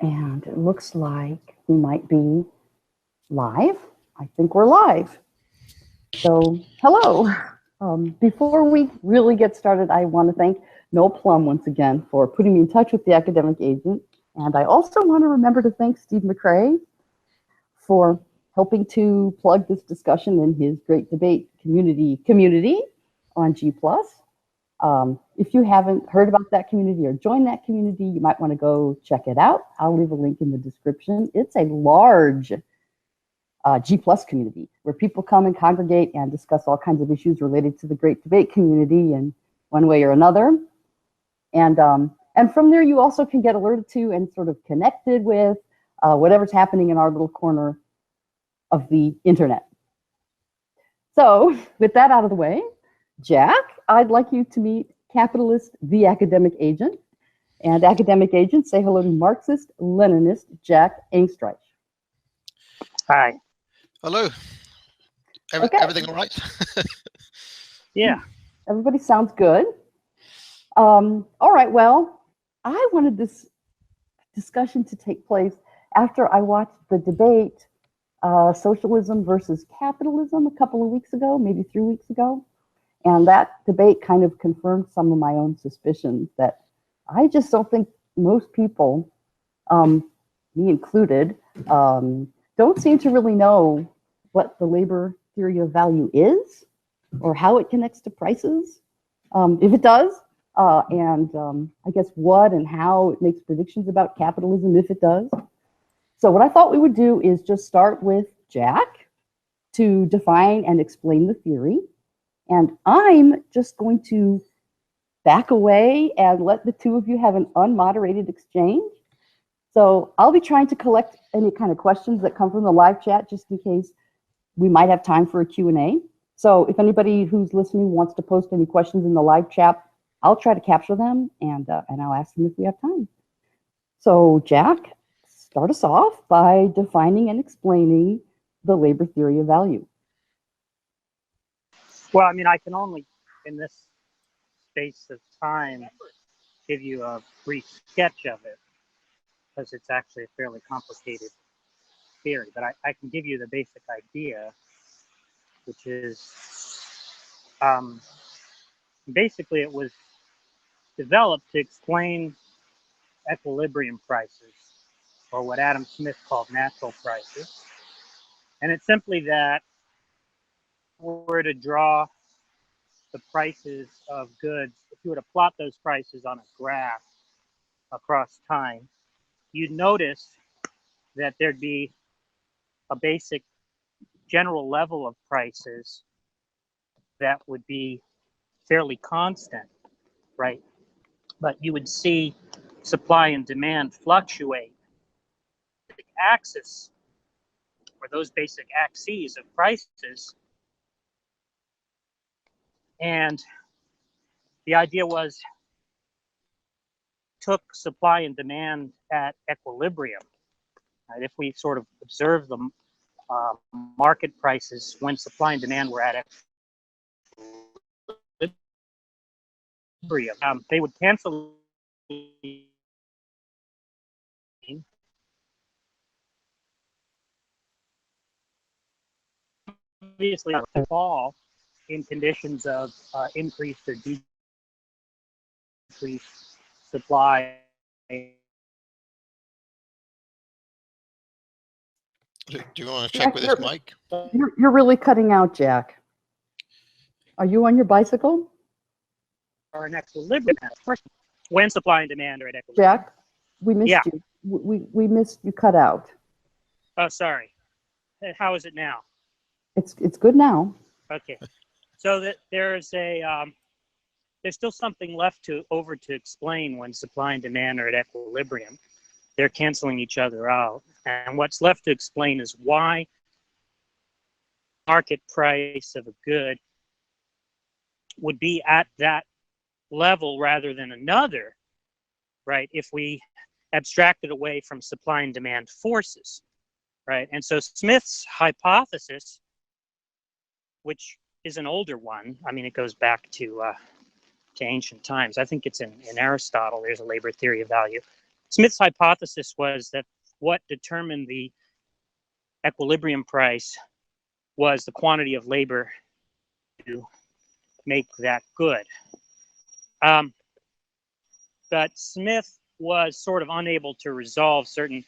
And it looks like we might be live. I think we're live. So, hello. Before we really get started, I want to thank Noel Plum once again for putting me in touch with the academic agent. And I also want to remember to thank Steve McRae for helping to plug this discussion in his great debate community on G+. If you haven't heard about that community or joined that community, you might want to go check it out. I'll leave a link in the description. It's a large G+ community where people come and congregate and discuss all kinds of issues related to the great debate community in one way or another. And from there, you also can get alerted to and sort of connected with whatever's happening in our little corner of the internet. So with that out of the way, Jack, I'd like you to meet capitalist, the academic agent. And academic agent, say hello to Marxist Leninist Jack Angstreich. Hi. Hello. Okay. Everything all right? Yeah. Everybody sounds good. All right, well, I wanted this discussion to take place after I watched the debate, Socialism versus Capitalism, a couple of weeks ago, maybe 3 weeks ago. And that debate kind of confirmed some of my own suspicions that I just don't think most people, me included, don't seem to really know what the labor theory of value is or how it connects to prices, if it does, and I guess what and how it makes predictions about capitalism, if it does. So what I thought we would do is just start with Jack to define and explain the theory. And I'm just going to back away and let the two of you have an unmoderated exchange. So I'll be trying to collect any kind of questions that come from the live chat, just in case we might have time for a Q&A. So if anybody who's listening wants to post any questions in the live chat, I'll try to capture them and I'll ask them if we have time. So Jack, start us off by defining and explaining the labor theory of value. Well, I mean, I can only, in this space of time, give you a brief sketch of it, because it's actually a fairly complicated theory. But I can give you the basic idea, which is basically it was developed to explain equilibrium prices, or what Adam Smith called natural prices. And it's simply that if we were to draw the prices of goods, if you were to plot those prices on a graph across time, you'd notice that there'd be a basic general level of prices that would be fairly constant, right? But you would see supply and demand fluctuate. The axis, or those basic axes of prices, and the idea was took supply and demand at equilibrium. Right? If we sort of observe the market prices when supply and demand were at equilibrium, they would cancel. Obviously, fall in conditions of increased or decreased supply. Do you want to check with this mic? You're really cutting out, Jack. Are you on your bicycle? Or an equilibrium when supply and demand are at equilibrium. Jack, we missed you. We missed you. Cut out. Oh, sorry. How is it now? It's good now. Okay. So that there's still something left to explain when supply and demand are at equilibrium. They're canceling each other out. And what's left to explain is why market price of a good would be at that level rather than another, right? If we abstract it away from supply and demand forces, right? And so Smith's hypothesis, which is an older one, I mean, it goes back to ancient times. I think it's in Aristotle, there's a labor theory of value. Smith's hypothesis was that what determined the equilibrium price was the quantity of labor to make that good. But Smith was sort of unable to resolve certain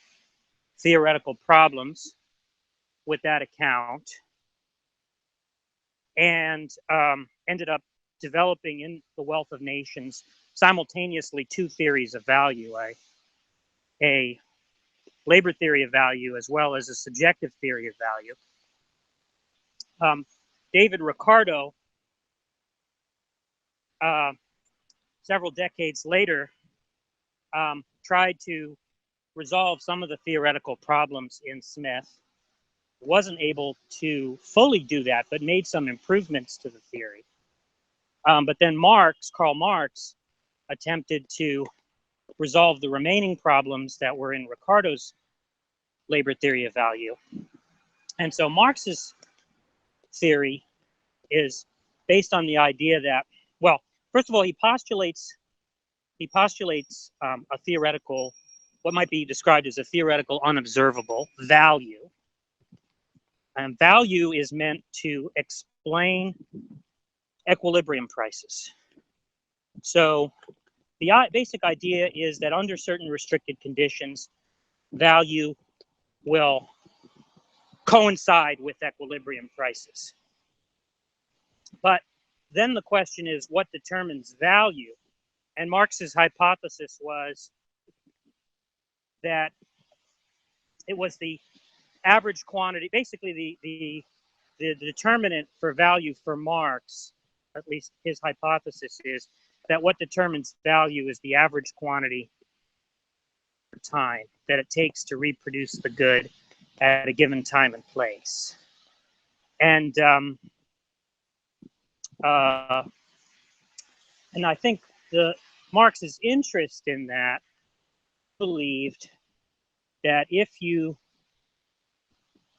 theoretical problems with that account, and ended up developing in The Wealth of Nations simultaneously two theories of value, a labor theory of value as well as a subjective theory of value. David Ricardo, several decades later, tried to resolve some of the theoretical problems in Smith. Wasn't able to fully do that, but made some improvements to the theory. But then Karl Marx, attempted to resolve the remaining problems that were in Ricardo's labor theory of value. And so Marx's theory is based on the idea that, well, first of all, he postulates a theoretical, what might be described as a theoretical unobservable value. And value is meant to explain equilibrium prices. So the basic idea is that under certain restricted conditions, value will coincide with equilibrium prices. But then the question is, what determines value? And Marx's hypothesis was that it was the average quantity, basically the determinant for value for Marx, at least his hypothesis is that what determines value is the average quantity per time that it takes to reproduce the good at a given time and place. And I think Marx's interest in that believed that if you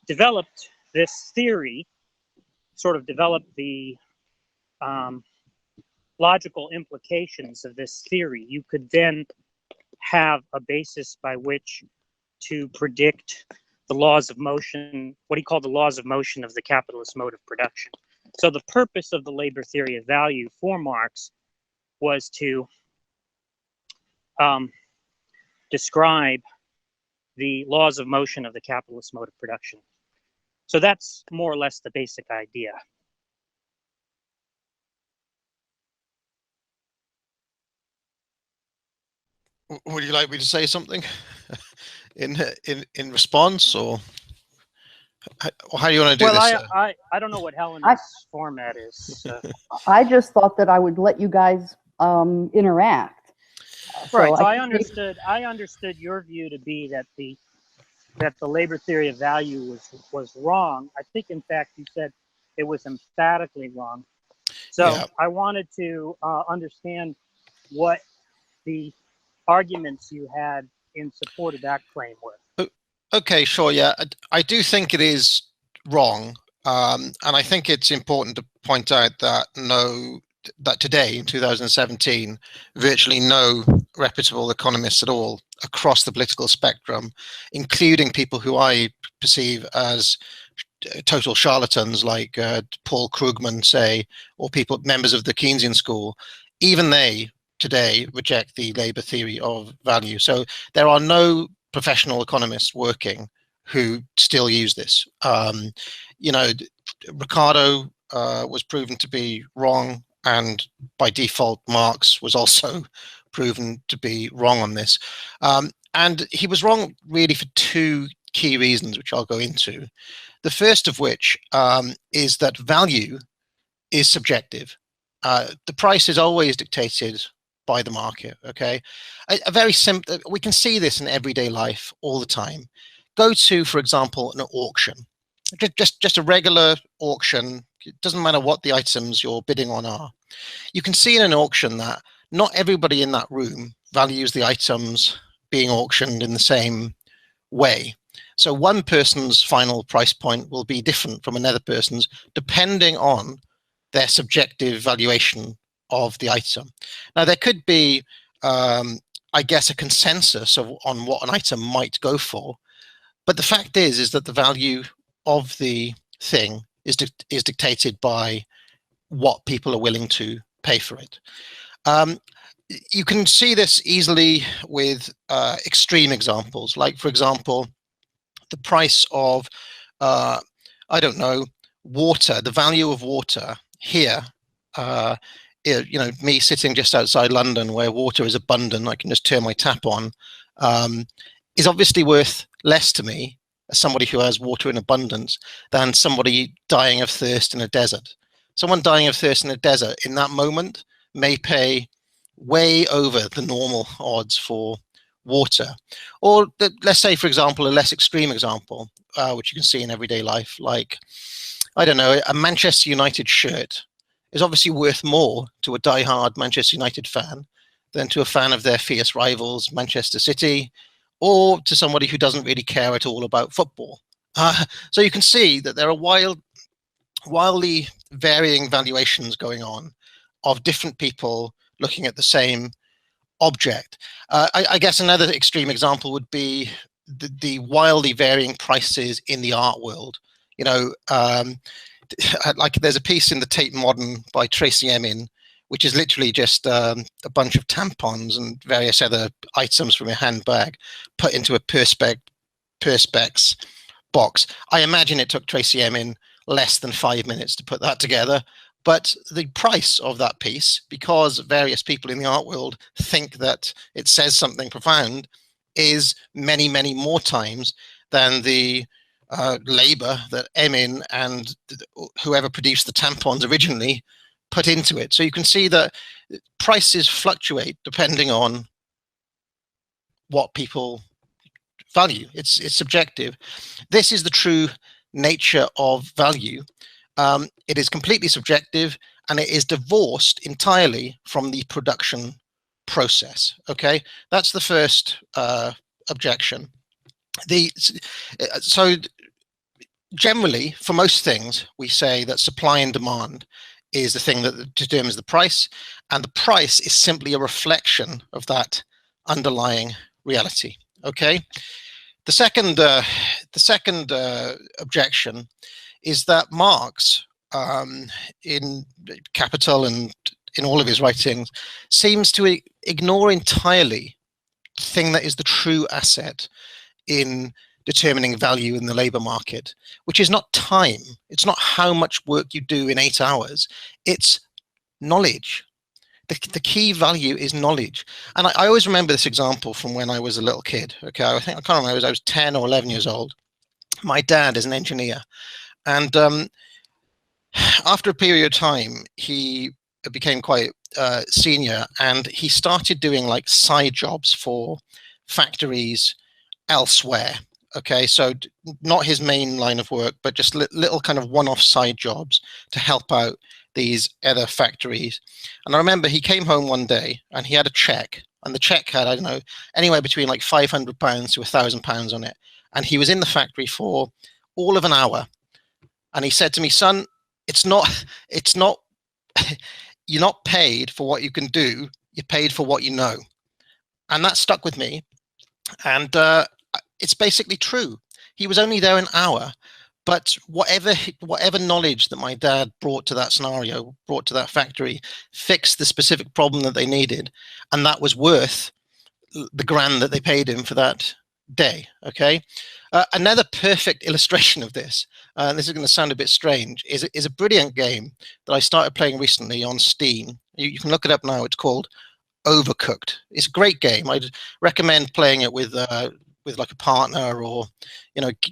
developed this theory, sort of developed the logical implications of this theory, you could then have a basis by which to predict the laws of motion, what he called the laws of motion of the capitalist mode of production. So the purpose of the labor theory of value for Marx was to describe the laws of motion of the capitalist mode of production. So that's more or less the basic idea. Would you like me to say something in response, or how do you want to do this? I don't know what Helena's format is. I just thought that I would let you guys interact. Right. So I understood your view to be that the labor theory of value was wrong. I think, in fact, you said it was emphatically wrong. So yeah. I wanted to understand what the arguments you had in support of that claim were. Okay, sure. Yeah, I do think it is wrong, and I think it's important to point out that today in 2017, virtually no reputable economists at all across the political spectrum, including people who I perceive as total charlatans like Paul Krugman, say, or members of the Keynesian school, even they today reject the labor theory of value. So there are no professional economists working who still use this. Ricardo was proven to be wrong, and by default, Marx was also proven to be wrong on this. And he was wrong really for two key reasons, which I'll go into. The first of which is that value is subjective. The price is always dictated by the market. Okay, a very simple. We can see this in everyday life all the time. Go to, for example, an auction. Just a regular auction. It doesn't matter what the items you're bidding on are. You can see in an auction that not everybody in that room values the items being auctioned in the same way. So one person's final price point will be different from another person's, depending on their subjective valuation of the item. Now, there could be I guess, a consensus on what an item might go for. But the fact is that the value of the thing is dictated by what people are willing to pay for it. You can see this easily with extreme examples, like, for example, the price of, I don't know, water, the value of water here. You know, me sitting just outside London where water is abundant, I can just turn my tap on, is obviously worth less to me as somebody who has water in abundance than somebody dying of thirst in a desert. Someone dying of thirst in a desert in that moment may pay way over the normal odds for water. Or let's say, for example, a less extreme example, which you can see in everyday life, like, I don't know, a Manchester United shirt is obviously worth more to a die-hard Manchester United fan than to a fan of their fierce rivals, Manchester City, or to somebody who doesn't really care at all about football. So you can see that there are wildly varying valuations going on of different people looking at the same object. I guess another extreme example would be the wildly varying prices in the art world. You know, like there's a piece in the Tate Modern by Tracy Emin, which is literally just a bunch of tampons and various other items from a handbag put into a Perspex box. I imagine it took Tracy Emin less than 5 minutes to put that together. But the price of that piece, because various people in the art world think that it says something profound, is many, many more times than the labor that Emin and whoever produced the tampons originally put into it. So you can see that prices fluctuate depending on what people value. It's subjective. This is the true nature of value. It is completely subjective, and it is divorced entirely from the production process. Okay, that's the first objection. So generally, for most things, we say that supply and demand is the thing that determines the price, and the price is simply a reflection of that underlying reality. Okay, the second objection is that Marx, in Capital and in all of his writings, seems to ignore entirely the thing that is the true asset in determining value in the labor market, which is not time. It's not how much work you do in 8 hours. It's knowledge. The key value is knowledge. And I always remember this example from when I was a little kid. Okay, I can't remember, I was 10 or 11 years old. My dad is an engineer. And after a period of time, he became quite senior, and he started doing like side jobs for factories elsewhere. Okay, so not his main line of work, but just little kind of one-off side jobs to help out these other factories. And I remember he came home one day and he had a check, and the check had, I don't know, anywhere between like £500 to £1,000 on it. And he was in the factory for all of an hour. And he said to me, son, it's not, you're not paid for what you can do, you're paid for what you know. And that stuck with me. And it's basically true. He was only there an hour, but whatever knowledge that my dad brought to that scenario, brought to that factory, fixed the specific problem that they needed. And that was worth the grand that they paid him for that day. Okay. Another perfect illustration of this, and this is going to sound a bit strange, is a brilliant game that I started playing recently on Steam. You can look it up now. It's called Overcooked. It's a great game. I'd recommend playing it with like a partner, or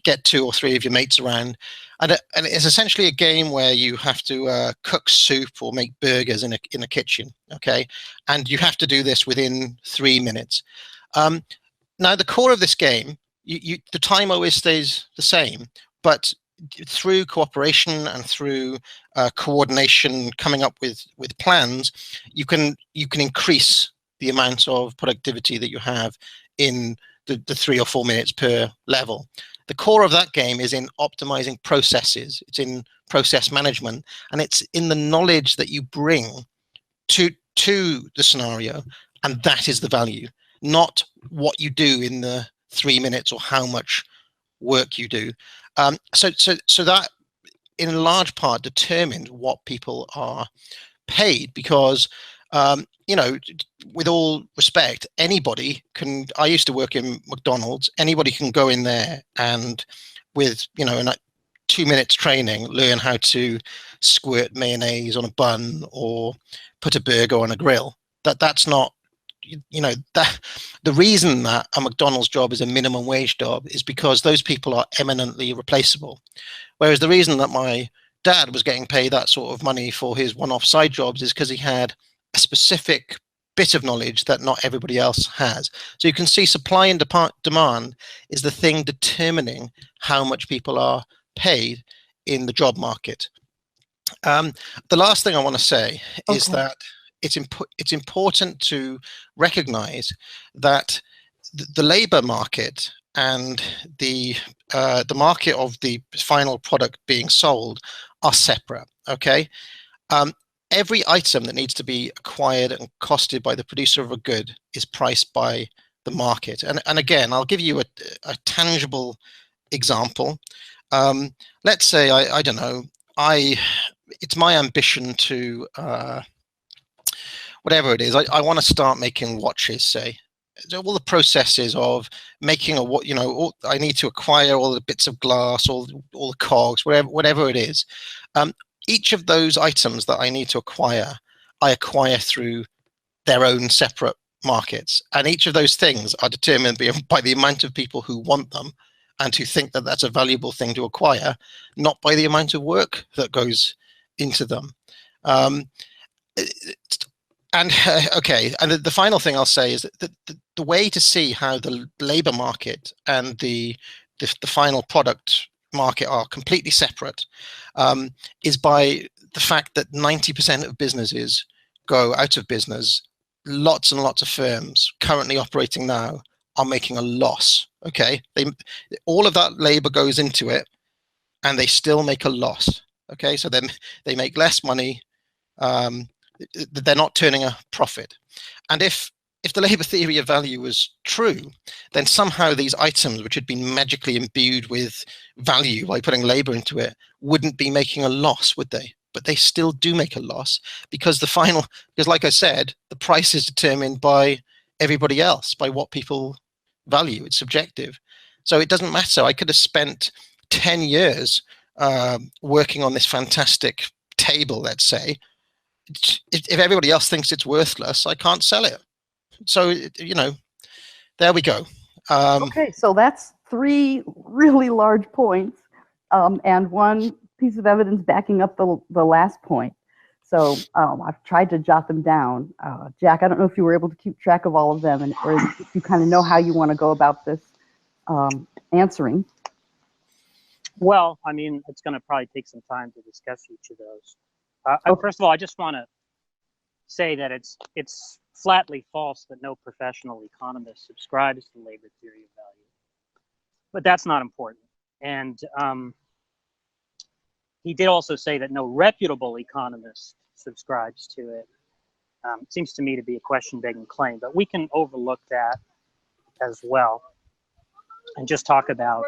get 2 or 3 of your mates around. And it's essentially a game where you have to cook soup or make burgers in a kitchen. Okay, and you have to do this within 3 minutes. Now the core of this game, the time always stays the same, but through cooperation and through coordination, coming up with plans, you can increase the amount of productivity that you have in the 3 or 4 minutes per level. The core of that game is in optimizing processes. It's in process management, and it's in the knowledge that you bring to the scenario, and that is the value. not what you do in the 3 minutes or how much work you do. So that in large part determined what people are paid, because you know, with all respect, anybody can. I used to work in McDonald's. Anybody can go in there and, with, you know, in 2 minutes training, learn how to squirt mayonnaise on a bun or put a burger on a grill. That's not, you know, that the reason that a McDonald's job is a minimum wage job is because those people are eminently replaceable. Whereas the reason that my dad was getting paid that sort of money for his one-off side jobs is because he had a specific bit of knowledge that not everybody else has. So you can see supply and demand is the thing determining how much people are paid in the job market. The last thing I want to say is that it's important to recognize that the labor market and the market of the final product being sold are separate. Okay, every item that needs to be acquired and costed by the producer of a good is priced by the market. And again, I'll give you a tangible example. Let's say I don't know, it's my ambition to whatever it is, I want to start making watches, say. So all the processes of making you know, I need to acquire all the bits of glass, all the cogs, whatever it is. Each of those items that I need to acquire, I acquire through their own separate markets, and each of those things are determined by the amount of people who want them and who think that that's a valuable thing to acquire, not by the amount of work that goes into them. Okay, and the final thing I'll say is that the way to see how the labor market and the final product market are completely separate is by the fact that 90% of businesses go out of business. Lots and lots of firms currently operating now are making a loss. Okay, all of that labor goes into it, and they still make a loss. Okay, so then they make less money. They're not turning a profit. And if the labor theory of value was true, then somehow these items, which had been magically imbued with value by putting labor into it, wouldn't be making a loss, would they? But they still do make a loss, because because like I said, the price is determined by everybody else, by what people value. It's subjective. So it doesn't matter. I could have spent 10 years working on this fantastic table, let's say. If everybody else thinks it's worthless, I can't sell it. So, you know, there we go. Okay, so that's 3 really large points, and one piece of evidence backing up the last point. So I've tried to jot them down. Jack, I don't know if you were able to keep track of all of them, or if you kind of know how you want to go about this answering. Well, I mean, it's going to probably take some time to discuss each of those. First of all, I just want to say that it's flatly false that no professional economist subscribes to labor theory of value. But that's not important. And he did also say that no reputable economist subscribes to it. It seems to me to be a question-begging claim, but we can overlook that as well and just talk about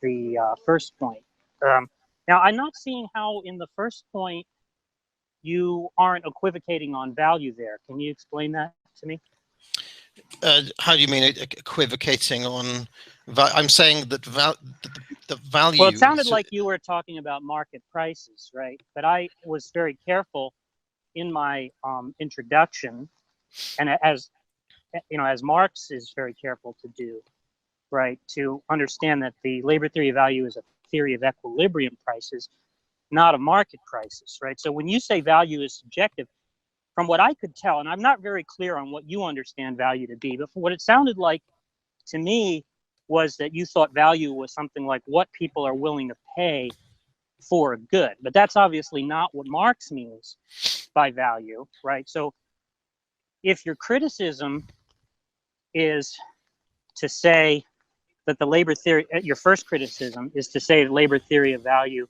the first point. Now, I'm not seeing how in the first point you aren't equivocating on value there. Can you explain that to me? How do you mean equivocating on? I'm saying that the value. Well, it sounded like you were talking about market prices, right? But I was very careful in my introduction, and as you know, as Marx is very careful to do, right, to understand that the labor theory of value is a theory of equilibrium prices, not of market prices, right? So when you say value is subjective, from what I could tell, and I'm not very clear on what you understand value to be, but what it sounded like to me was that you thought value was something like what people are willing to pay for a good. But that's obviously not what Marx means by value, right? So if your criticism is to say that the labor theory, your first criticism is to say the labor theory of value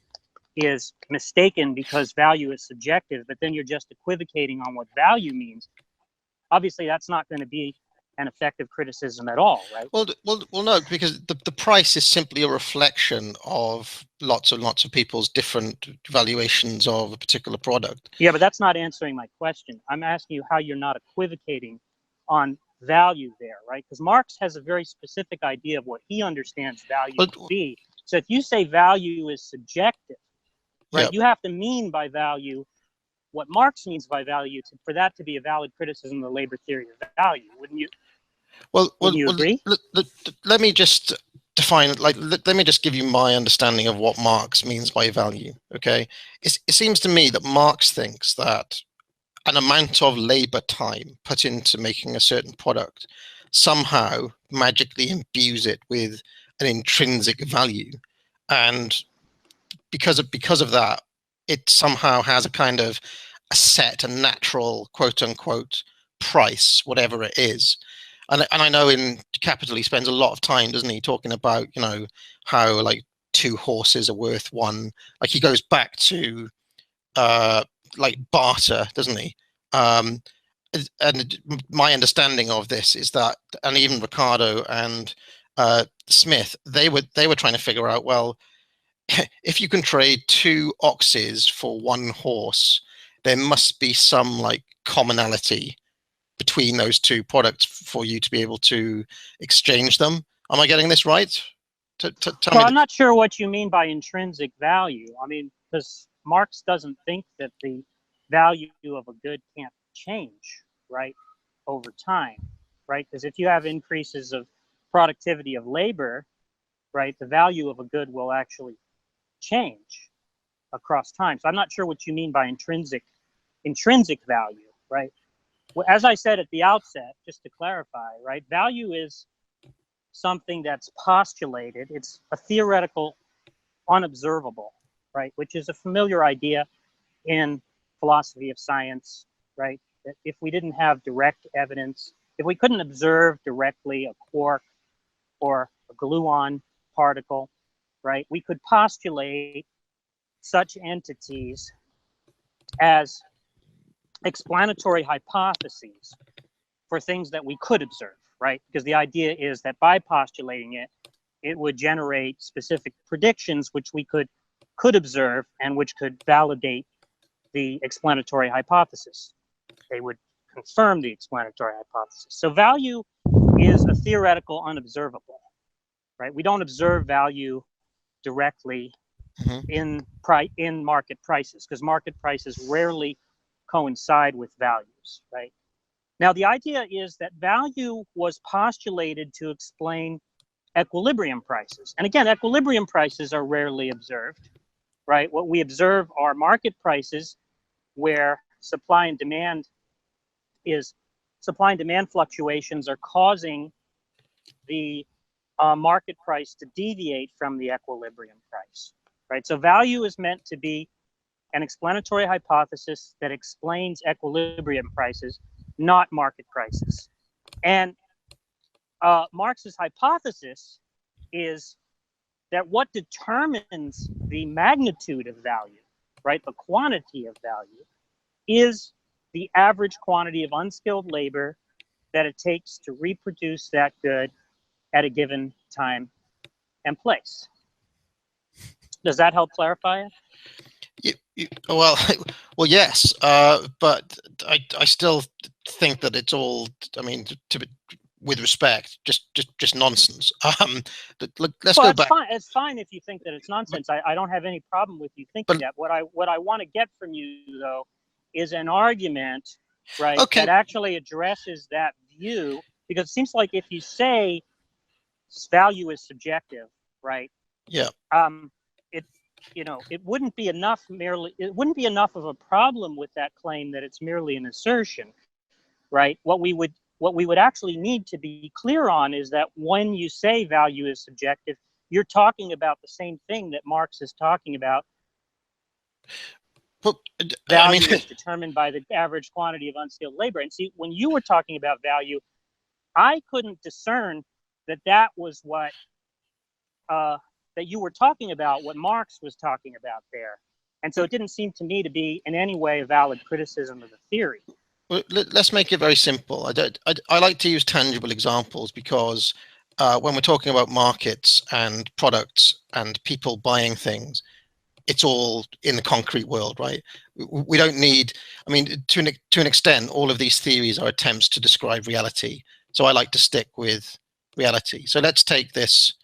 is mistaken because value is subjective, but then you're just equivocating on what value means. Obviously, that's not going to be an effective criticism at all, right? Well, no, because the price is simply a reflection of lots and lots of people's different valuations of a particular product. Yeah, but that's not answering my question. I'm asking you how you're not equivocating on value there, right? Because Marx has a very specific idea of what he understands value Well, to be. So if you say value is subjective, right, yeah. you have to mean by value what Marx means by value for that to be a valid criticism of the labor theory of value, wouldn't you? Wouldn't you agree? Let me just define, let me just give you my understanding of what Marx means by value, okay? It seems to me that Marx thinks that an amount of labor time put into making a certain product somehow magically imbues it with an intrinsic value. And because of that, it somehow has a kind of a set, a natural, quote unquote, price, whatever it is. And I know in Capital he spends a lot of time, doesn't he, talking about, how like 2 horses are worth 1. Like he goes back to like barter, doesn't he? And my understanding of this is that, and even Ricardo and Smith, they were trying to figure out, well, if you can trade 2 oxes for 1 horse, there must be some like commonality between those 2 products for you to be able to exchange them. Am I getting this right? Tell me. I'm not sure what you mean by intrinsic value. I mean, because Marx doesn't think that the value of a good can't change, right, over time, right? Because if you have increases of productivity of labor, right, the value of a good will actually change across time. So I'm not sure what you mean by intrinsic value, right? Well, as I said at the outset, just to clarify, right, value is something that's postulated. It's a theoretical unobservable, right, which is a familiar idea in philosophy of science, right, that if we didn't have direct evidence, if we couldn't observe directly a quark or a gluon particle, right, we could postulate such entities as explanatory hypotheses for things that we could observe, right? Because the idea is that by postulating it, it would generate specific predictions which we could observe and which could validate the explanatory hypothesis. They would confirm the explanatory hypothesis. So value is a theoretical unobservable, right? We don't observe value directly in market prices, because market prices rarely coincide with values, right? Now, the idea is that value was postulated to explain equilibrium prices. And again, equilibrium prices are rarely observed, right? What we observe are market prices where supply and demand fluctuations are causing the market price to deviate from the equilibrium price, right? So value is meant to be an explanatory hypothesis that explains equilibrium prices, not market prices. And Marx's hypothesis is that what determines the magnitude of value, right, the quantity of value, is the average quantity of unskilled labor that it takes to reproduce that good at a given time and place. Does that help clarify it? Well, yes, but I still think that it's all, I mean, with respect, just nonsense. Let's go back. It's fine if you think that it's nonsense. I don't have any problem with you thinking that. What I want to get from you, though, is an argument, right, that actually addresses that view, because it seems like if you say value is subjective, right? Yeah. It wouldn't be enough of a problem with that claim that it's merely an assertion, right? What we would actually need to be clear on is that when you say value is subjective, you're talking about the same thing that Marx is talking about. Well, value is determined by the average quantity of unskilled labor. And see, when you were talking about value, I couldn't discern that was what that you were talking about, what Marx was talking about there. And so it didn't seem to me to be in any way a valid criticism of the theory. Well, let's make it very simple. I like to use tangible examples because when we're talking about markets and products and people buying things, it's all in the concrete world, right? We don't need, I mean, to an extent, all of these theories are attempts to describe reality. So I like to stick with reality. So let's take this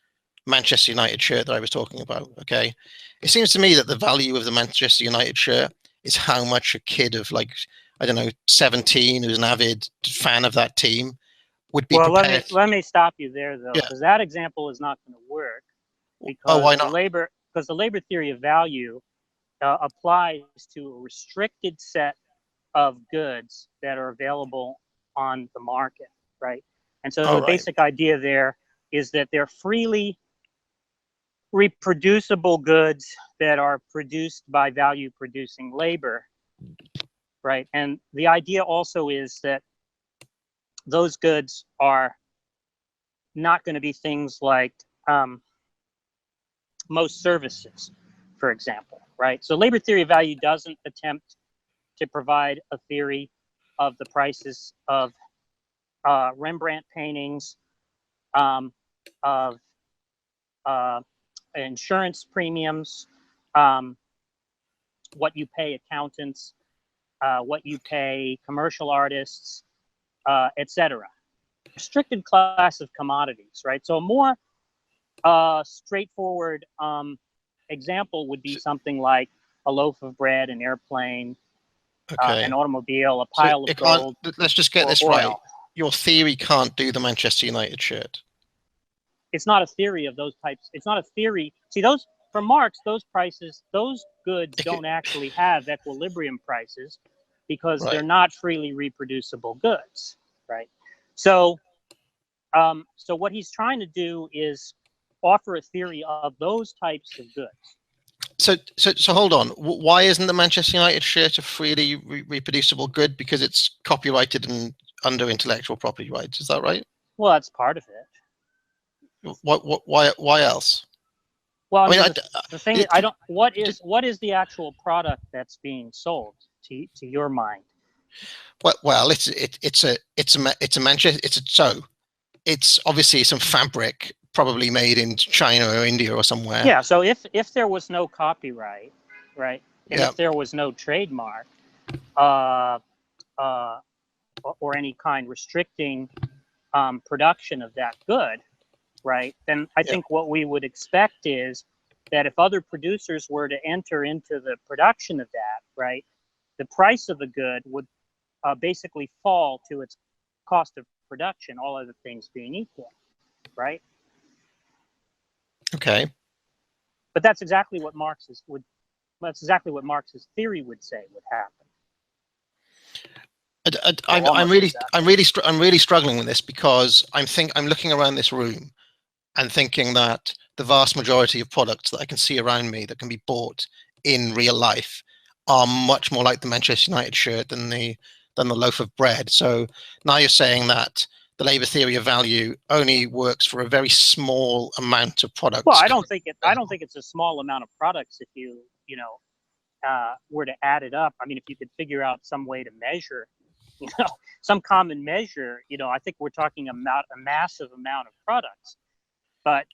Manchester United shirt that I was talking about, okay? It seems to me that the value of the Manchester United shirt is how much a kid of like, I don't know, 17 who's an avid fan of that team would be Well, prepared. let me stop you there though, Yeah. because that example is not going to work Oh, why because not? the labor theory of value applies to a restricted set of goods that are available on the market, right? And so Oh, the right. basic idea there is that they're freely reproducible goods that are produced by value producing labor, right? And the idea also is that those goods are not going to be things like most services, for example, right? So labor theory of value doesn't attempt to provide a theory of the prices of Rembrandt paintings, of insurance premiums, what you pay accountants, what you pay commercial artists, etc. Restricted class of commodities, right? So a more straightforward example would be something like a loaf of bread, an airplane, Okay. an automobile, a So pile of it can't, gold, let's just get or this right. oil. Your theory can't do the Manchester United shirt. It's not a theory of those types. It's not a theory. See, those for Marx, those prices, those goods don't actually have equilibrium prices because Right. they're not freely reproducible goods, right? So, so what he's trying to do is offer a theory of those types of goods. So hold on. Why isn't the Manchester United shirt a freely reproducible good? Because it's copyrighted and under intellectual property rights. Is that right? Well, that's part of it. Why else? Well, I I mean, mean, the thing is, I don't. What is the actual product that's being sold to your mind? well, it's obviously some fabric, probably made in China or India or somewhere. Yeah. So if there was no copyright, right, and Yeah. if there was no trademark, uh, uh, or any kind restricting production of that good, right, then I think what we would expect is that if other producers were to enter into the production of that, right, the price of the good would basically fall to its cost of production, all other things being equal, right? Okay. But that's exactly what Marx's theory would say would happen. I'm really struggling with this because I'm looking around this room and thinking that the vast majority of products that I can see around me that can be bought in real life are much more like the Manchester United shirt than the loaf of bread. So now you're saying that the labor theory of value only works for a very small amount of products. Well, I don't think it's a small amount of products if you were to add it up. I mean, if you could figure out some way to measure, some common measure, I think we're talking about a massive amount of products. But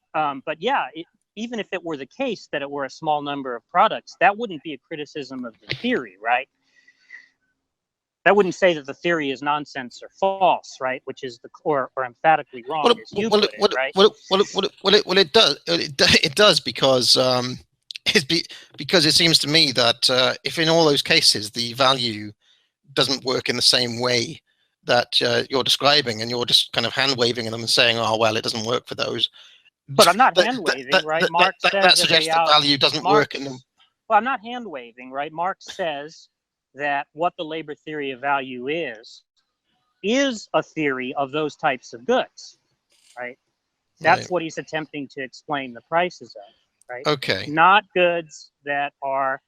yeah, even if it were the case that it were a small number of products, that wouldn't be a criticism of the theory, right? That wouldn't say that the theory is nonsense or false, right? Which is or emphatically wrong, as you put it, right? Well, it does because because it seems to me that if in all those cases the value doesn't work in the same way that you're describing, and you're just kind of hand waving them and saying, "Oh, well, it doesn't work for those." But I'm not hand waving, right? Marx says that suggests that value doesn't work in them. Well, I'm not hand waving, right? Marx says that what the labor theory of value is a theory of those types of goods, right? That's what he's attempting to explain the prices of, right? Okay. Not goods that are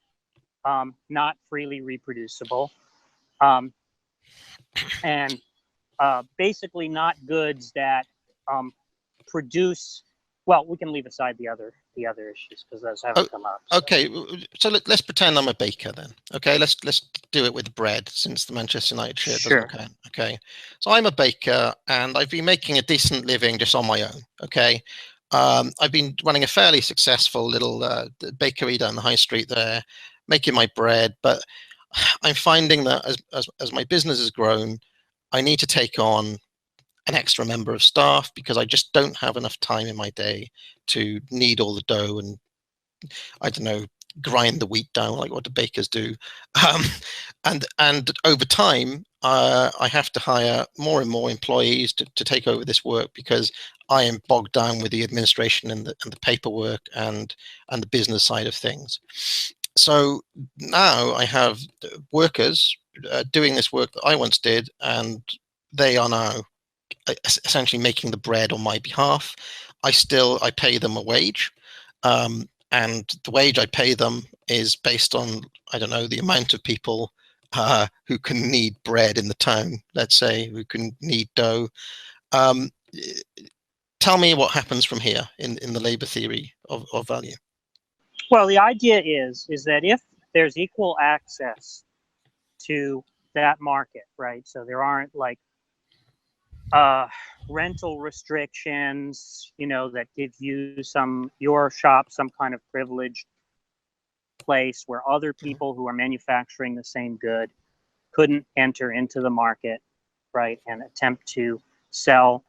not freely reproducible, and basically not goods that produce Well, we can leave aside the other issues because those haven't come up. So. Okay, so let's pretend I'm a baker then. Okay, let's do it with bread since the Manchester United shirt doesn't count. Okay, so I'm a baker and I've been making a decent living just on my own. Okay, I've been running a fairly successful little bakery down the high street there, making my bread. But I'm finding that as my business has grown, I need to take on an extra member of staff because I just don't have enough time in my day to knead all the dough and, I don't know, grind the wheat down like what the bakers do. Um, and over time, I have to hire more and more employees to take over this work because I am bogged down with the administration and the paperwork and the business side of things. So now I have workers doing this work that I once did, and they are now essentially making the bread on my behalf. I pay them a wage, and the wage I pay them is based on, I don't know, the amount of people who can knead bread in the town, let's say, who can knead dough. Tell me what happens from here in the labor theory of value. Well, the idea is that if there's equal access to that market, right? So there aren't like rental restrictions, you know, that give your shop some kind of privileged place where other people who are manufacturing the same good couldn't enter into the market, right, and attempt to sell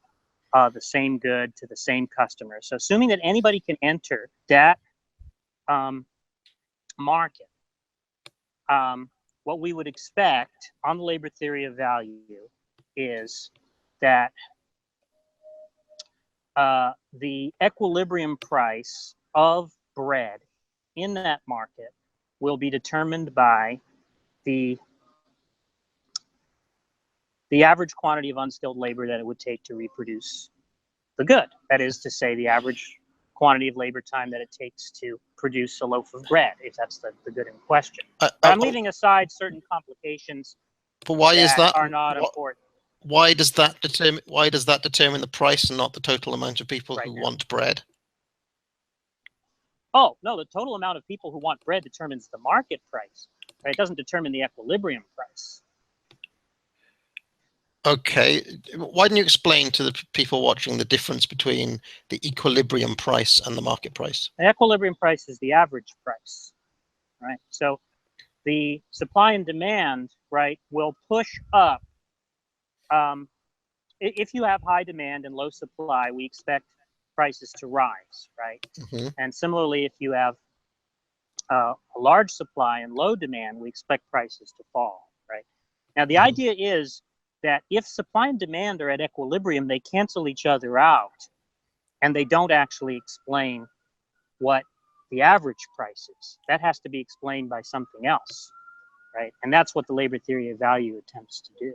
the same good to the same customer. So assuming that anybody can enter that market, what we would expect on the labor theory of value is that the equilibrium price of bread in that market will be determined by the average quantity of unskilled labor that it would take to reproduce the good. That is to say, the average quantity of labor time that it takes to produce a loaf of bread, if that's the good in question. But I'm leaving aside certain complications. But why is that? Are not important. Why does that determine the price and not the total amount of people who want bread? Oh, no, the total amount of people who want bread determines the market price. Right? It doesn't determine the equilibrium price. Okay, why don't you explain to the people watching the difference between the equilibrium price and the market price? The equilibrium price is the average price, right? So the supply and demand, right, will push up. If you have high demand and low supply, we expect prices to rise, right? Mm-hmm. And similarly, if you have a large supply and low demand, we expect prices to fall, right? Now, the idea is that if supply and demand are at equilibrium, they cancel each other out, and they don't actually explain what the average price is. That has to be explained by something else, right? And that's what the labor theory of value attempts to do.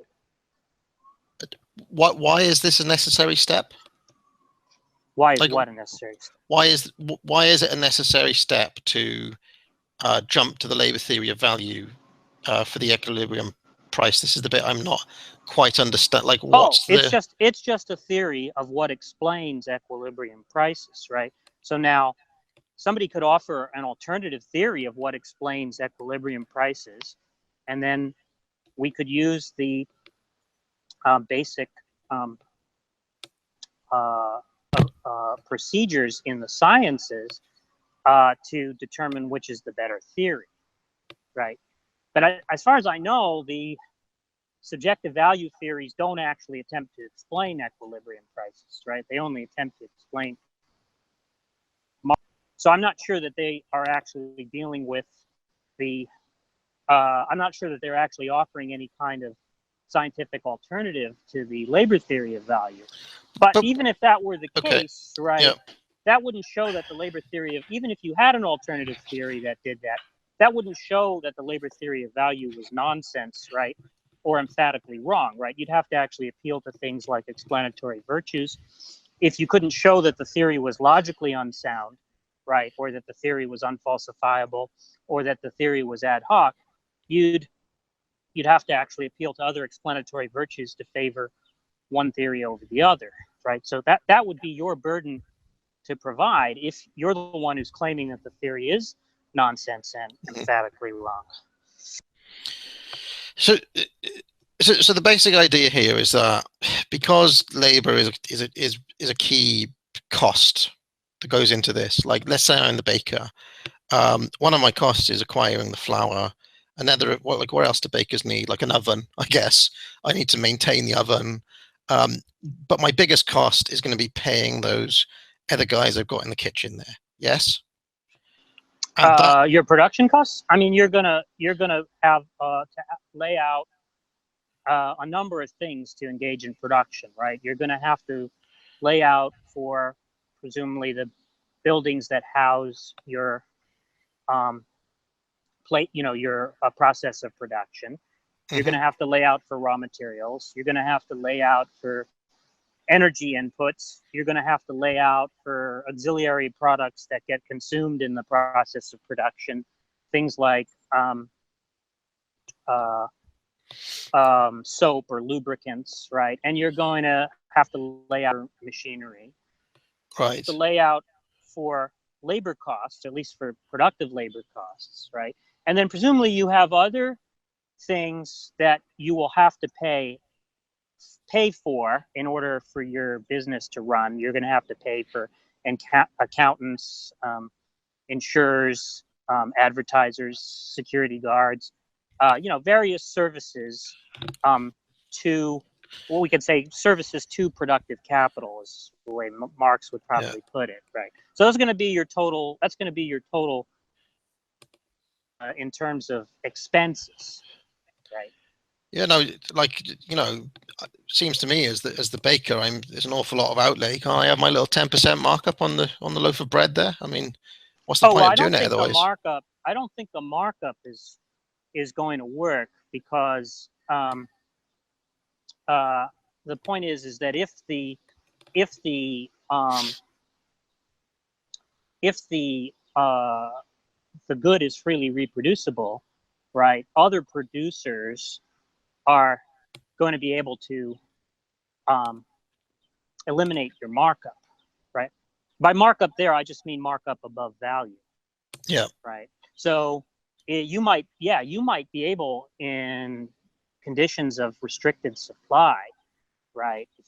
Why is this a necessary step? Why is what a necessary step? Why is it a necessary step to jump to the labor theory of value for the equilibrium price? This is the bit I'm not quite understand. Like, it's just a theory of what explains equilibrium prices, right? So now somebody could offer an alternative theory of what explains equilibrium prices, and then we could use the basic procedures in the sciences to determine which is the better theory, right? But as far as I know, the subjective value theories don't actually attempt to explain equilibrium prices, right? They only attempt to explain market. So I'm not sure that they are actually dealing with I'm not sure that they're actually offering any kind of scientific alternative to the labor theory of value. But even if that were the case, right, yeah, that wouldn't show that the labor theory of, even if you had an alternative theory that did that, that wouldn't show that the labor theory of value was nonsense, right, or emphatically wrong, right? You'd have to actually appeal to things like explanatory virtues. If you couldn't show that the theory was logically unsound, right, or that the theory was unfalsifiable, or that the theory was ad hoc, you'd have to actually appeal to other explanatory virtues to favor one theory over the other, right? So that would be your burden to provide if you're the one who's claiming that the theory is nonsense and emphatically wrong. So, so the basic idea here is that because labor is a key cost that goes into this. Like, let's say I'm the baker. One of my costs is acquiring the flour. Another, what else do bakers need? Like an oven, I guess. I need to maintain the oven. But my biggest cost is going to be paying those other guys I've got in the kitchen there. Yes. And your production costs. I mean, you're gonna have to lay out a number of things to engage in production, right? You're gonna have to lay out for presumably the buildings that house your your process of production. You're going to have to lay out for raw materials. You're going to have to lay out for energy inputs. You're going to have to lay out for auxiliary products that get consumed in the process of production, things like soap or lubricants, right? And you're going to have to lay out machinery. right. To lay out for labor costs, at least for productive labor costs, right? And then presumably you have other things that you will have to pay for in order for your business to run. You're going to have to pay for accountants, insurers, advertisers, security guards, various services to what we could say services to productive capital is the way Marx would probably put it, right? So that's going to be your total. That's going to be your total in terms of expenses, right? Yeah, no, like, seems to me as the baker, there's an awful lot of outlay. Can't I have my little 10% markup on the loaf of bread there? I mean, what's the point of doing it otherwise? I don't think the markup is going to work because the point is that if the good is freely reproducible, right? Other producers are going to be able to eliminate your markup, right? By markup there, I just mean markup above value. Yeah. Right. So you might be able, in conditions of restricted supply, right? If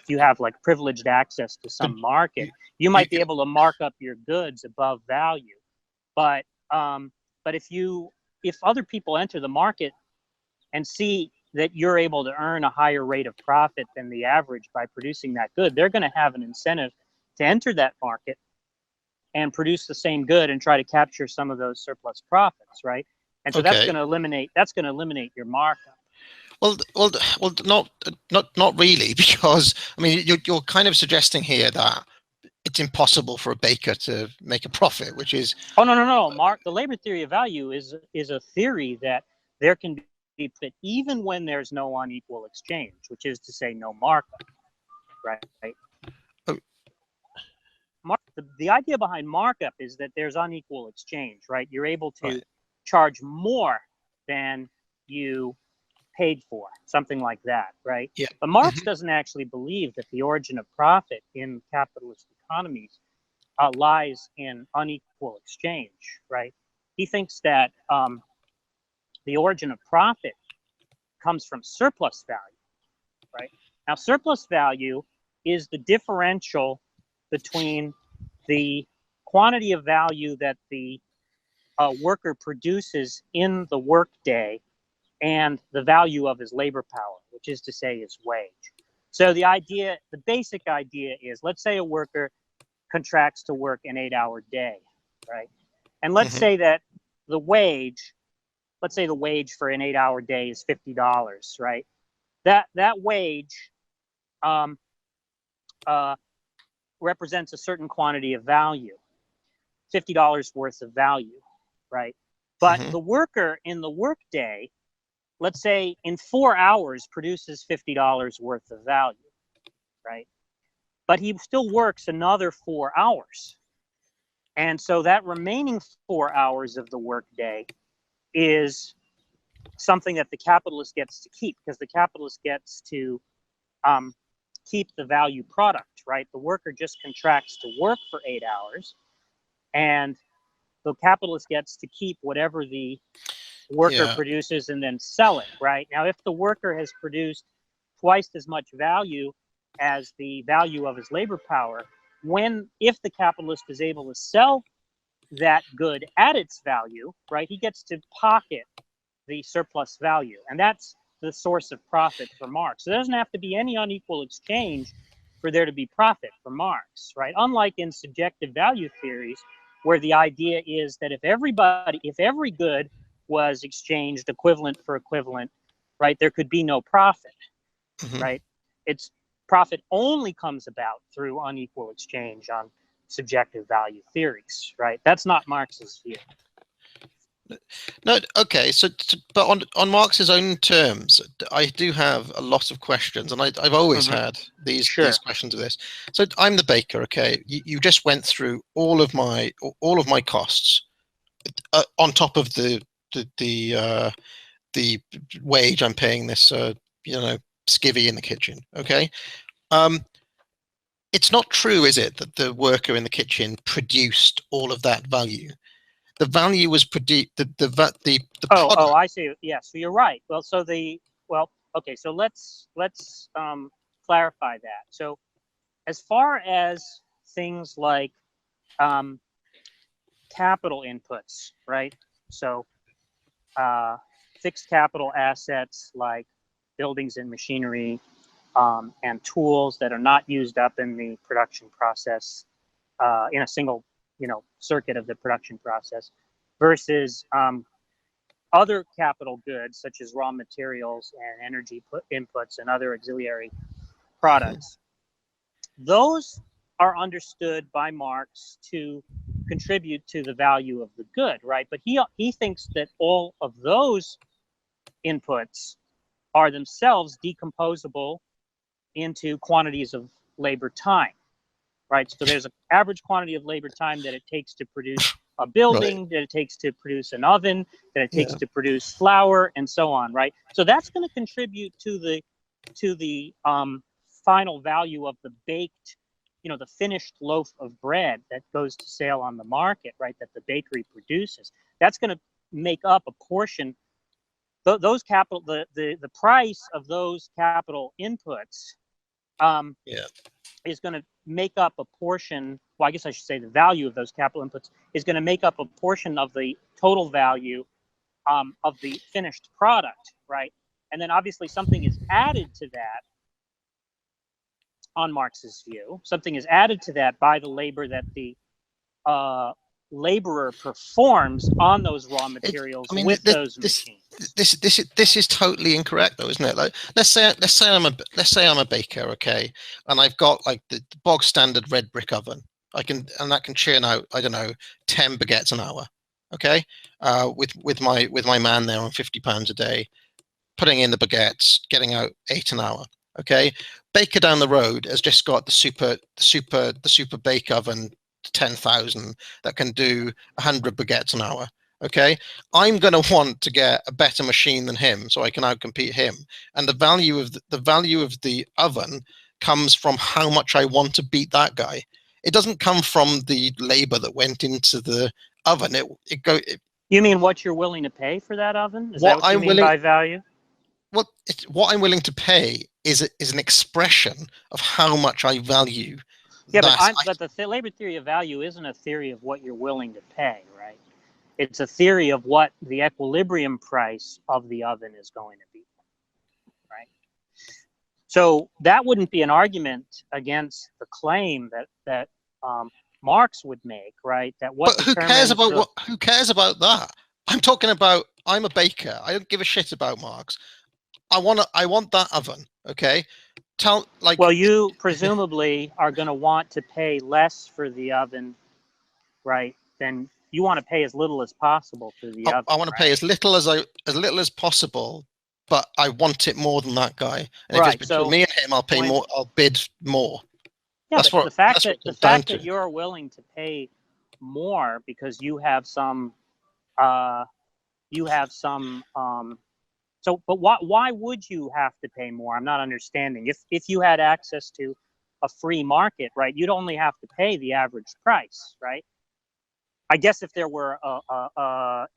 you have like privileged access to some market, you might be able to mark up your goods above value. But if other people enter the market and see that you're able to earn a higher rate of profit than the average by producing that good, they're going to have an incentive to enter that market and produce the same good and try to capture some of those surplus profits, right? And so that's going to eliminate your markup. Well, not really, because I mean, you're kind of suggesting here that it's impossible for a baker to make a profit, which is no. The labor theory of value is a theory that there can be profit even when there's no unequal exchange, which is to say no markup, right? The idea behind markup is that there's unequal exchange, right? You're able to charge more than you paid for, something like that, right? Yeah. But Marx doesn't actually believe that the origin of profit in capitalist economies lies in unequal exchange, right? He thinks that the origin of profit comes from surplus value, right? Now, surplus value is the differential between the quantity of value that the worker produces in the workday and the value of his labor power, which is to say his wage. So the basic idea is, let's say a worker contracts to work an 8-hour day, right? And let's say that the wage for an 8-hour day is $50, right? That wage represents a certain quantity of value, $50 worth of value, right? But the worker in the workday, let's say in 4 hours, produces $50 worth of value, right? But he still works another 4 hours. And so that remaining 4 hours of the workday is something that the capitalist gets to keep, because the capitalist gets to keep the value product, right? The worker just contracts to work for 8 hours, and the capitalist gets to keep whatever the worker produces and then sell it, right? Now, if the worker has produced twice as much value as the value of his labor power, if the capitalist is able to sell that good at its value, right, he gets to pocket the surplus value. And that's the source of profit for Marx. So there doesn't have to be any unequal exchange for there to be profit for Marx, right? Unlike in subjective value theories, where the idea is that if every good was exchanged equivalent for equivalent, right, there could be no profit, right? It's profit only comes about through unequal exchange on subjective value theories, right? That's not Marx's view. No, okay. So, but on Marx's own terms, I do have a lot of questions, and I've always had these questions of this. So I'm the baker, okay. You just went through all of my costs on top of the wage I'm paying this skivvy in the kitchen, okay. It's not true, is it, that the worker in the kitchen produced all of that value? The value was produced. The product. Oh, I see. Yeah, so you're right. Well, okay. So let's clarify that. So, as far as things like capital inputs, right? So, fixed capital assets like buildings and machinery, and tools that are not used up in the production process, in a single circuit of the production process, versus other capital goods such as raw materials and energy inputs and other auxiliary products. Those are understood by Marx to contribute to the value of the good, right? But he thinks that all of those inputs are themselves decomposable into quantities of labor time, right? So there's an average quantity of labor time that it takes to produce a building, that it takes to produce an oven, that it takes to produce flour, and so on, right? So that's going to contribute to the final value of the baked, the finished loaf of bread that goes to sale on the market, right? That the bakery produces. That's going to make up a portion. Those capital, the price of those capital inputs, is going to make up a portion. Well, I guess I should say the value of those capital inputs is going to make up a portion of the total value of the finished product, right? And then obviously something is added to that on Marx's view. Something is added to that by the labor that the laborer performs on those raw materials those machines. This is totally incorrect, though, isn't it? Like, let's say I'm a baker, okay, and I've got like the bog standard red brick oven. That can churn out, I don't know, 10 baguettes an hour, okay, with my man there on £50 a day, putting in the baguettes, getting out 8 an hour, okay. Baker down the road has just got the super bake oven 10,000 that can do 100 baguettes an hour. Okay, I'm going to want to get a better machine than him so I can outcompete him. And the value of the oven comes from how much I want to beat that guy. It doesn't come from the labor that went into the oven. You mean what you're willing to pay for that oven? Is that what you mean by value? What I'm willing to pay is an expression of how much I value. Yeah, but the labor theory of value isn't a theory of what you're willing to pay, right? It's a theory of what the equilibrium price of the oven is going to be, right? So that wouldn't be an argument against the claim that Marx would make, right? But who cares about that? I'm talking about, I'm a baker. I don't give a shit about Marx. I want that oven, okay? Well, you presumably are going to want to pay less for the oven, right? Than you want to pay as little as possible for the oven. I want to pay as little as possible, but I want it more than that guy. And if it's between me and him, I'll pay more. I'll bid more. Yeah, but the fact that you're willing to pay more because you have some. So, but why would you have to pay more? I'm not understanding. If you had access to a free market, right, you'd only have to pay the average price, right? I guess if there were a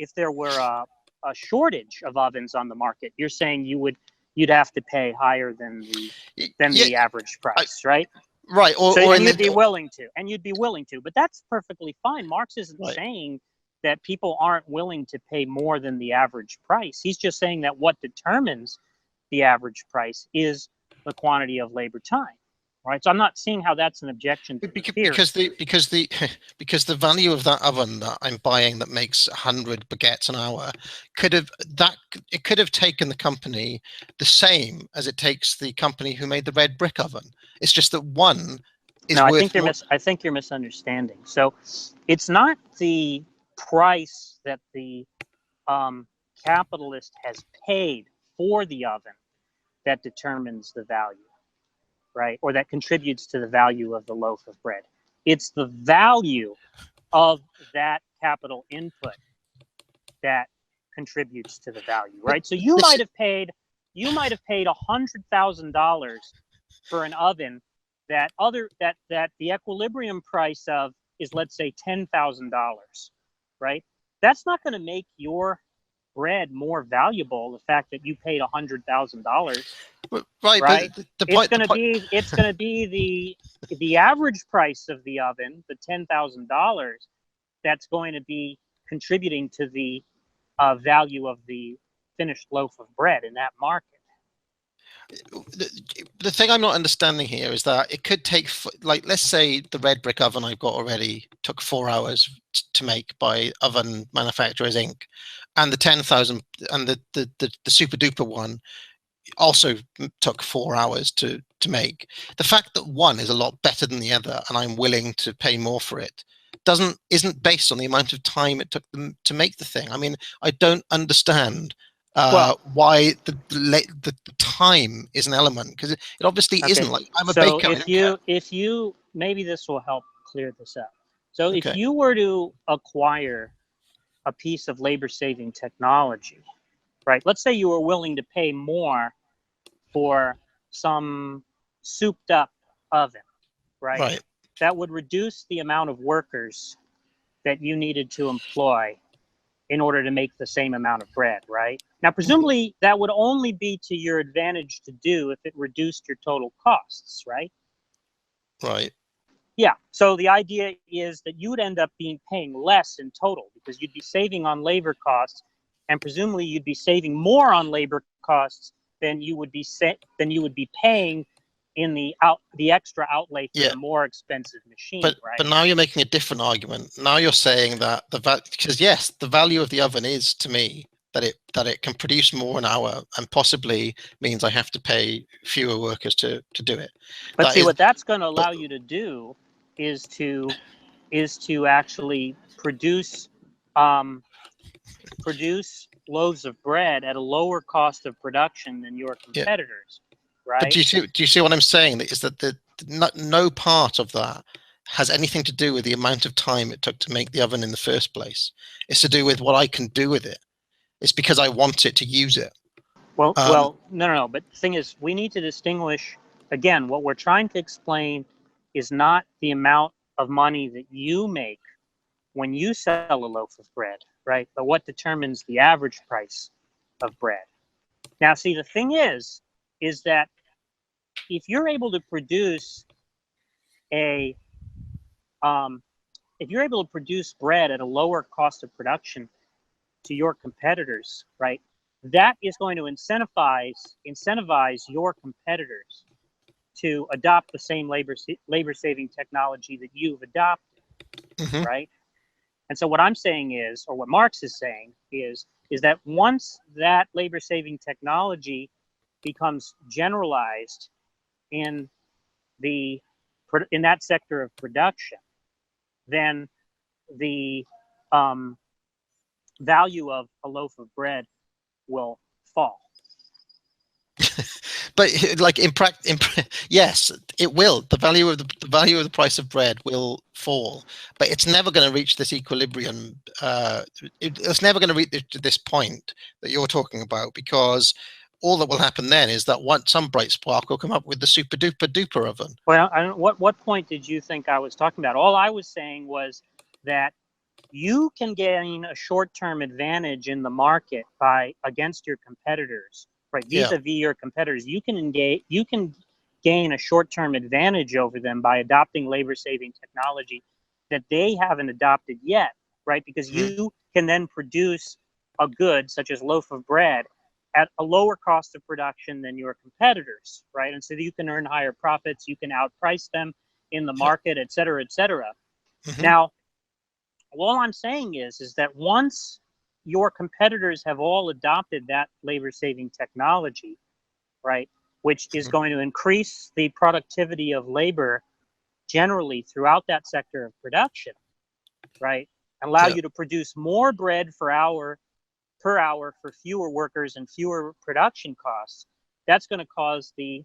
shortage of ovens on the market, you're saying you'd have to pay higher than the average price, right? Right. And you'd be willing to, but that's perfectly fine. Marx isn't saying that people aren't willing to pay more than the average price. He's just saying that what determines the average price is the quantity of labor time. Right, so I'm not seeing how that's an objection to because the value of that oven that I'm buying that makes 100 baguettes an hour could have taken the company the same as it takes the company who made the red brick oven. It's just that one is no, worth I think you're misunderstanding. So it's not the price that the capitalist has paid for the oven that determines the value, right? Or that contributes to the value of the loaf of bread. It's the value of that capital input that contributes to the value, right? So you might have paid $100,000 for an oven that the equilibrium price of is, let's say, $10,000, right? That's not going to make your bread more valuable. The fact that you paid $100,000. Right, right? But It's going to be the average price of the oven, the $10,000, that's going to be contributing to the value of the finished loaf of bread in that market. The thing I'm not understanding here is that it could take, like, let's say the red brick oven I've got already took 4 hours to make by Oven Manufacturers Inc., and the 10,000 and the super duper one also took 4 hours to make. The fact that one is a lot better than the other and I'm willing to pay more for it isn't based on the amount of time it took them to make the thing. I mean, I don't understand why the time is an element, because it obviously isn't. Like, I'm a baker. If you maybe this will help clear this up. So Okay. if you were to acquire a piece of labor-saving technology, right? Let's say you were willing to pay more for some souped-up oven, right? Right. That would reduce the amount of workers that you needed to employ in order to make the same amount of bread, right? Now, presumably, that would only be to your advantage to do if it reduced your total costs, right? Right. Yeah. So the idea is that you would end up paying less in total because you'd be saving on labor costs, and presumably you'd be saving more on labor costs than you would be paying in the extra outlay for the more expensive machine, right? But now you're making a different argument. Now you're saying that because yes, the value of the oven is, to me, that it can produce more an hour, and possibly means I have to pay fewer workers to do it. But what that's going to allow you to do is to actually produce loaves of bread at a lower cost of production than your competitors. Right. But do you see what I'm saying? Is that no part of that has anything to do with the amount of time it took to make the oven in the first place. It's to do with what I can do with it. It's because I want it to use it. Well, no. But the thing is, we need to distinguish. Again, what we're trying to explain is not the amount of money that you make when you sell a loaf of bread, right? But what determines the average price of bread. Now, see, the thing is that if you're able to produce bread at a lower cost of production to your competitors, right? That is going to incentivize your competitors to adopt the same labor-saving technology that you've adopted, right? And so what I'm saying is, or what Marx is saying is that once that labor-saving technology becomes generalized in that sector of production, then the value of a loaf of bread will fall. But like in yes, it will. The value of the price of bread will fall, but it's never going to reach this equilibrium. It's never going to reach this point that you're talking about, because all that will happen then is that some bright spark will come up with the super duper duper oven. Well, I don't, what point did you think I was talking about? All I was saying was that you can gain a short-term advantage in the market against your competitors, right? Yeah. Vis-a-vis your competitors, you can gain a short-term advantage over them by adopting labor-saving technology that they haven't adopted yet, right? Because you can then produce a good such as loaf of bread at a lower cost of production than your competitors, right? And so you can earn higher profits, you can outprice them in the market, et cetera, et cetera. Now, all I'm saying is that once your competitors have all adopted that labor-saving technology, right, which is going to increase the productivity of labor generally throughout that sector of production, right, allow you to produce more bread per hour for fewer workers and fewer production costs, that's going to cause the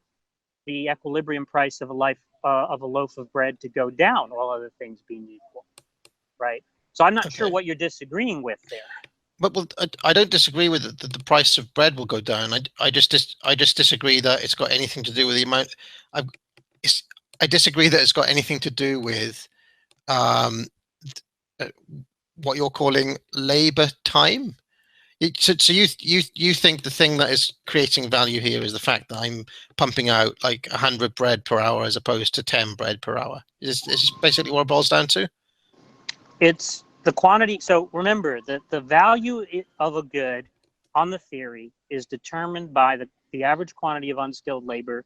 equilibrium price of a loaf of bread to go down, all other things being equal, right? So I'm not sure what you're disagreeing with there. But well, I don't disagree with it that the price of bread will go down. I just disagree that it's got anything to do with the amount. I disagree that it's got anything to do with what you're calling labor time. So you think the thing that is creating value here is the fact that I'm pumping out like 100 bread per hour as opposed to 10 bread per hour. Is this basically what it boils down to? It's the quantity. So remember that the value of a good on the theory is determined by the average quantity of unskilled labor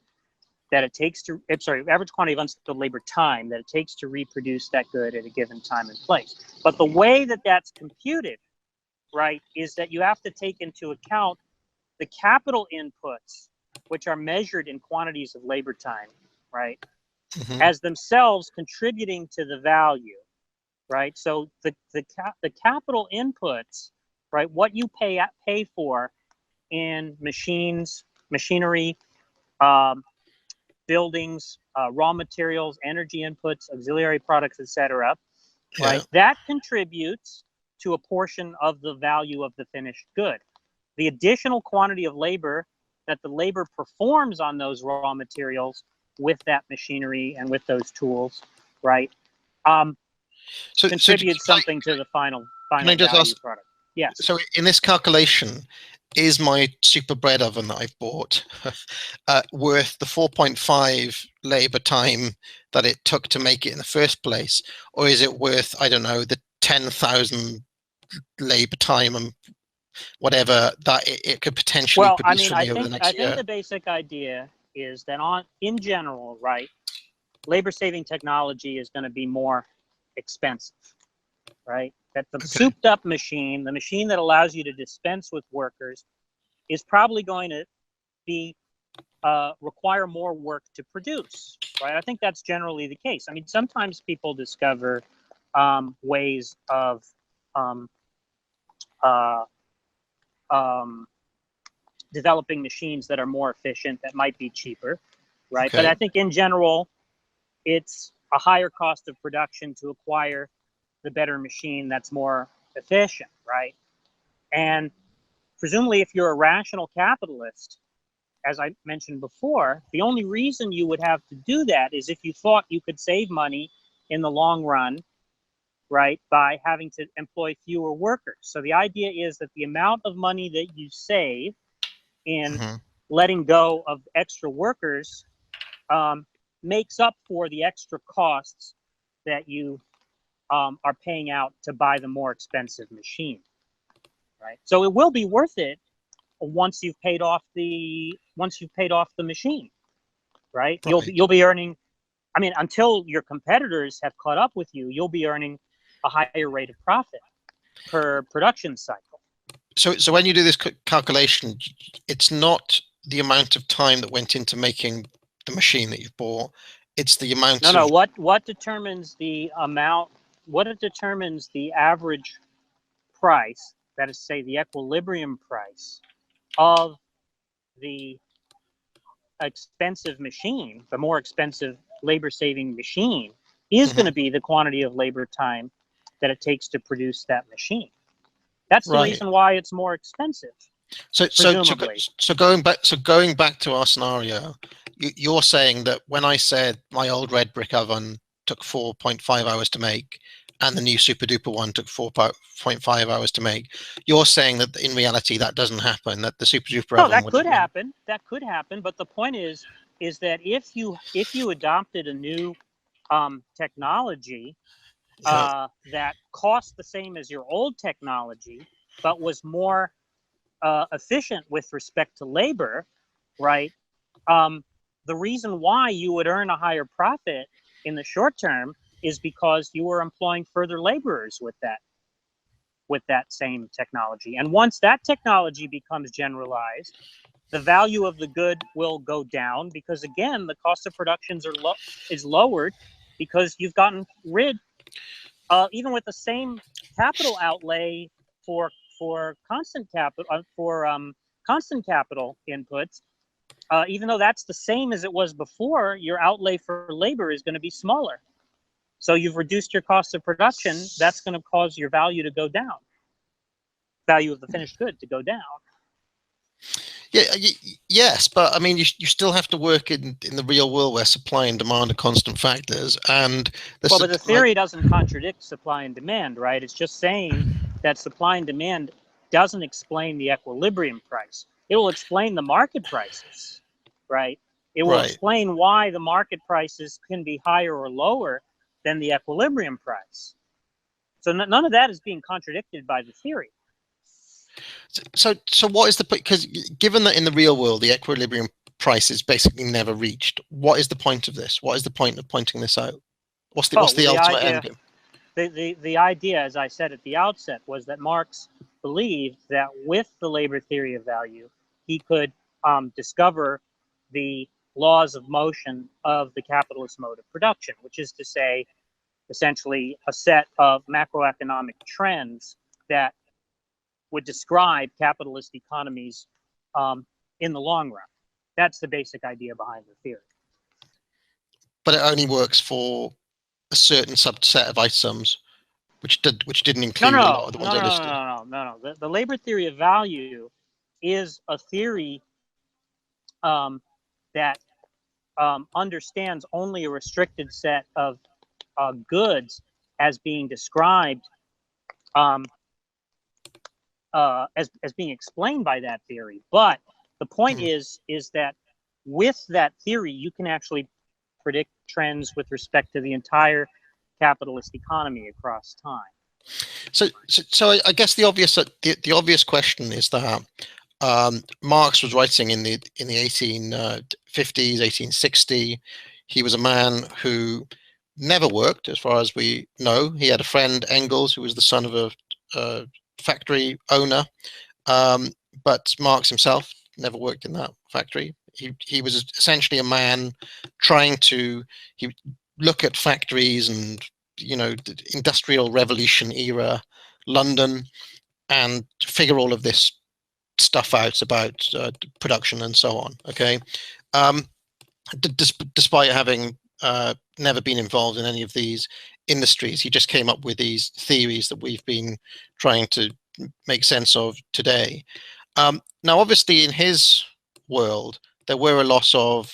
that it takes to, average quantity of unskilled labor time that it takes to reproduce that good at a given time and place. But the way that that's computed, right, is that you have to take into account the capital inputs, which are measured in quantities of labor time, right, as themselves contributing to the value, right? So the capital inputs, right, what you pay for in machines, machinery, buildings, raw materials, energy inputs, auxiliary products, etc., right? That contributes to a portion of the value of the finished good. The additional quantity of labor that the labor performs on those raw materials with that machinery and with those tools, right, contributes something to the final value product. Yes. So in this calculation, is my super bread oven that I've bought worth the 4.5 labor time that it took to make it in the first place, or is it worth, I don't know, the 10,000 labor time and whatever that it could potentially produce for me over the next year? I think the basic idea is that in general, right, labor-saving technology is going to be more expensive, right? That the souped-up machine, the machine that allows you to dispense with workers, is probably going to be require more work to produce, right? I think that's generally the case. I mean, sometimes people discover ways of developing machines that are more efficient, that might be cheaper, right? But I think in general, it's a higher cost of production to acquire the better machine that's more efficient, right? And presumably, if you're a rational capitalist, as I mentioned before, the only reason you would have to do that is if you thought you could save money in the long run, right, by having to employ fewer workers. So the idea is that the amount of money that you save in letting go of extra workers makes up for the extra costs that you are paying out to buy the more expensive machine, right? So it will be worth it once you've paid off the machine, right? You'll be earning. I mean, until your competitors have caught up with you, you'll be earning a higher rate of profit per production cycle. So when you do this calculation, it's not the amount of time that went into making the machine that you've bought. It's the amount. No. What determines the amount? What it determines the average price, that is, say, the equilibrium price of the expensive machine, the more expensive labor-saving machine, is going to be the quantity of labor time that it takes to produce that machine. That's the reason why it's more expensive. presumably. So going back to our scenario, you're saying that when I said my old red brick oven took 4.5 hours to make, and the new super duper one took 4.5 hours to make, you're saying that in reality that doesn't happen. That the super duper No, oven that would could happen. That could happen. But the point is that if you adopted a new technology that cost the same as your old technology, but was more efficient with respect to labor, right? The reason why you would earn a higher profit in the short term is because you were employing further laborers with that same technology. And once that technology becomes generalized, the value of the good will go down because, again, the cost of productions is lowered because you've gotten rid, even with the same capital outlay for constant capital inputs. Even though that's the same as it was before, your outlay for labor is going to be smaller. So you've reduced your cost of production. That's going to cause your value to go down. Value of the finished good to go down. Yeah, yes, but I mean, you still have to work in the real world where supply and demand are constant factors, and well, but the theory doesn't contradict supply and demand, right? It's just saying that supply and demand doesn't explain the equilibrium price. It will explain the market prices, right? It will explain why the market prices can be higher or lower than the equilibrium price. So none of that is being contradicted by the theory. So what is the point? Because given that in the real world the equilibrium price is basically never reached, what is the point of this? What is the point of pointing this out? What's the ultimate end game? The idea, as I said at the outset, was that Marx believed that with the labor theory of value, he could discover the laws of motion of the capitalist mode of production, which is to say, essentially a set of macroeconomic trends that would describe capitalist economies in the long run. That's the basic idea behind the theory. But it only works for a certain subset of items, which didn't include a lot of the ones I listed. No. The labor theory of value is a theory that understands only a restricted set of goods as being described as being explained by that theory. But the point is that with that theory, you can actually predict trends with respect to the entire capitalist economy across time. So I guess the obvious question is that Marx was writing in the 1850s, 1860. He was a man who never worked, as far as we know. He had a friend, Engels, who was the son of a factory owner, but Marx himself never worked in that factory. He was essentially a man trying to look at factories and the Industrial Revolution era London and figure all of this stuff out about production and so on. Okay, despite having never been involved in any of these industries, he just came up with these theories that we've been trying to make sense of today. Now, obviously, in his world, there were a lot of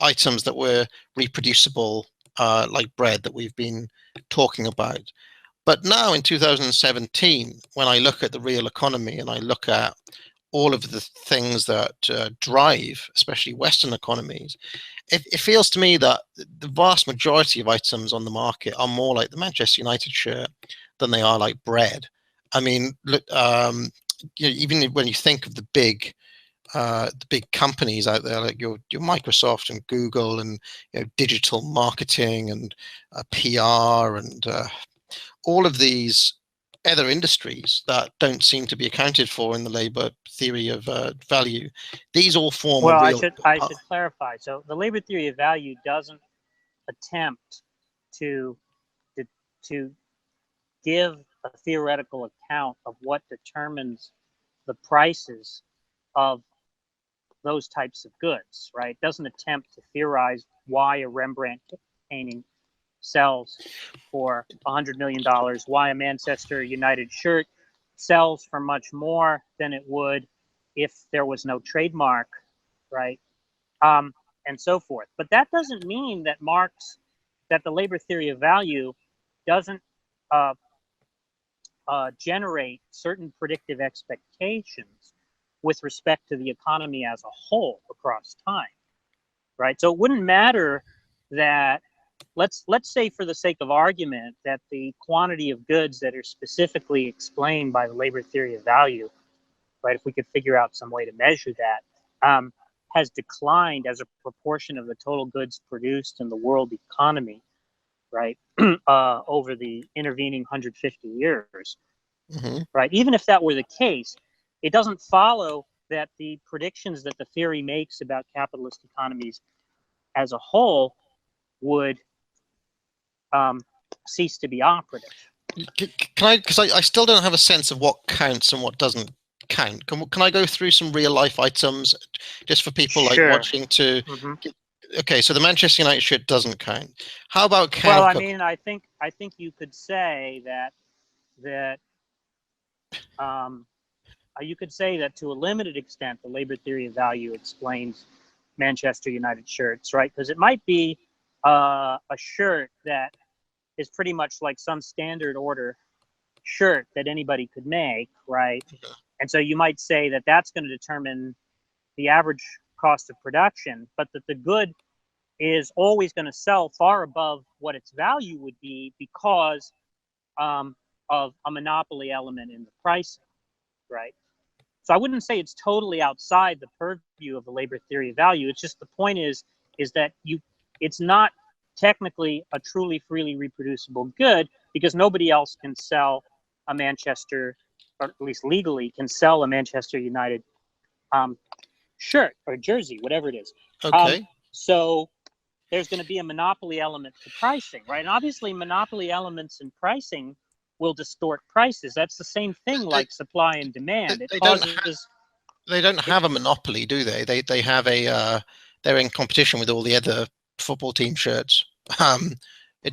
items that were reproducible, like bread that we've been talking about. But now in 2017, when I look at the real economy and I look at all of the things that drive, especially Western economies, it feels to me that the vast majority of items on the market are more like the Manchester United shirt than they are like bread. I mean, even when you think of the big companies out there, like your Microsoft and Google and digital marketing and PR and all of these other industries that don't seem to be accounted for in the labor theory of value, these all form a real... I should clarify. So the labor theory of value doesn't attempt to give a theoretical account of what determines the prices of those types of goods, right? It doesn't attempt to theorize why a Rembrandt painting sells for $100 million, why a Manchester United shirt sells for much more than it would if there was no trademark, right? And so forth. But that doesn't mean that that the labor theory of value doesn't generate certain predictive expectations with respect to the economy as a whole across time, right? So it wouldn't matter that, let's say for the sake of argument, that the quantity of goods that are specifically explained by the labor theory of value, right, if we could figure out some way to measure that, has declined as a proportion of the total goods produced in the world economy, right, over the intervening 150 years, right? Even if that were the case, it doesn't follow that the predictions that the theory makes about capitalist economies as a whole would cease to be operative. Can I, because I still don't have a sense of what counts and what doesn't count. Can I go through some real life items just for people like Sure. watching to? Okay, so the Manchester United shirt doesn't count. How about can Well, of I Coca- mean, I think you could say that you could say that to a limited extent, the labor theory of value explains Manchester United shirts, right? Because it might be a shirt that is pretty much like some standard order shirt that anybody could make, right? And so you might say that that's going to determine the average cost of production, but that the good is always going to sell far above what its value would be because of a monopoly element in the pricing, right? So I wouldn't say it's totally outside the purview of the labor theory of value. It's just the point is that it's not technically a truly freely reproducible good because nobody else can sell a Manchester, or at least legally, can sell a Manchester United shirt or jersey, whatever it is. Okay. So there's going to be a monopoly element to pricing, right? And obviously, monopoly elements in pricing will distort prices. That's the same thing like supply and demand. It causes. They don't have a monopoly, do they? They have a. They're in competition with all the other football team shirts. No,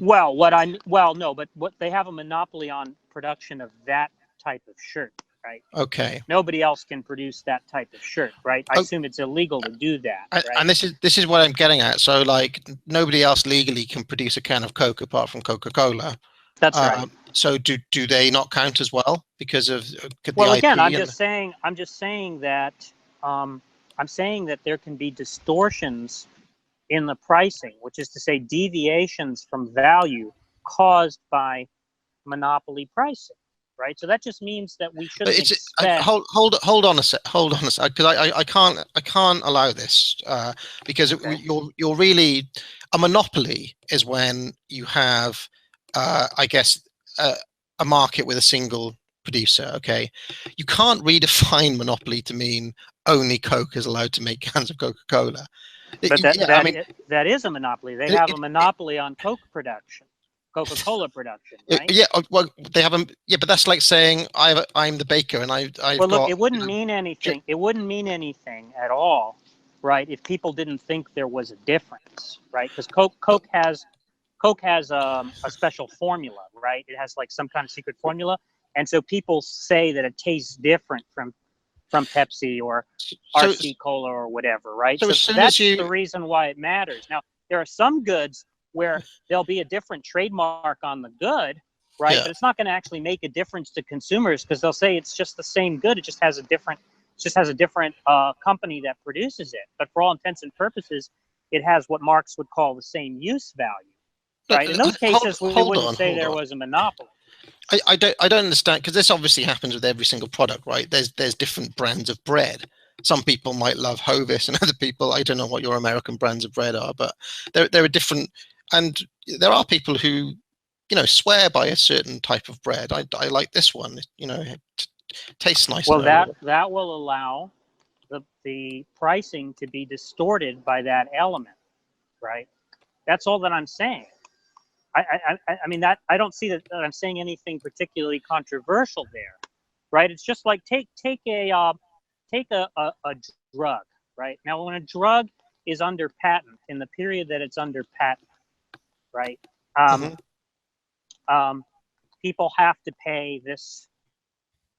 but what they have a monopoly on production of that type of shirt, right? Okay. Nobody else can produce that type of shirt, right? I assume it's illegal to do that, right? And this is what I'm getting at. So, like, nobody else legally can produce a can of Coke apart from Coca-Cola. That's right. So, do they not count as well because of the well, IP? Again, I'm just saying that there can be distortions in the pricing, which is to say deviations from value caused by monopoly pricing, right? So that just means that we shouldn't expect. Hold on a sec, because I can't allow this because Okay. you're really, a monopoly is when you have I guess a market with a single producer. Okay, you can't redefine monopoly to mean only Coke is allowed to make cans of Coca-Cola. But that is a monopoly. They have a monopoly on Coke production, Coca-Cola production, right? Yeah, well, they have a, yeah, but that's like saying I'm the baker and I've well, look, got. it wouldn't mean anything. It wouldn't mean anything at all, right? If people didn't think there was a difference, right? Because Coke has a special formula, right? It has like some kind of secret formula, and so people say that it tastes different from Pepsi or RC Cola or whatever, right? So that's the reason why it matters. Now, there are some goods where there'll be a different trademark on the good, right? But it's not going to actually make a difference to consumers because they'll say it's just the same good. It just has a different company that produces it. But for all intents and purposes, it has what Marx would call the same use value, right? In those cases, we wouldn't say there was a monopoly. I don't understand, because this obviously happens with every single product, right? There's different brands of bread. Some people might love Hovis, and other people, I don't know what your American brands of bread are, but there are different, and there are people who, swear by a certain type of bread. I like this one, it tastes nice. Well, that will allow the pricing to be distorted by that element, right? That's all that I'm saying. I mean, that I don't see that I'm saying anything particularly controversial there, right? It's just like take a drug, right? Now, when a drug is under patent, in the period that it's under patent, right? People have to pay this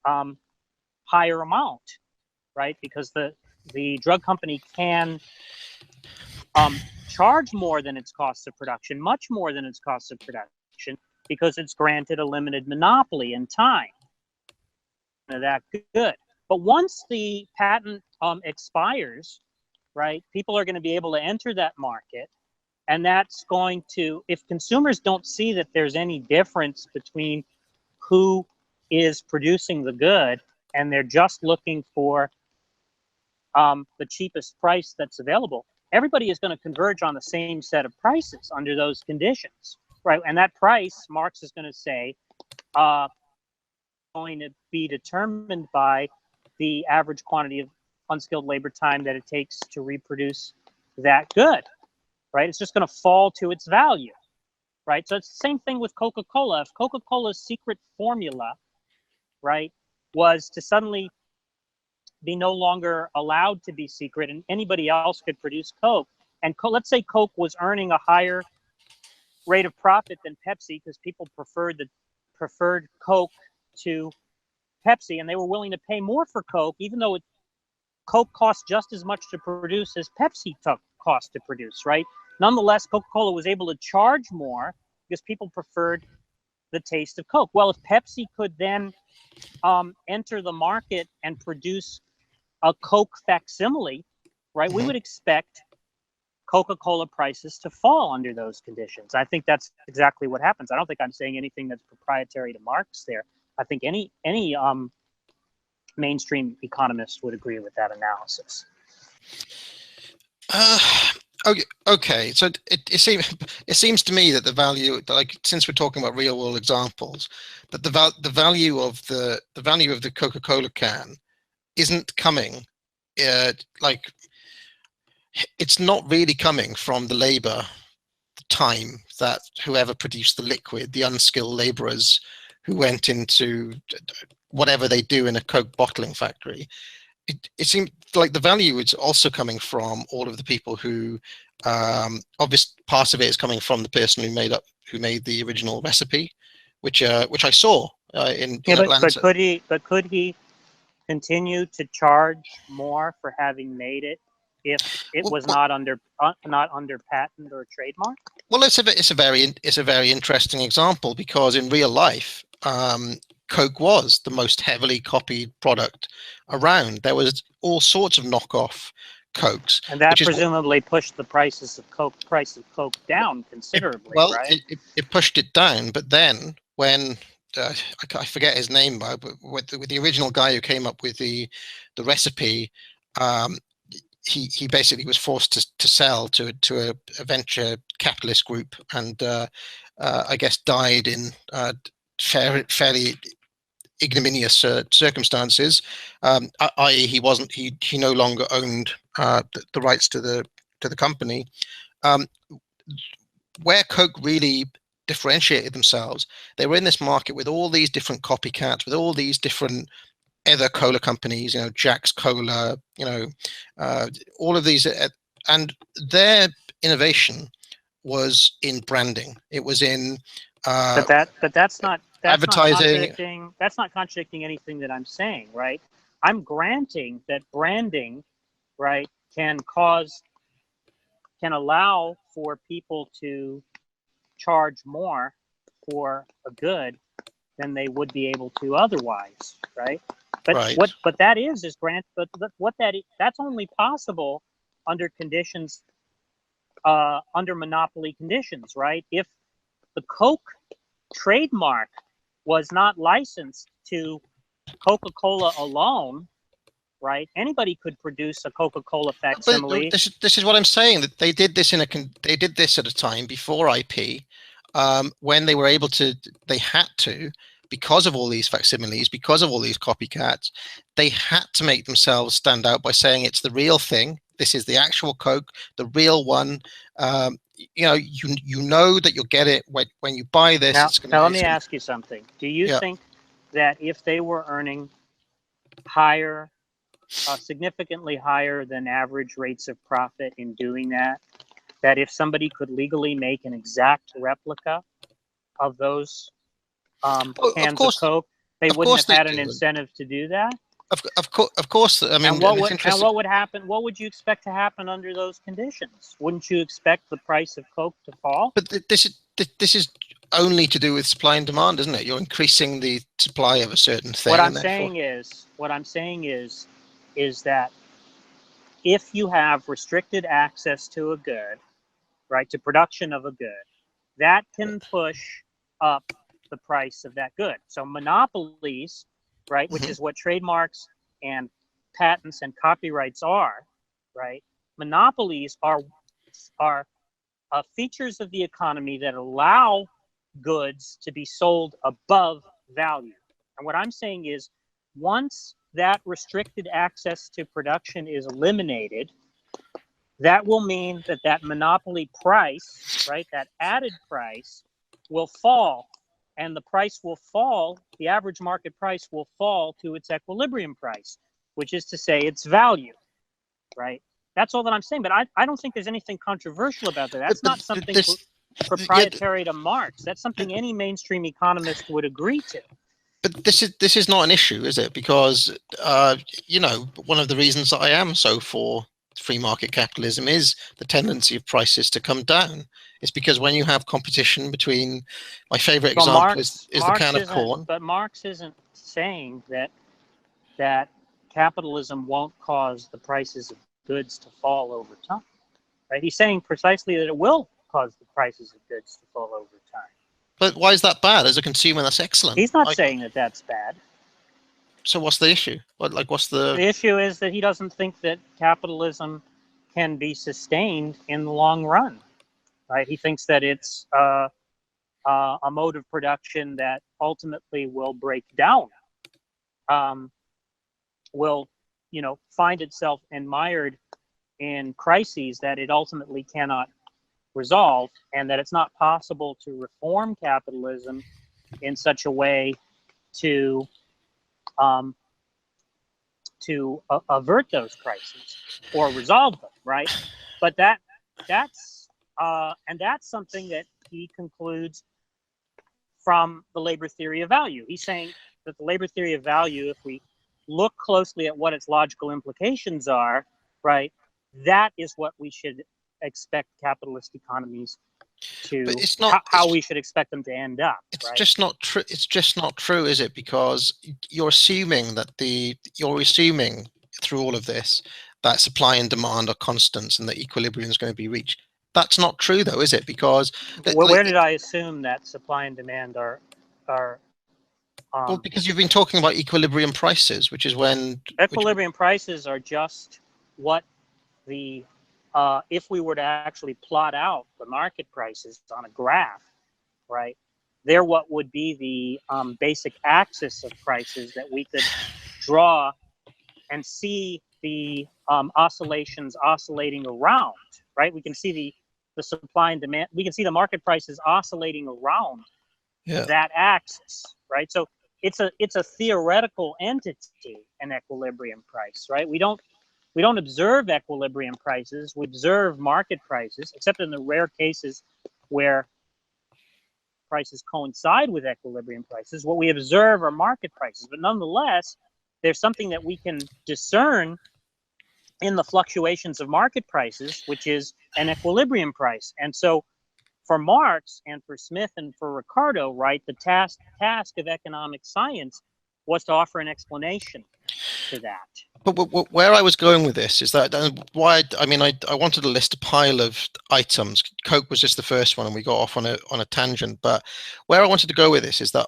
higher amount, right? Because the drug company can charge more than its cost of production, much more than its cost of production, because it's granted a limited monopoly in time. That good. But once the patent expires, right, people are going to be able to enter that market. And that's going to, if consumers don't see that there's any difference between who is producing the good and they're just looking for the cheapest price that's available, everybody is going to converge on the same set of prices under those conditions, right? And that price, Marx is going to say, going to be determined by the average quantity of unskilled labor time that it takes to reproduce that good, right? It's just going to fall to its value, right? So it's the same thing with Coca-Cola. If Coca-Cola's secret formula, right, was to suddenly be no longer allowed to be secret and anybody else could produce Coke, and let's say Coke was earning a higher rate of profit than Pepsi because people preferred Coke to Pepsi, and they were willing to pay more for Coke, even though Coke cost just as much to produce as Pepsi cost to produce, right? Nonetheless, Coca-Cola was able to charge more because people preferred the taste of Coke. Well, if Pepsi could then enter the market and produce a Coke facsimile, right, we would expect Coca-Cola prices to fall under those conditions. I think that's exactly what happens. I don't think I'm saying anything that's proprietary to Marx there. I think any mainstream economist would agree with that analysis. Okay. So it seems to me that the value, like since we're talking about real world examples, that the value of the Coca-Cola can isn't coming, like it's not really coming from the labor time that whoever produced the liquid, the unskilled laborers who went into whatever they do in a Coke bottling factory. It seems like the value is also coming from all of the people who, obvious part of it is coming from the person who made the original recipe, which I saw in Atlanta. But could he continue to charge more for having made it if it was not under patent or trademark? Well, it's a very interesting example, because in real life, Coke was the most heavily copied product around. There was all sorts of knockoff Cokes, and that presumably pushed the price of Coke down considerably. Right? It pushed it down, but then when I forget his name, but with the original guy who came up with the recipe, he basically was forced to sell to a venture capitalist group, and I guess died in fairly ignominious circumstances, i.e. he no longer owned the rights to the company. Where Coke really differentiated themselves, they were in this market with all these different copycats, with all these different other cola companies, Jack's Cola, all of these, and their innovation was in branding. It was in but that's not advertising. That's not contradicting anything that I'm saying, right? I'm granting that branding, right, can allow for people to charge more for a good than they would be able to otherwise, right? But right. But that's only possible under conditions, under monopoly conditions, right? If the Coke trademark was not licensed to Coca-Cola alone, right? Anybody could produce a Coca-Cola facsimile. But this is what I'm saying, that they did this at a time before IP, when they were able to, they had to, because of all these facsimiles, because of all these copycats, they had to make themselves stand out by saying it's the real thing. This is the actual Coke, the real one. You know that you'll get it when you buy this. Now let me ask you something. Do you think that if they were earning higher, significantly higher than average rates of profit in doing that, that if somebody could legally make an exact replica of those cans of Coke, They Of wouldn't course have they had an do. incentive to do that. Of course. I mean, And what it's would interesting. what would you expect to happen under those conditions? Wouldn't you expect the price of Coke to fall? But this is only to do with supply and demand, isn't it? You're increasing the supply of a certain thing, What I'm and therefore, saying is that if you have restricted access to a good, right, to production of a good, that can push up the price of that good. So monopolies, right, which is what trademarks and patents and copyrights are, right? Monopolies are features of the economy that allow goods to be sold above value. And what I'm saying is, once that restricted access to production is eliminated, that will mean that that monopoly price, right, that added price will fall, and the price will fall, the average market price will fall to its equilibrium price, which is to say its value, right? That's all that I'm saying, but I don't think there's anything controversial about that. That's not something proprietary to Marx. That's something any mainstream economist would agree to. But this is not an issue, is it? Because you know, one of the reasons that I am so for free market capitalism is the tendency of prices to come down. It's because when you have competition between, my favorite example is the can of corn. But Marx isn't saying that capitalism won't cause the prices of goods to fall over time, right? He's saying precisely that it will cause the prices of goods to fall over time. But why is that bad? As a consumer, that's excellent. He's not saying that that's bad. So what's the issue? What's the issue is that he doesn't think that capitalism can be sustained in the long run, right? He thinks that it's a mode of production that ultimately will break down, will, find itself mired in crises that it ultimately cannot resolve, and that it's not possible to reform capitalism in such a way to avert those crises or resolve them, right? But that's something that he concludes from the labor theory of value. He's saying that the labor theory of value, if we look closely at what its logical implications are, right, that is what we should expect capitalist economies to, but it's not how we should expect them to end up. It's right? just not true. It's just not true, is it? Because you're assuming through all of this that supply and demand are constants and that equilibrium is going to be reached. That's not true, though, is it? Because where did I assume that supply and demand are well, because you've been talking about equilibrium prices, which is when equilibrium prices are just what the if we were to actually plot out the market prices on a graph, right? They're what would be the basic axis of prices that we could draw and see the oscillations oscillating around, right? We can see the supply and demand. We can see the market prices oscillating around that axis, right? So it's a theoretical entity, an equilibrium price, right? We don't observe equilibrium prices. We observe market prices, except in the rare cases where prices coincide with equilibrium prices. What we observe are market prices, but nonetheless, there's something that we can discern in the fluctuations of market prices, which is an equilibrium price. And so for Marx and for Smith and for Ricardo, right, the task of economic science was to offer an explanation to that. But where I was going with this is that why I wanted to list a pile of items. Coke was just the first one, and we got off on a tangent. But where I wanted to go with this is that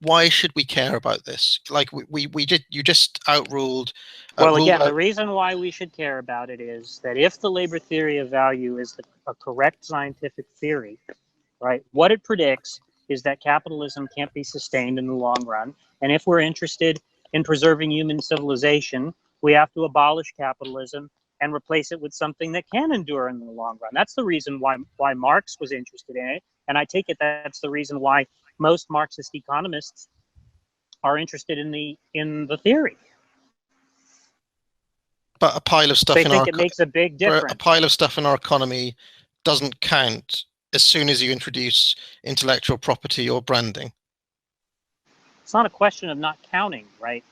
why should we care about this? Like you just outruled. Well, again, the reason why we should care about it is that if the labor theory of value is a correct scientific theory, right, what it predicts is that capitalism can't be sustained in the long run. And if we're interested in preserving human civilization, we have to abolish capitalism and replace it with something that can endure in the long run. That's the reason why Marx was interested in it. And I take it that's the reason why most Marxist economists are interested in the theory. But a pile of stuff it makes a big difference. A pile of stuff in our economy doesn't count as soon as you introduce intellectual property or branding. It's not a question of not counting, right?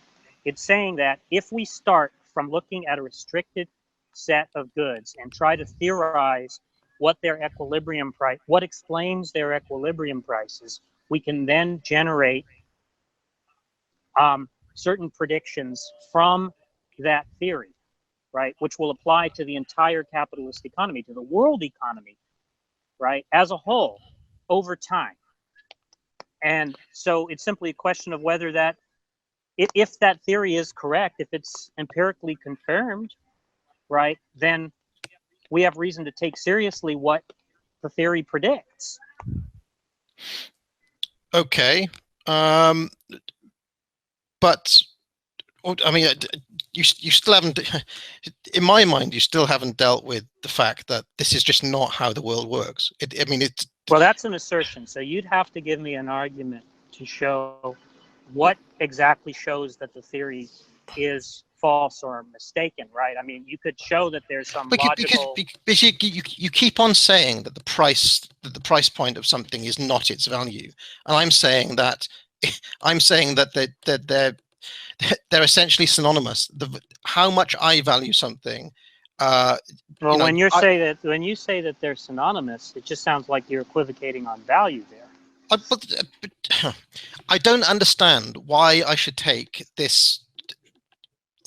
It's saying that if we start from looking at a restricted set of goods and try to theorize what their equilibrium price, what explains their equilibrium prices, we can then generate certain predictions from that theory, right? Which will apply to the entire capitalist economy, to the world economy, right? As a whole, over time. And so it's simply a question of whether that, if that theory is correct, if it's empirically confirmed, right, then we have reason to take seriously what the theory predicts. Okay. But I mean, you still haven't, in my mind, you still haven't dealt with the fact that this is just not how the world works. I mean, it's. Well, that's an assertion. So you'd have to give me an argument to show what exactly shows that the theory is false or mistaken, right? I mean, you could show that there's some logical. Because you keep on saying that the price point of something is not its value, and I'm saying that they're essentially synonymous. How much I value something. Well, when you say that they're synonymous, it just sounds like you're equivocating on value there. But I don't understand why I should take this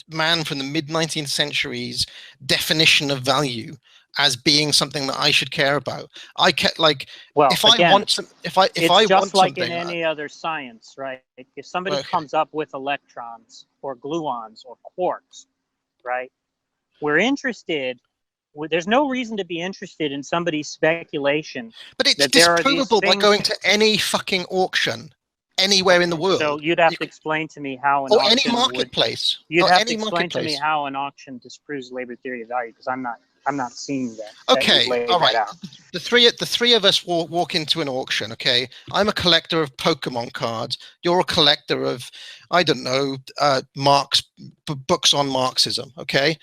man from the mid-19th century's definition of value as being something that I should care about. I kept like, well, if again, I want some, if I it's want just like something, in any other science, right? If somebody Okay. comes up with electrons or gluons or quarks, right? We're interested. There's no reason to be interested in somebody's speculation. But it's that there are these disprovable by things- going to any fucking auction anywhere in the world. So you'd have to explain to me how an or auction any marketplace. You'd or have any to explain to me marketplace. how an auction disproves labor theory of value, because I'm not seeing that. Okay, you've laid all right. that out. The three of us walk into an auction. Okay, I'm a collector of Pokemon cards. You're a collector of, I don't know, books on Marxism. Okay.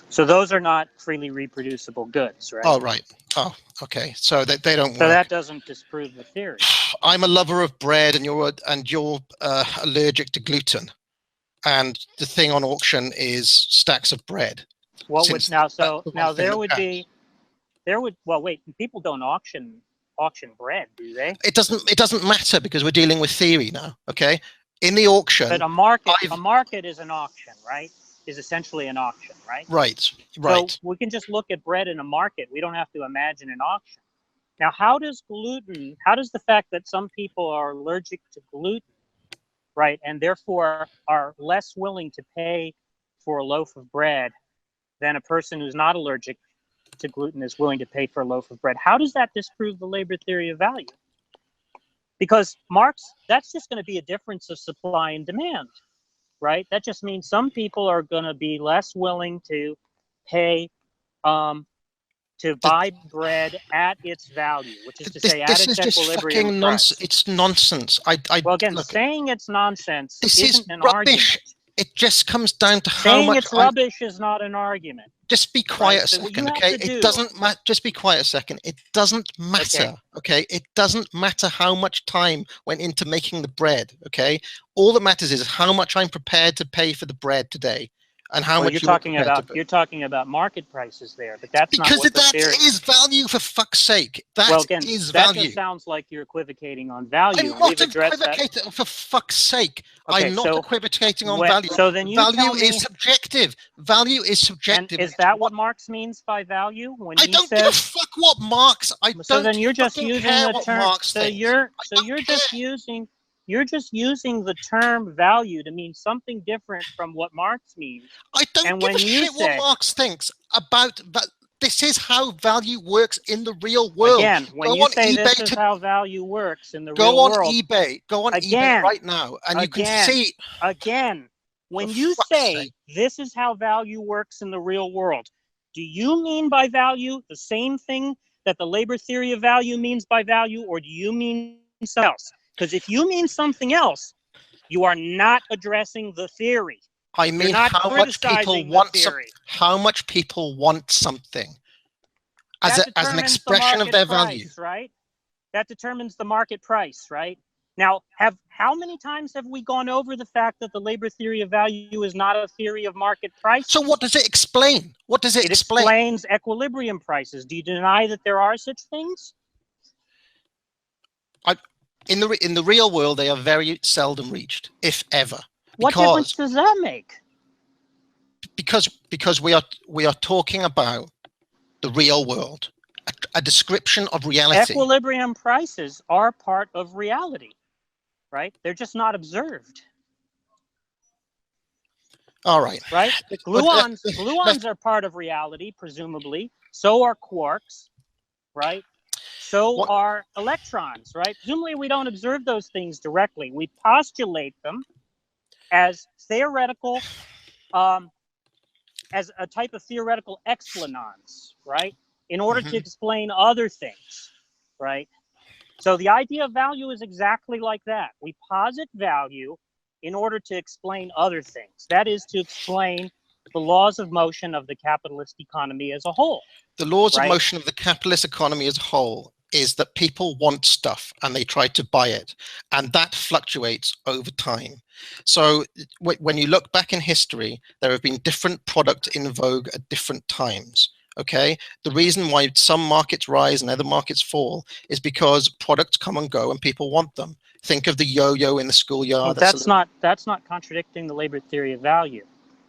So those are not freely reproducible goods, right? Oh right. Oh, okay. So they don't work. So that doesn't disprove the theory. I'm a lover of bread, and you're allergic to gluten, and the thing on auction is stacks of bread. What would now? So now there would well, wait. People don't auction bread, do they? It doesn't matter because we're dealing with theory now. Okay, in the auction. But a market is an auction, right? Is essentially an auction, right? Right. So we can just look at bread in a market. We don't have to imagine an auction. Now, how does the fact that some people are allergic to gluten, right, and therefore are less willing to pay for a loaf of bread than a person who's not allergic to gluten is willing to pay for a loaf of bread, how does that disprove the labor theory of value? Because Marx, that's just going to be a difference of supply and demand, right? That just means some people are going to be less willing to pay to buy bread at its value, which is to say at its equilibrium price. It's nonsense. Well, again, saying it's nonsense isn't an argument. It just comes down to how saying much it's rubbish is not an argument. Just be quiet a So what you second, have okay? to do- It doesn't matter. Just be quiet a second. It doesn't matter, okay? It doesn't matter how much time went into making the bread, okay? All that matters is how much I'm prepared to pay for the bread today, and how much you're talking about market prices there, but that's because not what the that theory is value, for fuck's sake. That well, again, is that value. just sounds like you're equivocating on value. I'm not We've addressed that. equivocating, for fuck's sake. Okay, I'm not so equivocating on when- value. so then you value tell me- is subjective. Value is subjective. And is that what Marx means by value? When I he don't says, give a fuck what Marx. so then you're just fucking using care the what term. Marx So thinks. you're care. just using the term value to mean something different from what Marx means. I don't and give when a you shit say- what Marx thinks about that. This is how value works in the real world. Again, when Go you on say eBay this is how value works in the Go real on world, eBay. Go on Again, eBay right now, and you can again, see. again, when For you fuck's say sake. this is how value works in the real world, do you mean by value the same thing that the labor theory of value means by value, or do you mean something else? Because if you mean something else, you are not addressing the theory. I mean, not how much people criticizing the want theory. how much people want something as That an determines the expression of market their price, value. right? That determines the market price, right? Now, how many times have we gone over the fact that the labor theory of value is not a theory of market prices? So what does it explain? What does it explain? It explains equilibrium prices. Do you deny that there are such things? In the real world, they are very seldom reached, if ever. What difference does that make? Because we are talking about the real world, a description of reality. Equilibrium prices are part of reality, right? They're just not observed. All right. Right? Gluons are part of reality, presumably. So are quarks, right? So are electrons, right? Presumably we don't observe those things directly. We postulate them as theoretical, as a type of theoretical explanans, right? In order to explain other things, right? So the idea of value is exactly like that. We posit value in order to explain other things. That is, to explain the laws of motion of the capitalist economy as a whole. The laws of motion of the capitalist economy as a whole is that people want stuff and they try to buy it, and that fluctuates over time. So when you look back in history, there have been different products in vogue at different times. Okay, the reason why some markets rise and other markets fall is because products come and go and people want them. Think of the yo-yo in the schoolyard. Well, that's not contradicting the labor theory of value.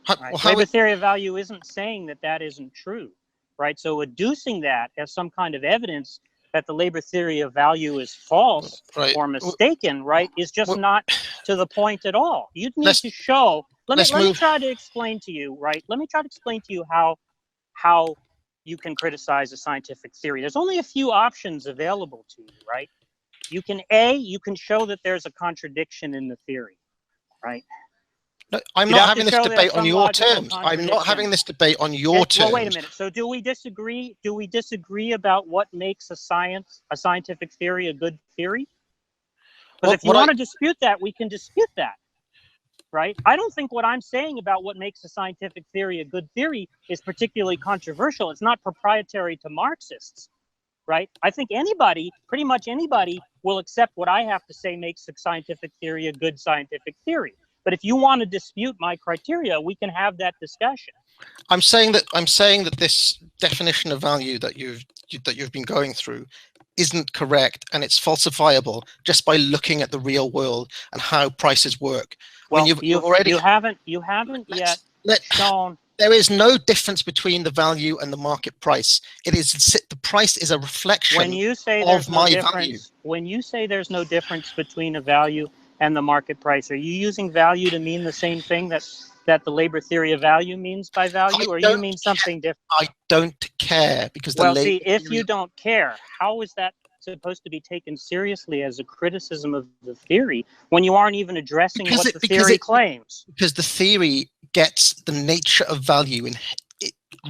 Right? Labor theory of value isn't saying that that isn't true, right? So adducing that as some kind of evidence that the labor theory of value is false or mistaken, right, is just not to the point at all. You need to show. Let me try to explain to you, right? Let me try to explain to you how you can criticize a scientific theory. There's only a few options available to you, right? You can show that there's a contradiction in the theory, right? No, I'm not having this debate on your terms. I'm not having this debate on your terms. Well, wait a minute. So do we disagree? Do we disagree about what makes a scientific theory a good theory? Because if you want to dispute that, we can dispute that, right? I don't think what I'm saying about what makes a scientific theory a good theory is particularly controversial. It's not proprietary to Marxists, right? I think pretty much anybody, will accept what I have to say makes a scientific theory a good scientific theory. But if you want to dispute my criteria, we can have that discussion. I'm saying that this definition of value that you've been going through isn't correct, and it's falsifiable just by looking at the real world and how prices work. Well, you haven't yet shown. There is no difference between the value and the market price. The price is a reflection of my value. When you say there's no difference between a value and the market price, are you using value to mean the same thing that the labor theory of value means by value, or you mean something different? I don't care, because if you don't care, how is that supposed to be taken seriously as a criticism of the theory when you aren't even addressing what the theory claims? Because the theory gets the nature of value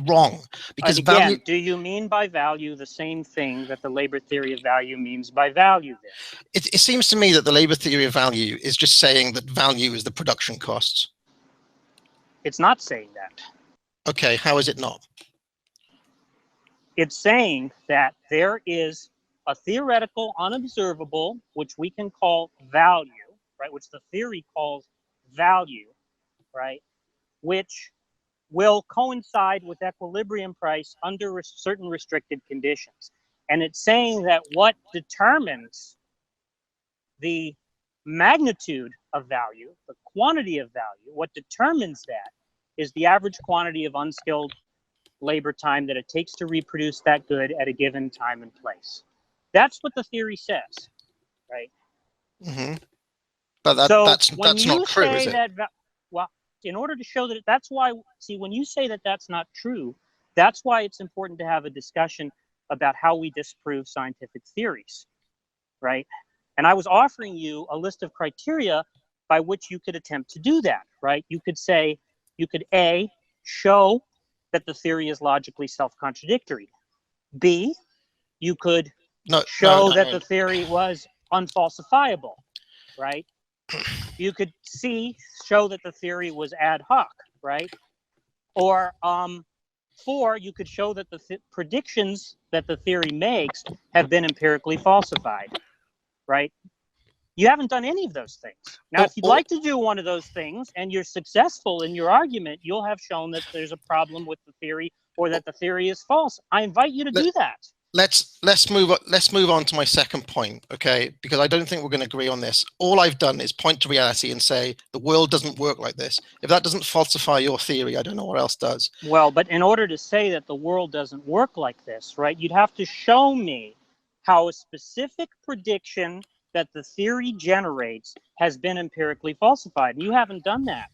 wrong. Because again, do you mean by value the same thing that the labor theory of value means by value then? It seems to me that the labor theory of value is just saying that value is the production costs. It's not saying that. Okay, how is it not? It's saying that there is a theoretical unobservable, which we can call value, right, which the theory calls value, right, which will coincide with equilibrium price under certain restricted conditions. And it's saying that what determines the magnitude of value, the quantity of value, what determines that is the average quantity of unskilled labor time that it takes to reproduce that good at a given time and place. That's what the theory says, right? Mm-hmm. But that's not true, is it? Well, in order to show that, that's why, see, when you say that that's not true, that's why it's important to have a discussion about how we disprove scientific theories, right? And I was offering you a list of criteria by which you could attempt to do that, right? You could say, you could A, show that the theory is logically self-contradictory. B, you could show that the theory was unfalsifiable, right? You could C, show that the theory was ad hoc, right? Or 4, you could show that the predictions that the theory makes have been empirically falsified, right? You haven't done any of those things. Now, if you'd like to do one of those things and you're successful in your argument, you'll have shown that there's a problem with the theory or that the theory is false. I invite you to do that. Let's move on to my second point, okay? Because I don't think we're going to agree on this. All I've done is point to reality and say the world doesn't work like this. If that doesn't falsify your theory, I don't know what else does. Well, but in order to say that the world doesn't work like this, right, you'd have to show me how a specific prediction that the theory generates has been empirically falsified. And you haven't done that.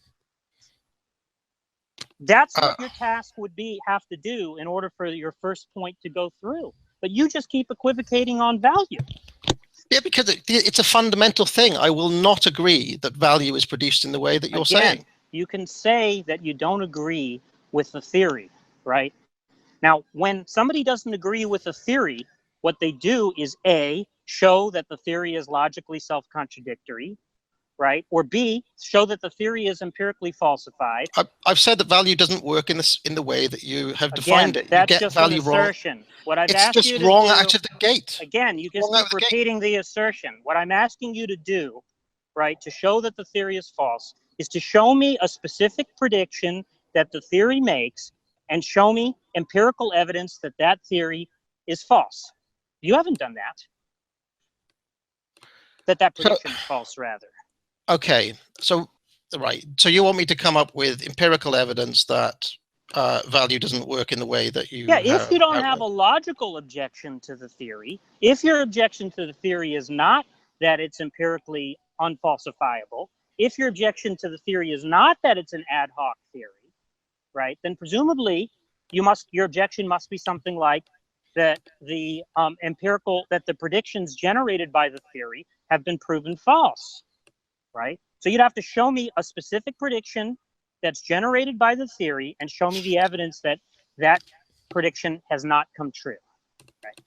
That's what your task would have to do in order for your first point to go through. But you just keep equivocating on value. Yeah, because it's a fundamental thing. I will not agree that value is produced in the way that you're saying. You can say that you don't agree with the theory, right? Now, when somebody doesn't agree with a theory, what they do is A, show that the theory is logically self-contradictory, right? Or B, show that the theory is empirically falsified. I've said that value doesn't work in the way that you have defined it. That's you get just value an assertion. Wrong. What I've it's asked just you to wrong do, out of the gate. Again, you just keep repeating the assertion. What I'm asking you to do, right, to show that the theory is false, is to show me a specific prediction that the theory makes and show me empirical evidence that that theory is false. You haven't done that. That prediction is false, rather. Okay, so right. So you want me to come up with empirical evidence that value doesn't work in the way that you... Yeah, if you don't have a logical objection to the theory, if your objection to the theory is not that it's empirically unfalsifiable, if your objection to the theory is not that it's an ad hoc theory, right, then presumably your objection must be something like that the predictions generated by the theory have been proven false, right? So you'd have to show me a specific prediction that's generated by the theory and show me the evidence that that prediction has not come true, right?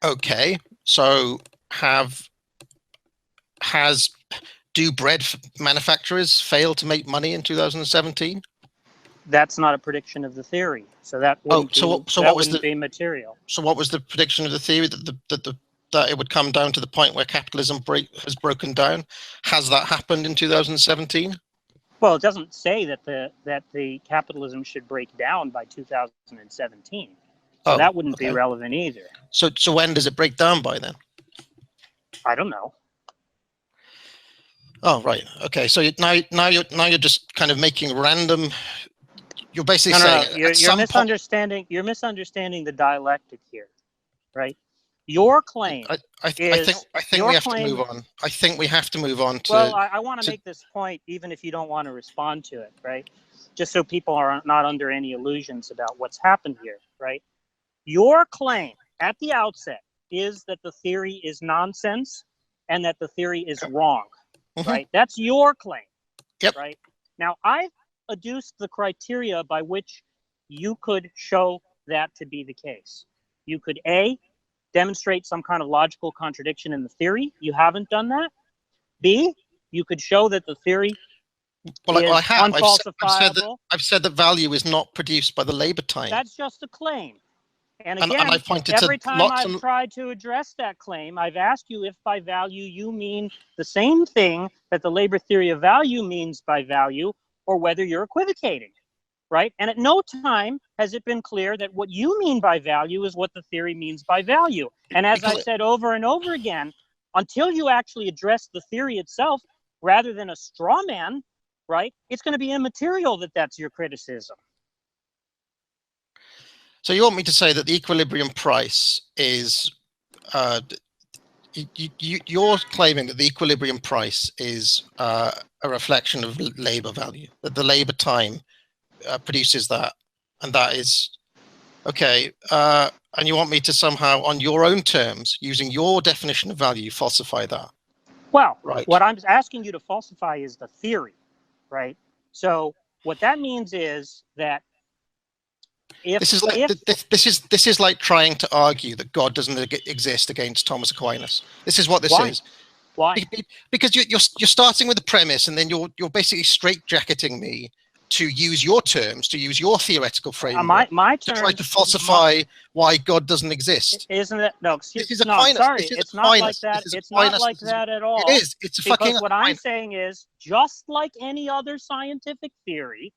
Okay, so do bread manufacturers fail to make money in 2017? That's not a prediction of the theory, so that wouldn't be material. So what was the prediction of the theory that it would come down to the point where capitalism has broken down? Has that happened in 2017? Well, it doesn't say that the capitalism should break down by 2017. So that wouldn't be relevant either. So when does it break down by then? I don't know. Oh, right. Okay. So now you're just kind of making random. You're basically saying you're misunderstanding. You're misunderstanding the dialectic here, right? Your claim. I think we have to move on. I think we have to move on to. Well, I want to make this point, even if you don't want to respond to it, right? Just so people are not under any illusions about what's happened here, right? Your claim at the outset is that the theory is nonsense and that the theory is wrong, right? That's your claim, right? Now, I've adduced the criteria by which you could show that to be the case. You could, A, demonstrate some kind of logical contradiction in the theory. You haven't done that. B, you could show that the theory is unfalsifiable. I've said that value is not produced by the labor time. That's just a claim. And again, every time I've tried to address that claim, I've asked you if by value you mean the same thing that the labor theory of value means by value, or whether you're equivocating, right? And at no time has it been clear that what you mean by value is what the theory means by value. And as I said over and over again, until you actually address the theory itself, rather than a straw man, right, it's going to be immaterial that that's your criticism. So you want me to say that the equilibrium price is, you're claiming that the equilibrium price is a reflection of labor value, that the labor time produces that, and that is, okay, and you want me to somehow, on your own terms, using your definition of value, falsify that? Well, what I'm asking you to falsify is the theory, right? So what that means is that this is like trying to argue that God doesn't exist against Thomas Aquinas. This is what this is. Why? Because you're starting with the premise, and then you're basically straitjacketing me to use your terms, to use your theoretical framework, my to terms, try to falsify why God doesn't exist. Isn't it? No, excuse This is no, Aquinas. sorry, This is it's not like Aquinas. that. This is It's not Aquinas. like that at all. It is. It's a fucking Because what I'm Aquinas. saying is, just like any other scientific theory,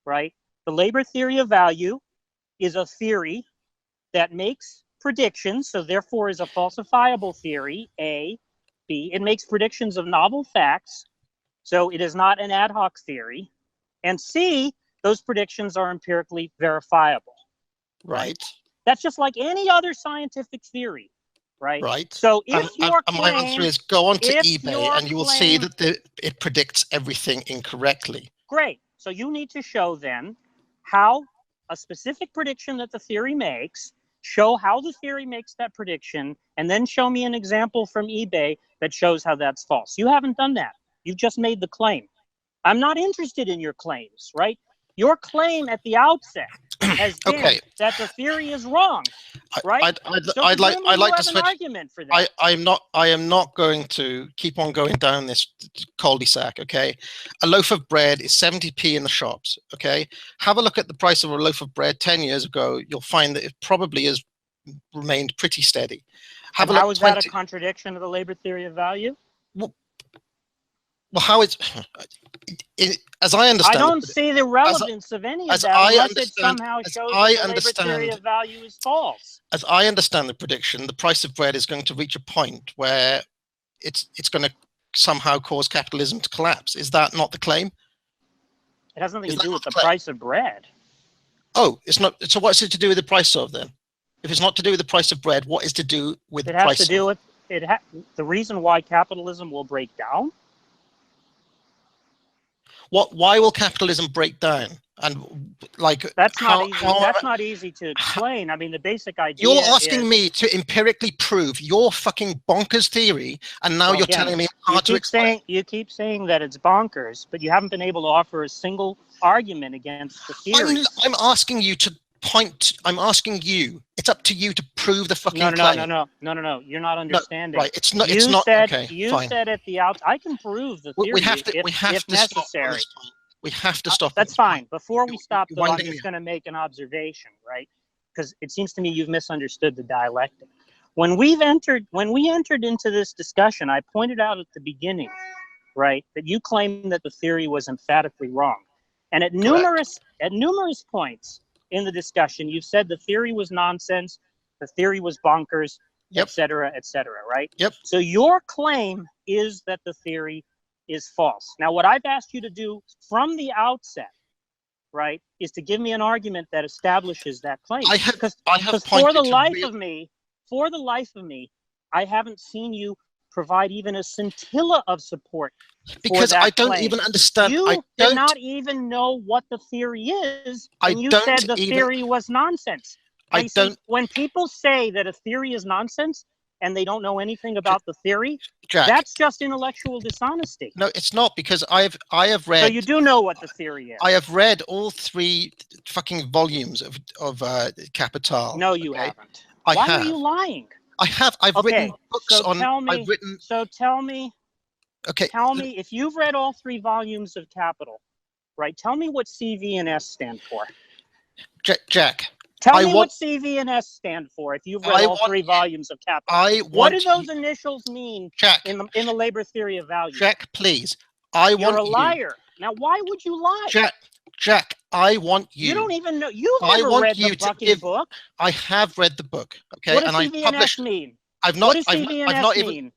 right? The labor theory of value is a theory that makes predictions, so therefore is a falsifiable theory, A. B, it makes predictions of novel facts, so it is not an ad hoc theory. And C, those predictions are empirically verifiable. Right. That's just like any other scientific theory, right? Right. So if your and my answer claim, is go on to if eBay your and you will see claim- that it predicts everything incorrectly. great. So you need to show then how a specific prediction that the theory makes, show how the theory makes that prediction, and then show me an example from eBay that shows how that's false. You haven't done that. You've just made the claim. I'm not interested in your claims, right? Your claim at the outset has been Okay. that the theory is wrong, right? I'd like to have an switch. argument for that. I am not going to keep on going down this cul-de-sac. Okay, a loaf of bread is 70p in the shops. Okay, have a look at the price of a loaf of bread 10 years ago. You'll find that it probably has remained pretty steady. And how is that a contradiction of the labor theory of value? Well, how it's as I understand. I don't see the relevance of any of that unless it somehow shows that the labor theory of value is false. As I understand the prediction, the price of bread is going to reach a point where it's going to somehow cause capitalism to collapse. Is that not the claim? It has nothing to do with the price of bread. Oh, it's not. So what's it to do with the price of then? If it's not to do with the price of bread, what is to do with the price? It has to do with the reason why capitalism will break down. Why will capitalism break down? And like that's not easy to explain. I mean, the basic idea. You're asking me to empirically prove your fucking bonkers theory, and now you're telling me hard to explain. You keep saying that it's bonkers, but you haven't been able to offer a single argument against the theory. I'm asking you to point. I'm asking you. It's up to you to prove the fucking claim. No. You're not understanding. No, right. It's not. It's not. Okay. You said at the out. I can prove the theory. We have to. If necessary. We have to stop. That's fine. Before we stop, though, I'm just going to make an observation, right? Because it seems to me you've misunderstood the dialectic. When we entered into this discussion, I pointed out at the beginning, right, that you claimed that the theory was emphatically wrong, and at numerous points in the discussion, you've said the theory was nonsense, the theory was bonkers, et cetera, right? Yep. So your claim is that the theory is false. Now, what I've asked you to do from the outset, right, is to give me an argument that establishes that claim. Because for the life of me, I haven't seen you provide even a scintilla of support. Because I don't even understand. You did not even know what the theory is, and you said the theory was nonsense. When people say that a theory is nonsense, and they don't know anything about the theory, Jack, that's just intellectual dishonesty. No, it's not, because I have read. So you do know what the theory is. I have read all 3 fucking volumes of Capital. No, you haven't. Why are you lying? I have. I've written books on. So tell me. Okay. Tell me if you've read all 3 volumes of Capital, right? Tell me what CV and S stand for. Jack. Tell me what CV and S stand for if you've read all 3 volumes of Capital. What do those initials mean in the labor theory of value? Jack, please. You're a liar. Now, why would you lie? Jack, I want you. You don't even know. You've never read the fucking book. I have read the book. Okay. What does CV and S mean? What does CV and S mean?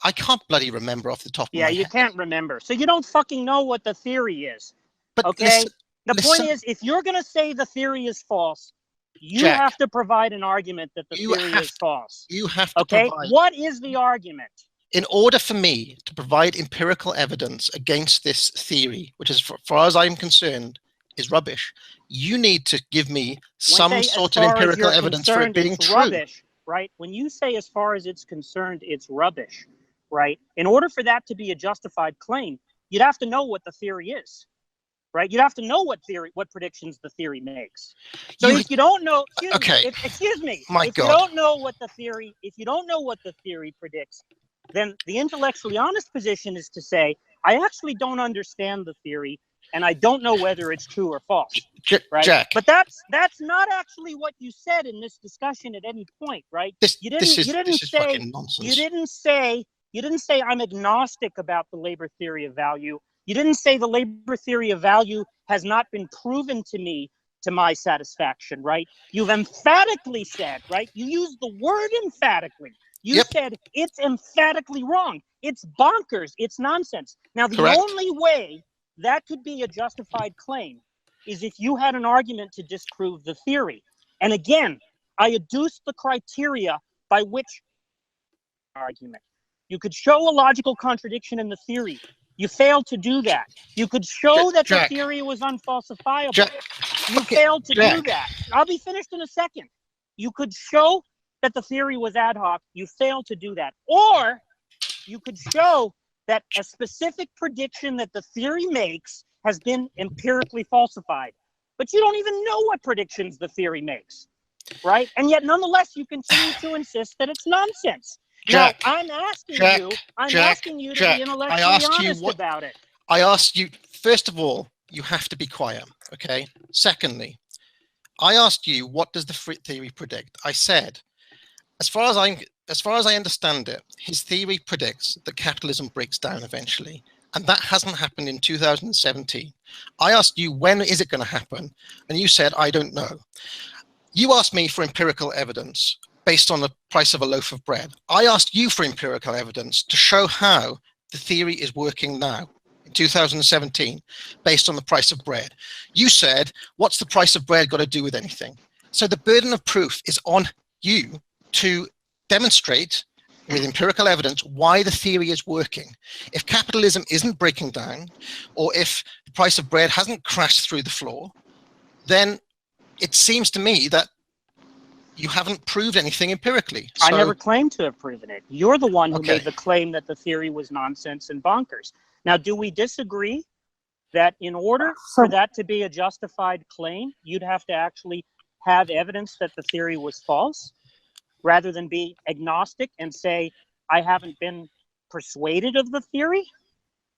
I can't bloody remember off the top of my head. Yeah, you can't remember. So you don't fucking know what the theory is. But okay? The point is, if you're going to say the theory is false, you have to provide an argument that the theory is false. You have to provide. What is the argument? In order for me to provide empirical evidence against this theory, which, as far as I'm concerned, is rubbish, you need to give me some sort of empirical evidence for it being true. Rubbish, right? When you say as far as it's concerned, it's rubbish, right? In order for that to be a justified claim, you'd have to know what the theory is. Right, you'd have to know what predictions the theory makes. So if you don't know, excuse me, if you don't know what the theory predicts, then the intellectually honest position is to say, I actually don't understand the theory. and I don't know whether it's true or false. Right? Jack, But that's not actually what you said in this discussion at any point, right? this is fucking nonsense. You didn't say I'm agnostic about the labor theory of value. You didn't say the labor theory of value has not been proven to me to my satisfaction, right? You've emphatically said, right? You used the word emphatically. You said it's emphatically wrong. It's bonkers. It's nonsense. Now, the only way that could be a justified claim is if you had an argument to disprove the theory. And again, I adduced the criteria by which argument. You could show a logical contradiction in the theory. You failed to do that. You could show that the theory was unfalsifiable. You failed to do that. I'll be finished in a second. You could show that the theory was ad hoc. You failed to do that. Or you could show that a specific prediction that the theory makes has been empirically falsified. But you don't even know what predictions the theory makes, right? And yet, nonetheless, you continue to insist that it's nonsense. Now, I'm asking you to be intellectually honest about it. I asked you, first of all, you have to be quiet, okay? Secondly, I asked you, what does the theory predict? I said, as far as I understand it, his theory predicts that capitalism breaks down eventually. And that hasn't happened in 2017. I asked you, when is it going to happen? And you said, I don't know. You asked me for empirical evidence based on the price of a loaf of bread. I asked you for empirical evidence to show how the theory is working now in 2017 based on the price of bread. You said, what's the price of bread got to do with anything? So the burden of proof is on you to demonstrate with empirical evidence why the theory is working. If capitalism isn't breaking down, or if the price of bread hasn't crashed through the floor, then it seems to me that you haven't proved anything empirically. I never claimed to have proven it. You're the one who made the claim that the theory was nonsense and bonkers. Now, do we disagree that in order for that to be a justified claim, you'd have to actually have evidence that the theory was false, rather than be agnostic and say, I haven't been persuaded of the theory,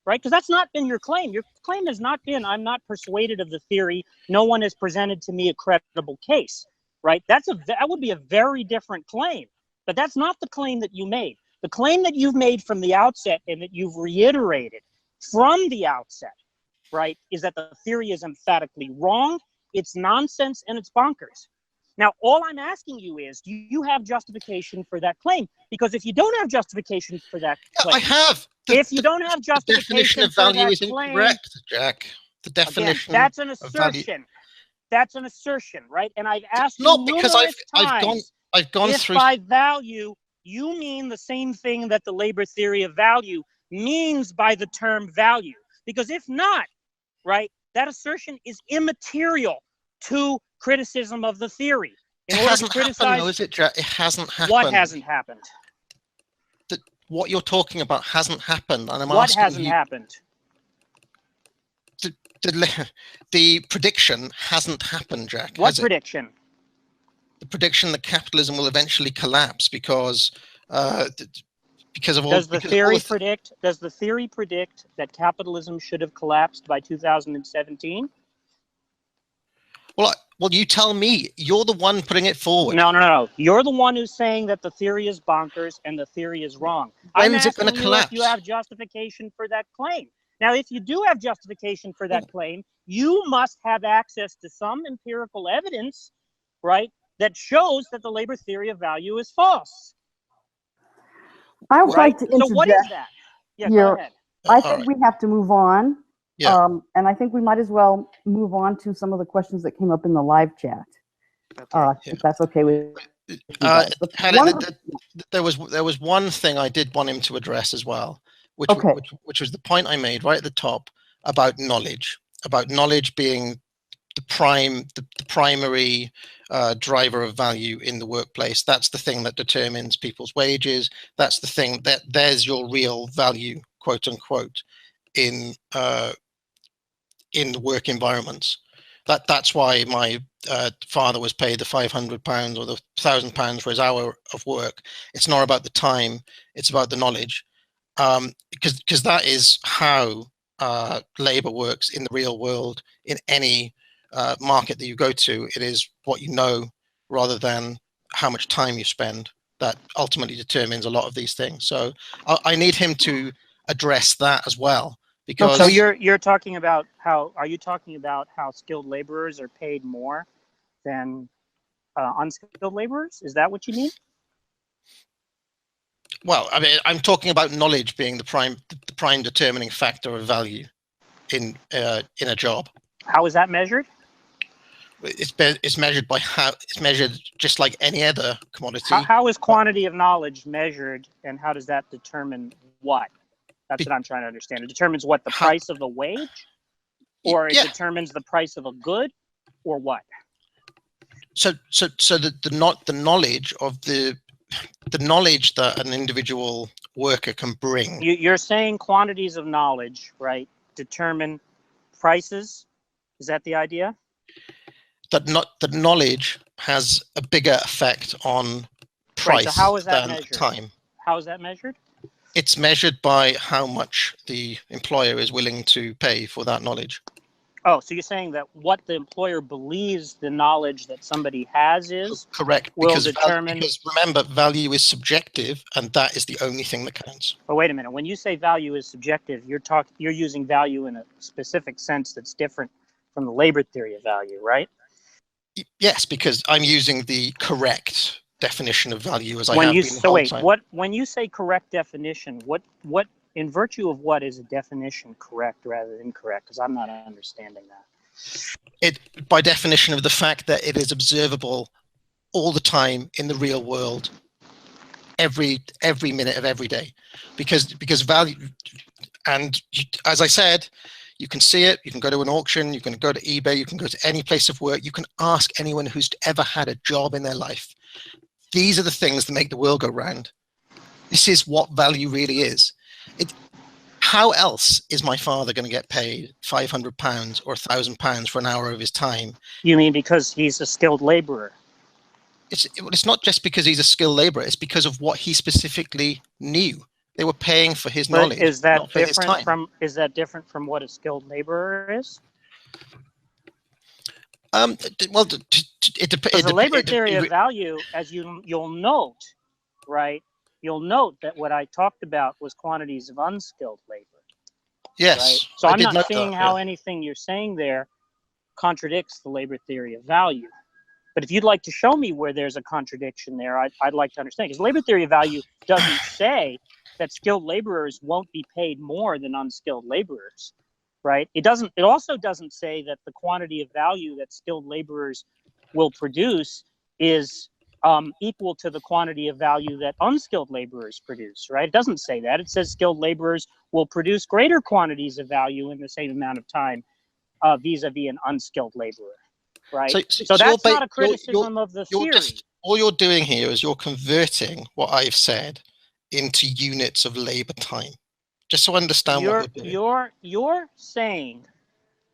right? Because that's not been your claim. Your claim has not been, I'm not persuaded of the theory. No one has presented to me a credible case, right? That would be a very different claim, but that's not the claim that you made. The claim that you've made from the outset and that you've reiterated from the outset, right, is that the theory is emphatically wrong, it's nonsense, and it's bonkers. Now, all I'm asking you is, do you have justification for that claim? Because if you don't have justification for that claim, I have. If you don't have justification of value is claim, incorrect, Jack. The definition. Again, that's an assertion. That's an assertion, right? And I've asked you not because I've gone through. If by value you mean the same thing that the labor theory of value means by the term value, because if not, right, that assertion is immaterial to criticism of the theory. It hasn't happened, though, is it, Jack? It hasn't happened. What hasn't happened? What you're talking about hasn't happened, and what hasn't happened? The prediction hasn't happened, Jack. What prediction? The prediction that capitalism will eventually collapse because of all. Does the theory predict that capitalism should have collapsed by 2017? Well, you tell me. You're the one putting it forward. No. You're the one who's saying that the theory is bonkers and the theory is wrong. When is it going to collapse? If you have justification for that claim. Now, if you do have justification for that claim, you must have access to some empirical evidence, right, that shows that the labor theory of value is false. I would like to interject. So what is that? Yeah, go ahead. I think we have to move on. Yeah. And I think we might as well move on to some of the questions that came up in the live chat. If that's okay with you guys. There was one thing I did want him to address as well, which was the point I made right at the top about knowledge being the primary driver of value in the workplace. That's the thing that determines people's wages. That's the thing that there's your real value, quote unquote, in the work environments. That's why my father was paid the £500 or the £1,000 for his hour of work. It's not about the time; it's about the knowledge, because that is how labor works in the real world in any market that you go to. It is what you know rather than how much time you spend that ultimately determines a lot of these things. So I need him to address that as well, because So you're talking about are you talking about how skilled laborers are paid more than unskilled laborers? Is that what you mean? well, I mean, I'm talking about knowledge being the prime determining factor of value in a job. How is that measured? It's measured by it's measured just like any other commodity. How is quantity of knowledge measured, and how does that determine what? That's what I'm trying to understand. It determines what, the price of the wage, or it determines the price of a good, or what? So the knowledge of the knowledge that an individual worker can bring. You're saying quantities of knowledge, right, determine prices? Is that the idea? That knowledge has a bigger effect on price, right, so how is that than measured? time. How is that measured? It's measured by how much the employer is willing to pay for that knowledge. Oh, so you're saying that what the employer believes the knowledge that somebody has is correct, will determine. Because remember, value is subjective, and that is the only thing that counts. But wait a minute. When you say value is subjective, you're using value in a specific sense that's different from the labor theory of value, right? Yes, because I'm using the correct definition of value as I When have you been the so whole wait, time. when you say correct definition, what in virtue of what is a definition correct rather than incorrect? Because I'm not understanding that. It by definition of the fact that it is observable all the time in the real world, every minute of every day, because value, and as I said, you can see it. You can go to an auction. You can go to eBay. You can go to any place of work. You can ask anyone who's ever had a job in their life. These are the things that make the world go round. This is what value really is. How else is my father going to get paid £500 or £1,000 for an hour of his time? You mean because he's a skilled laborer? It's not just because he's a skilled laborer. It's because of what he specifically knew. They were paying for his knowledge, Is that not for his different time. is that different from what a skilled laborer is? Well, it depends. Because the labor theory of value, as you'll note, right? You'll note that what I talked about was quantities of unskilled labor. Yes. Right? So I'm not seeing how anything you're saying there contradicts the labor theory of value. But if you'd like to show me where there's a contradiction there, I'd like to understand. Because labor theory of value doesn't say that skilled laborers won't be paid more than unskilled laborers, right? It also doesn't say that the quantity of value that skilled laborers will produce is equal to the quantity of value that unskilled laborers produce, right? It doesn't say that. It says skilled laborers will produce greater quantities of value in the same amount of time vis-a-vis an unskilled laborer, right? So that's not a criticism of the theory. All you're doing here is you're converting what I've said into units of labor time. Just so I understand what you're doing. You're saying,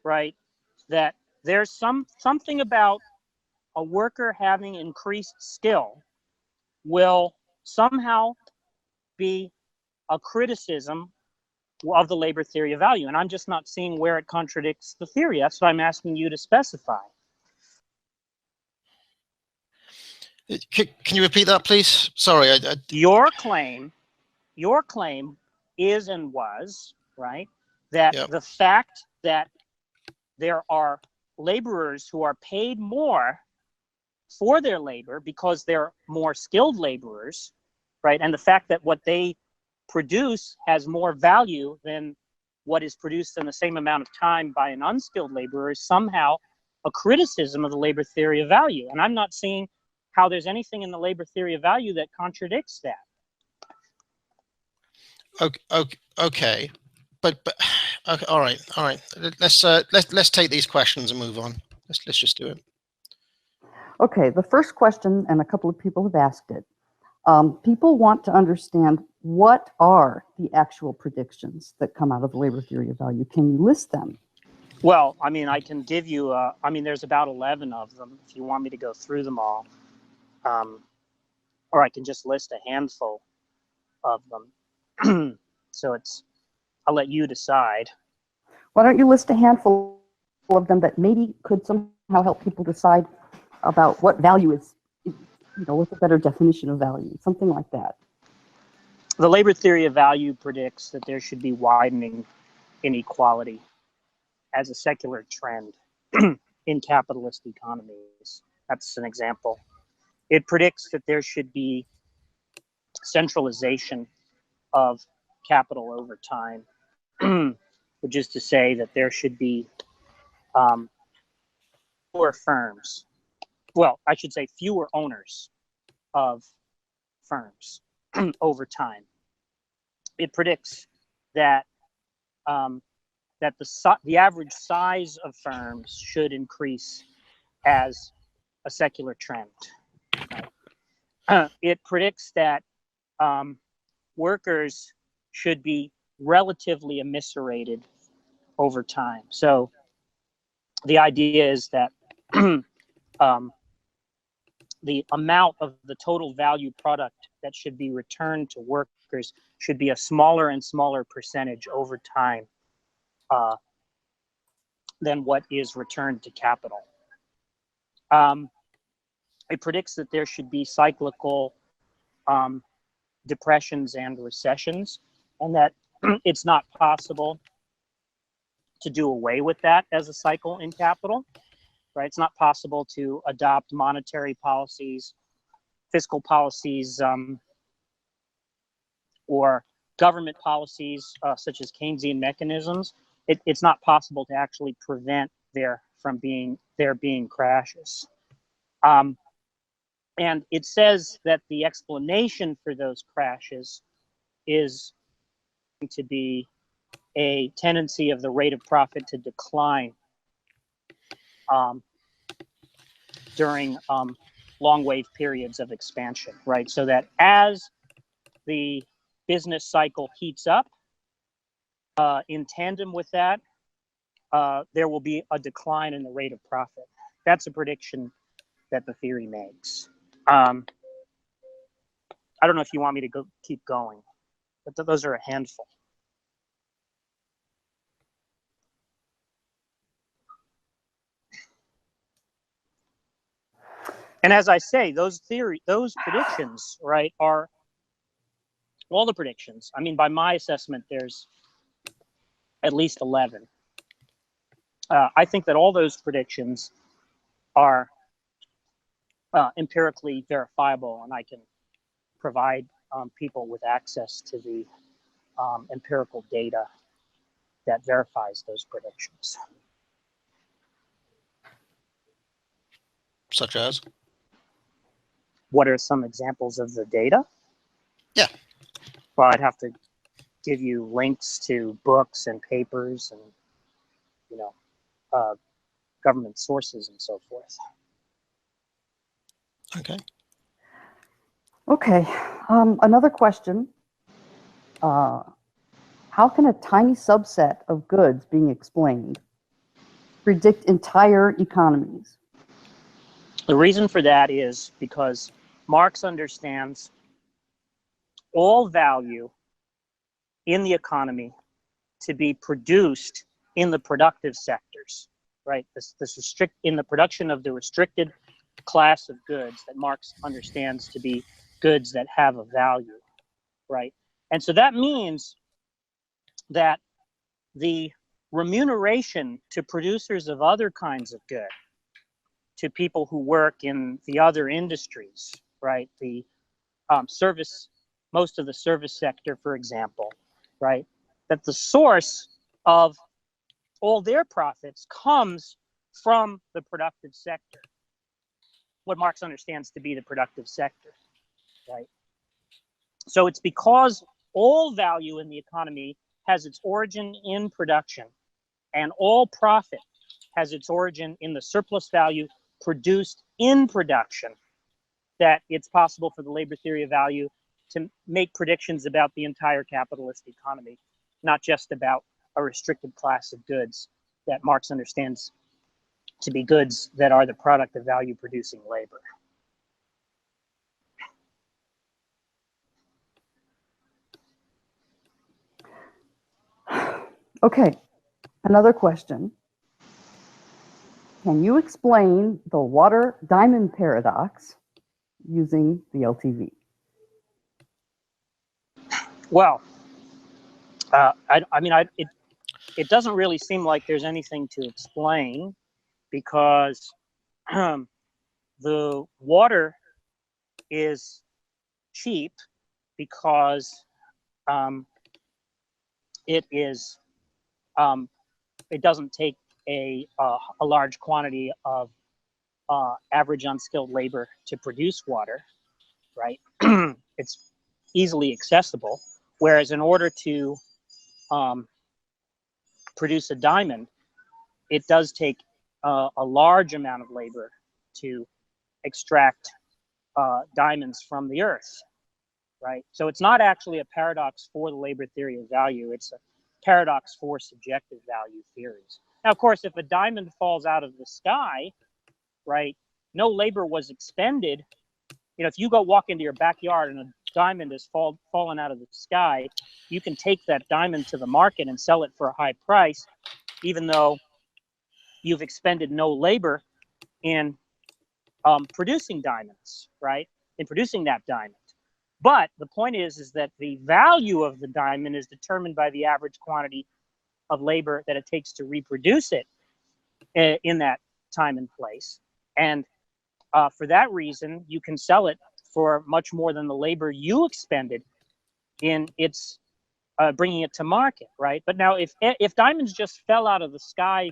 right, that there's something about a worker having increased skill will somehow be a criticism of the labor theory of value. And I'm just not seeing where it contradicts the theory. That's what I'm asking you to specify. Can you repeat that, please? Sorry. Your claim is and was, right, that the fact that there are laborers who are paid more for their labor because they're more skilled laborers, right, and the fact that what they produce has more value than what is produced in the same amount of time by an unskilled laborer is somehow a criticism of the labor theory of value. And I'm not seeing how there's anything in the labor theory of value that contradicts that. Okay, but okay, all right. Let's take these questions and move on. Let's just do it. Okay, the first question, and a couple of people have asked it. People want to understand what are the actual predictions that come out of the labor theory of value. Can you list them? Well, I mean, I can give you, there's about 11 of them if you want me to go through them all. Or I can just list a handful of them. So I'll let you decide. Why don't you list a handful of them that maybe could somehow help people decide about what value is, what's a better definition of value, something like that. The labor theory of value predicts that there should be widening inequality as a secular trend in capitalist economies. That's an example. It predicts that there should be centralization of capital over time, which is to say that there should be fewer firms. Well, I should say fewer owners of firms over time. It predicts that that the average size of firms should increase as a secular trend. It predicts that workers should be relatively immiserated over time. So the idea is that the amount of the total value product that should be returned to workers should be a smaller and smaller percentage over time than what is returned to capital. It predicts that there should be cyclical depressions and recessions, and that it's not possible to do away with that as a cycle in capital, right? It's not possible to adopt monetary policies, fiscal policies, or government policies such as Keynesian mechanisms. It's not possible to actually prevent there being crashes. And it says that the explanation for those crashes is going to be a tendency of the rate of profit to decline during long wave periods of expansion, right? So that as the business cycle heats up, in tandem with that, there will be a decline in the rate of profit. That's a prediction that the theory makes. I don't know if you want me to keep going, but those are a handful. And as I say, those predictions, right, are all the predictions. I mean, by my assessment, there's at least 11. I think that all those predictions are empirically verifiable, and I can provide people with access to the empirical data that verifies those predictions. Such as? What are some examples of the data? Yeah. Well, I'd have to give you links to books and papers and, government sources and so forth. Okay. Okay. Another question. How can a tiny subset of goods being explained predict entire economies? The reason for that is because Marx understands all value in the economy to be produced in the productive sectors, right? In the production of the restricted class of goods that Marx understands to be goods that have a value, right? And so that means that the remuneration to producers of other kinds of good, to people who work in the other industries, right? The most of the service sector, for example, right? That the source of all their profits comes from the productive sector, what Marx understands to be the productive sector, right? So it's because all value in the economy has its origin in production, and all profit has its origin in the surplus value produced in production, that it's possible for the labor theory of value to make predictions about the entire capitalist economy, not just about a restricted class of goods that Marx understands to be goods that are the product of value producing labor. Okay. Another question. Can you explain the water diamond paradox using the LTV? Well, it doesn't really seem like there's anything to explain, because the water is cheap because it doesn't take a large quantity of average unskilled labor to produce water, right? It's easily accessible, whereas in order to produce a diamond, it does take a large amount of labor to extract diamonds from the earth, right? So it's not actually a paradox for the labor theory of value. It's a paradox for subjective value theories. Now, of course, if a diamond falls out of the sky, right, no labor was expended. You know, if you go walk into your backyard and a diamond is fallen out of the sky, you can take that diamond to the market and sell it for a high price, even though you've expended no labor in producing diamonds, right? In producing that diamond. But the point is that the value of the diamond is determined by the average quantity of labor that it takes to reproduce it in that time and place. And for that reason, you can sell it for much more than the labor you expended in its bringing it to market, right? But now, if diamonds just fell out of the sky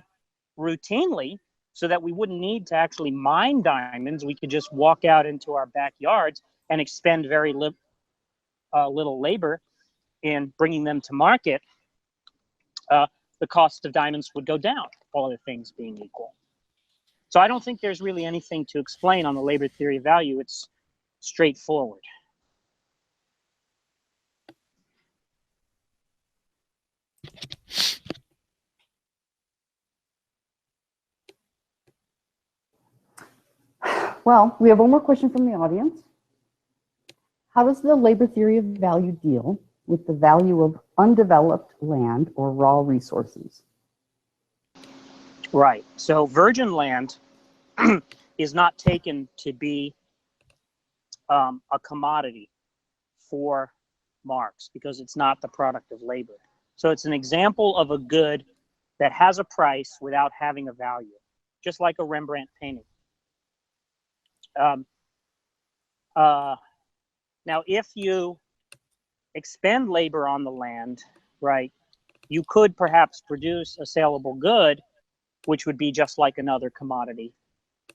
routinely, so that we wouldn't need to actually mine diamonds, we could just walk out into our backyards and expend very little labor in bringing them to market, the cost of diamonds would go down, all other things being equal. So I don't think there's really anything to explain on the labor theory of value. It's straightforward. Well, we have one more question from the audience. How does the labor theory of value deal with the value of undeveloped land or raw resources? Right. So virgin land is not taken to be a commodity for Marx because it's not the product of labor. So it's an example of a good that has a price without having a value, just like a Rembrandt painting. Now, if you expend labor on the land, right, you could perhaps produce a saleable good, which would be just like another commodity.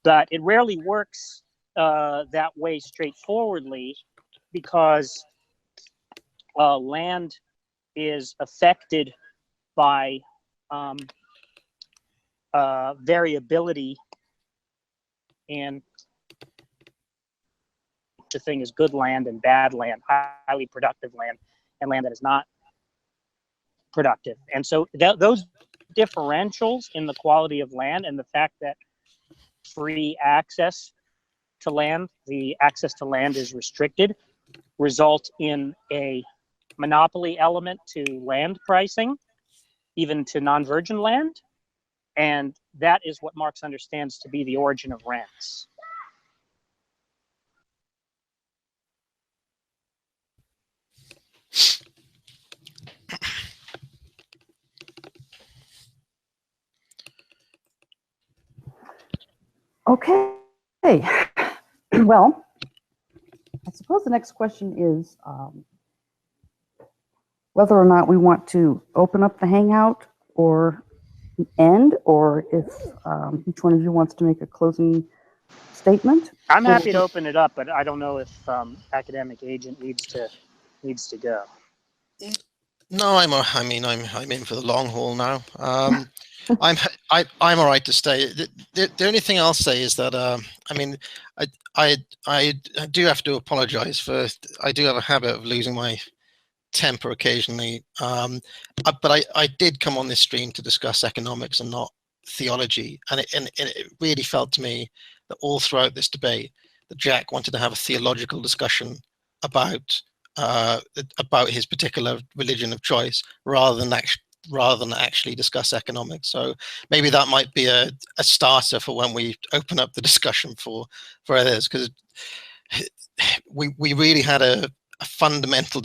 But it rarely works that way straightforwardly, because land is affected by variability in the thing is good land and bad land, highly productive land and land that is not productive. And so those differentials in the quality of land and the fact that free access to land, the access to land is restricted, result in a monopoly element to land pricing, even to non-virgin land. And that is what Marx understands to be the origin of rents. Okay. Well, I suppose the next question is whether or not we want to open up the Hangout or end, or if each one of you wants to make a closing statement. I'm happy to open it up, but I don't know if academic agent needs to go. No, I'm in for the long haul now. I'm all right to stay. The only thing I'll say is that I do have to apologize for. I do have a habit of losing my temper occasionally, but I did come on this stream to discuss economics and not theology, and it really felt to me that all throughout this debate that Jack wanted to have a theological discussion about his particular religion of choice, rather than rather than actually discuss economics. So maybe that might be a starter for when we open up the discussion for others, because we really had a fundamental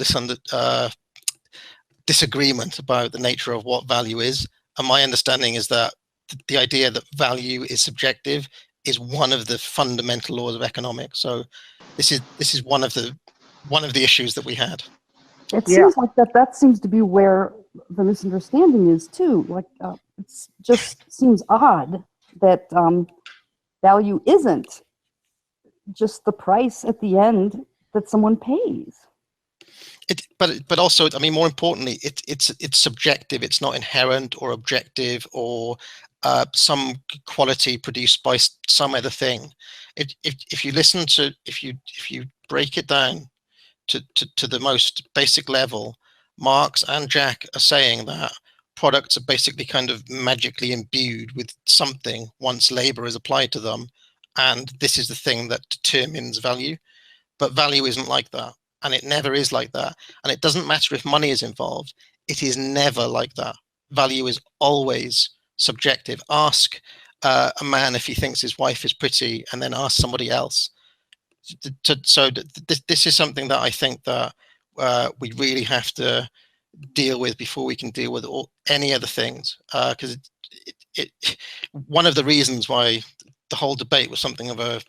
disagreement about the nature of what value is. And my understanding is that the idea that value is subjective is one of the fundamental laws of economics. So this is one of the issues that we had. It Yeah. seems like that seems to be where the misunderstanding is too. Like it just seems odd that value isn't just the price at the end that someone pays. But also, I mean, more importantly, it's subjective. It's not inherent or objective or some quality produced by some other thing. If you listen to, if you break it down to the most basic level, Marx and Jack are saying that products are basically kind of magically imbued with something once labor is applied to them, and this is the thing that determines value. But value isn't like that, and it never is like that. And it doesn't matter if money is involved, it is never like that. Value is always subjective. Ask a man if he thinks his wife is pretty, and then ask somebody else. So this is something that I think that we really have to deal with before we can deal with any other things, because one of the reasons why the whole debate was something of a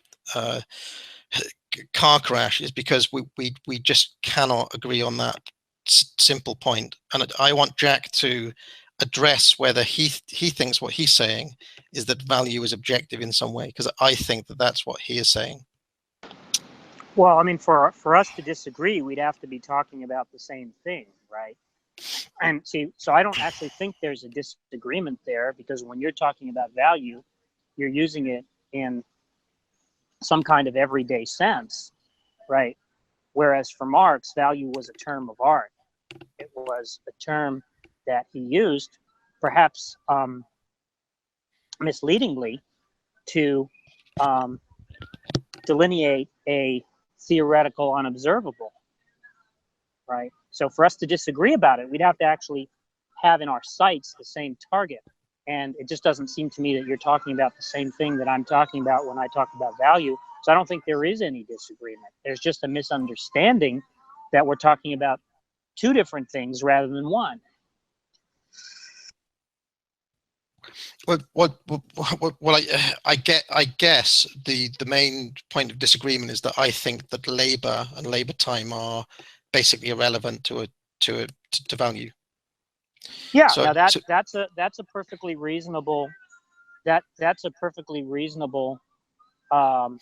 car crash is because we just cannot agree on that simple point. And I want Jack to address whether he thinks what he's saying is that value is objective in some way, because I think that that's what he is saying. Well, I mean, for us to disagree, we'd have to be talking about the same thing, right? And see, so I don't actually think there's a disagreement there, because when you're talking about value, you're using it in some kind of everyday sense, right? Whereas for Marx, value was a term of art. It was a term that he used, perhaps misleadingly, to delineate a theoretical unobservable, right? So for us to disagree about it, we'd have to actually have in our sights the same target. And it just doesn't seem to me that you're talking about the same thing that I'm talking about when I talk about value. So I don't think there is any disagreement. There's just a misunderstanding that we're talking about two different things rather than one. Well, I guess the main point of disagreement is that I think that labor and labor time are basically irrelevant to value. Yeah, so, now that's a perfectly reasonable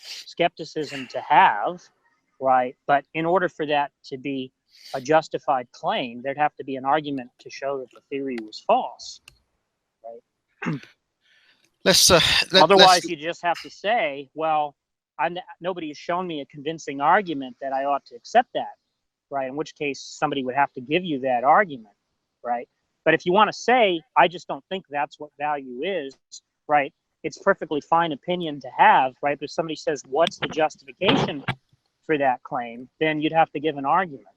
skepticism to have, right? But in order for that to be a justified claim, there'd have to be an argument to show that the theory was false, right? Otherwise, you just have to say, well, nobody has shown me a convincing argument that I ought to accept that, right? In which case, somebody would have to give you that argument, right? But if you want to say, I just don't think that's what value is, right? It's perfectly fine opinion to have, right? But if somebody says, what's the justification for that claim, then you'd have to give an argument.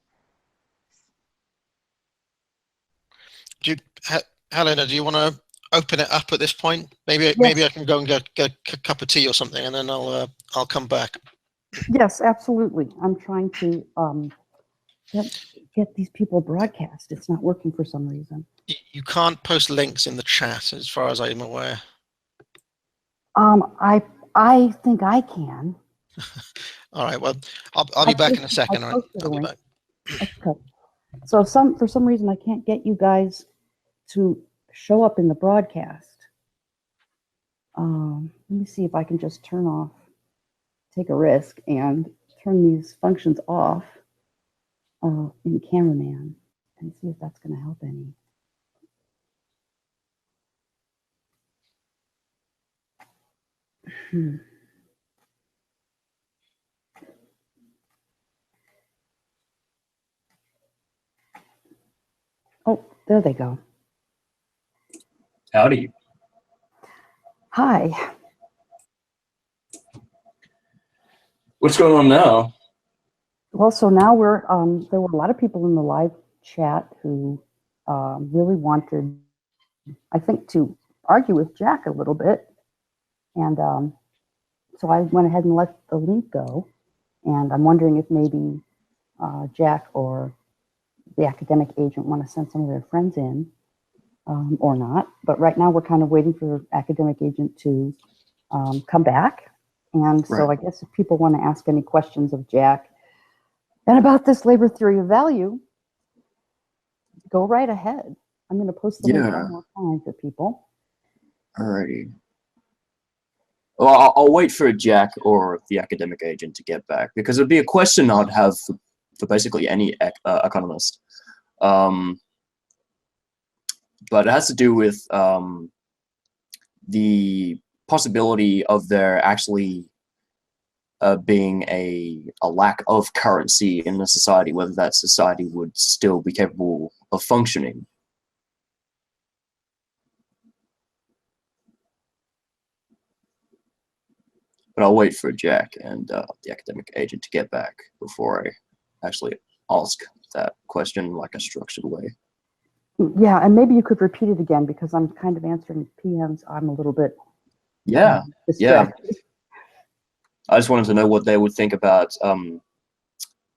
Helena, do you want to open it up at this point? Maybe Yes. Maybe I can go and get a cup of tea or something, and then I'll come back. Yes, absolutely. I'm trying to get these people broadcast. It's not working for some reason. You can't post links in the chat, as far as I'm aware. I think I can. All right. Well, I'll be back in a second. All right. I'll be back. Okay. So for some reason I can't get you guys to show up in the broadcast. Let me see if I can just take a risk and turn these functions off in Cameraman and see if that's going to help any. Oh, there they go. Howdy. Hi. What's going on now? Well, so now there were a lot of people in the live chat who really wanted, I think, to argue with Jack a little bit. And so I went ahead and let the link go. And I'm wondering if maybe Jack or the academic agent want to send some of their friends in or not. But right now we're kind of waiting for academic agent to come back. And so I guess if people want to ask any questions of Jack and about this labor theory of value, go right ahead. I'm going to post the link one more time for people. Alrighty. Well, I'll wait for Jack or the academic agent to get back, because it'd be a question I'd have for basically any economist. But it has to do with the possibility of there actually being a lack of currency in the society, whether that society would still be capable of functioning. But I'll wait for Jack and the academic agent to get back before I actually ask that question like a structured way. Yeah, and maybe you could repeat it again, because I'm kind of answering PMs. I'm a little bit distracted. I just wanted to know what they would think about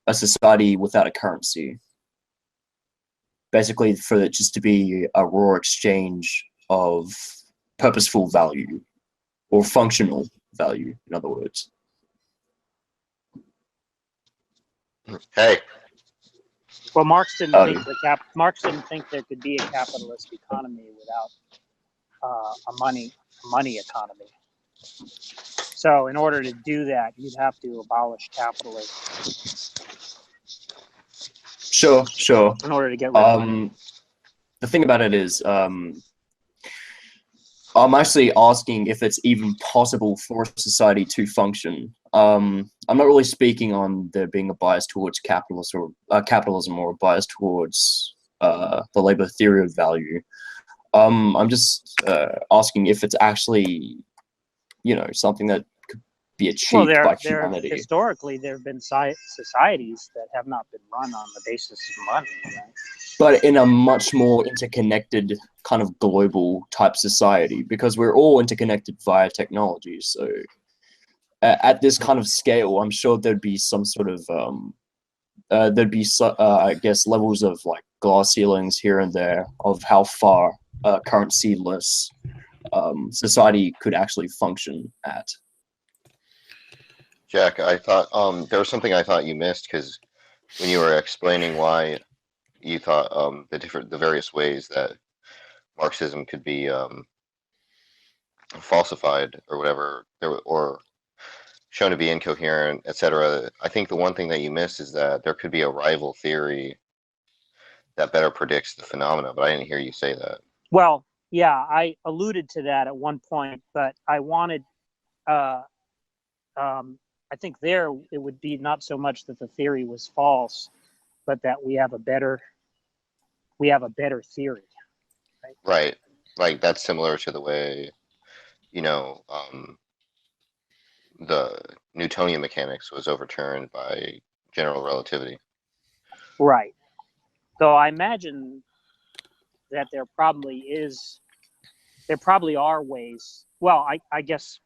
a society without a currency. Basically, for it just to be a raw exchange of purposeful value or functional value, in other words. Hey. Well, Marx didn't think there could be a capitalist economy without a money economy. So, in order to do that, you'd have to abolish capitalism. Sure. In order to get rid of money. The thing about it is, I'm actually asking if it's even possible for a society to function. I'm not really speaking on there being a bias towards capitalism or a bias towards the labor theory of value. I'm just asking if it's actually, something that could be achieved by humanity. Historically, there have been societies that have not been run on the basis of money. Right? But in a much more interconnected kind of global type society, because we're all interconnected via technology. So at this kind of scale, I'm sure there'd be some sort of, I guess, levels of like glass ceilings here and there of how far currency-less society could actually function at. Jack, I thought there was something I thought you missed, because when you were explaining why you thought the various ways that Marxism could be falsified or whatever, or shown to be incoherent, etc. I think the one thing that you missed is that there could be a rival theory that better predicts the phenomena, but I didn't hear you say that. Well, yeah, I alluded to that at one point, but I wanted, I think there it would be not so much that the theory was false, but that we have a better theory. Right. Like that's similar to the way, the Newtonian mechanics was overturned by general relativity. Right. So I imagine that there probably are ways. Well, I guess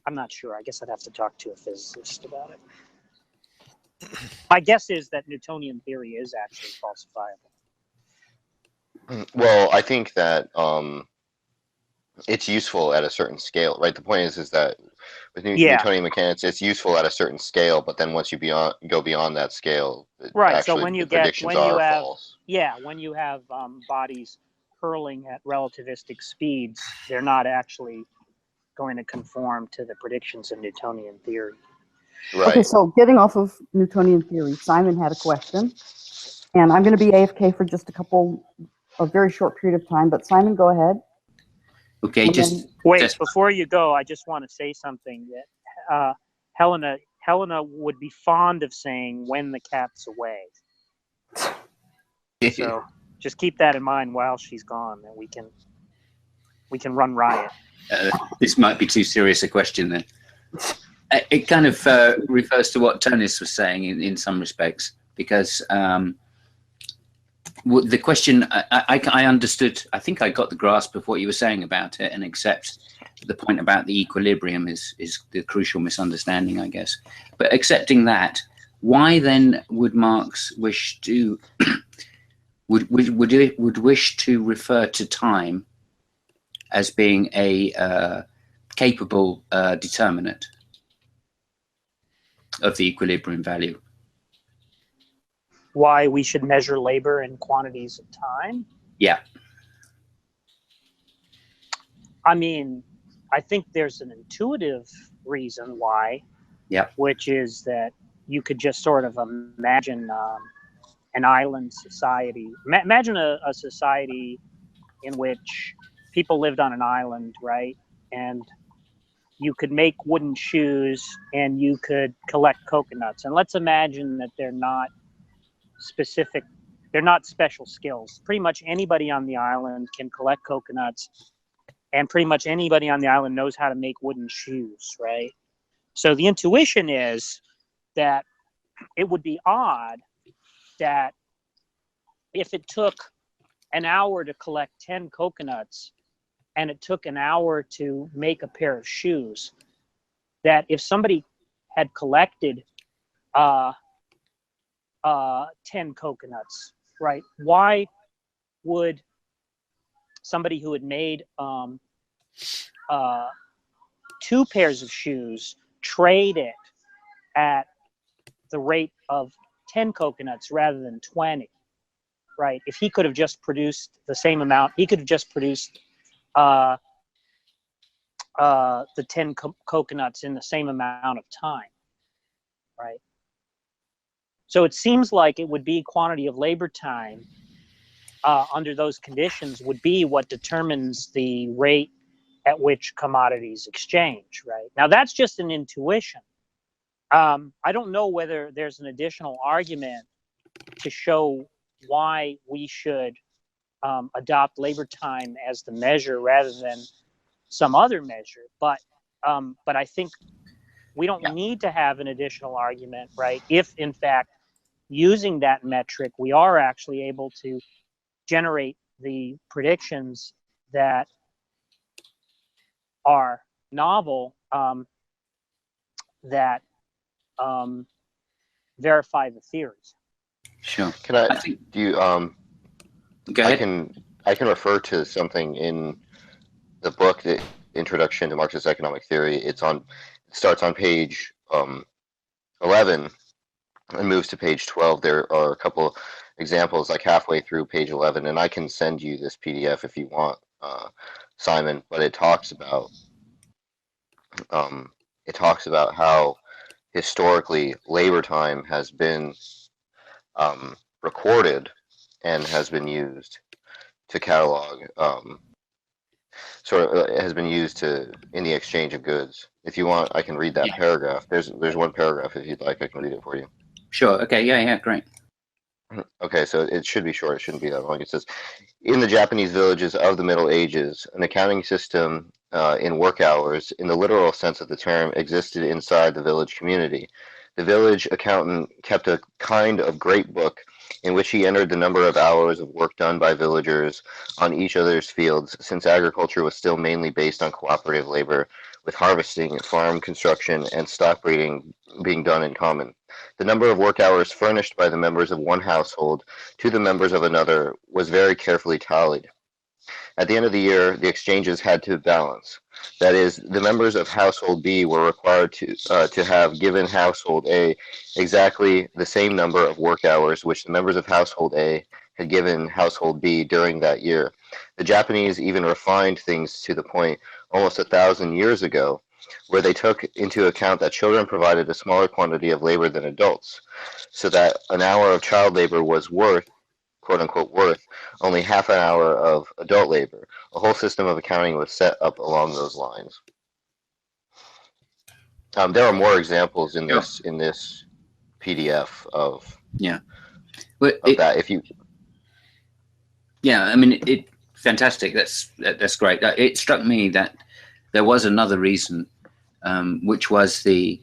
I'm not sure. I guess I'd have to talk to a physicist about it. My guess is that Newtonian theory is actually falsifiable. Well, I think that it's useful at a certain scale, right? The point is that with Newtonian mechanics, it's useful at a certain scale, but then once you go beyond that scale, right? Actually, So when you false. when you have bodies hurling at relativistic speeds, they're not actually going to conform to the predictions of Newtonian theory. Right. Okay, so getting off of Newtonian theory, Simon had a question, and I'm going to be AFK for just a very short period of time, but Simon, go ahead. Okay, wait, before you go, I just want to say something that Helena would be fond of saying when the cat's away. So just keep that in mind while she's gone, and we can run riot. This might be too serious a question then. It kind of refers to what Tonis was saying in some respects, because the question, I understood. I think I got the grasp of what you were saying about it, and accept the point about the equilibrium is the crucial misunderstanding, I guess. But accepting that, why then would Marx wish to would wish to refer to time as being a capable determinant of the equilibrium value? Why we should measure labor in quantities of time? Yeah. I mean, I think there's an intuitive reason why, Yeah. which is that you could just sort of imagine an island society. Imagine a society in which people lived on an island, right? And you could make wooden shoes and you could collect coconuts. And let's imagine that they're not special skills. Pretty much anybody on the island can collect coconuts, and pretty much anybody on the island knows how to make wooden shoes, right? So the intuition is that it would be odd that if it took an hour to collect 10 coconuts and it took an hour to make a pair of shoes, that if somebody had collected 10 coconuts, right? Why would somebody who had made 2 pairs of shoes trade it at the rate of 10 coconuts rather than 20, right? If he could have just produced the same amount, he could have just produced the 10 coconuts in the same amount of time, right? So it seems like it would be quantity of labor time under those conditions would be what determines the rate at which commodities exchange, right? Now that's just an intuition. I don't know whether there's an additional argument to show why we should adopt labor time as the measure rather than some other measure, but I think we don't need to have an additional argument, right? If in fact using that metric, we are actually able to generate the predictions that are novel, that verify the theories. Sure. Can I think, do you go ahead. I can refer to something in the book, the Introduction to Marxist Economic Theory. It starts on page 11 and moves to page 12. There are a couple examples like halfway through page 11, and I can send you this PDF if you want, Simon, but it talks about how historically labor time has been recorded and has been used to catalog, has been used in the exchange of goods. If you want, I can read that paragraph. There's one paragraph if you'd like. I can read it for you. Sure. Okay. Yeah. Great. Okay, so it should be short. It shouldn't be that long. It says, in the Japanese villages of the Middle Ages, an accounting system in work hours, in the literal sense of the term, existed inside the village community. The village accountant kept a kind of great book in which he entered the number of hours of work done by villagers on each other's fields, since agriculture was still mainly based on cooperative labor, with harvesting, farm construction, and stock breeding being done in common. The number of work hours furnished by the members of one household to the members of another was very carefully tallied. At the end of the year, the exchanges had to balance. That is, the members of household B were required to have given household A exactly the same number of work hours which the members of household A had given household B during that year. The Japanese even refined things to the point almost 1,000 years ago, where they took into account that children provided a smaller quantity of labor than adults, so that an hour of child labor was worth, quote unquote, worth only half an hour of adult labor. A whole system of accounting was set up along those lines. There are more examples in this PDF of that. If you, I mean, fantastic. That's great. It struck me that there was another reason, which was the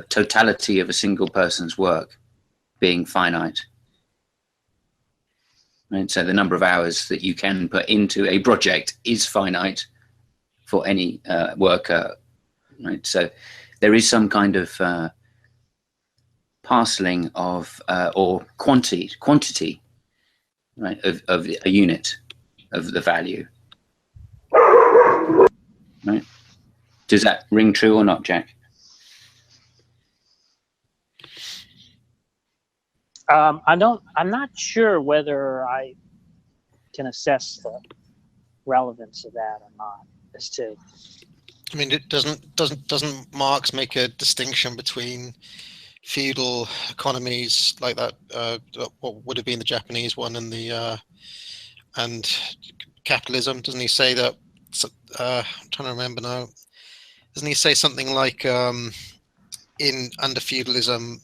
totality of a single person's work being finite. right? So the number of hours that you can put into a project is finite for any worker, right? So there is some kind of parceling of or quantity, right, of a unit of the value, right? Does that ring true or not, Jack? I'm not sure whether I can assess the relevance of that or not. As to, I mean, it doesn't Marx make a distinction between feudal economies like that, what would have been the Japanese one, and the and capitalism? Doesn't he say that? I'm trying to remember now. Doesn't he say something like in under feudalism,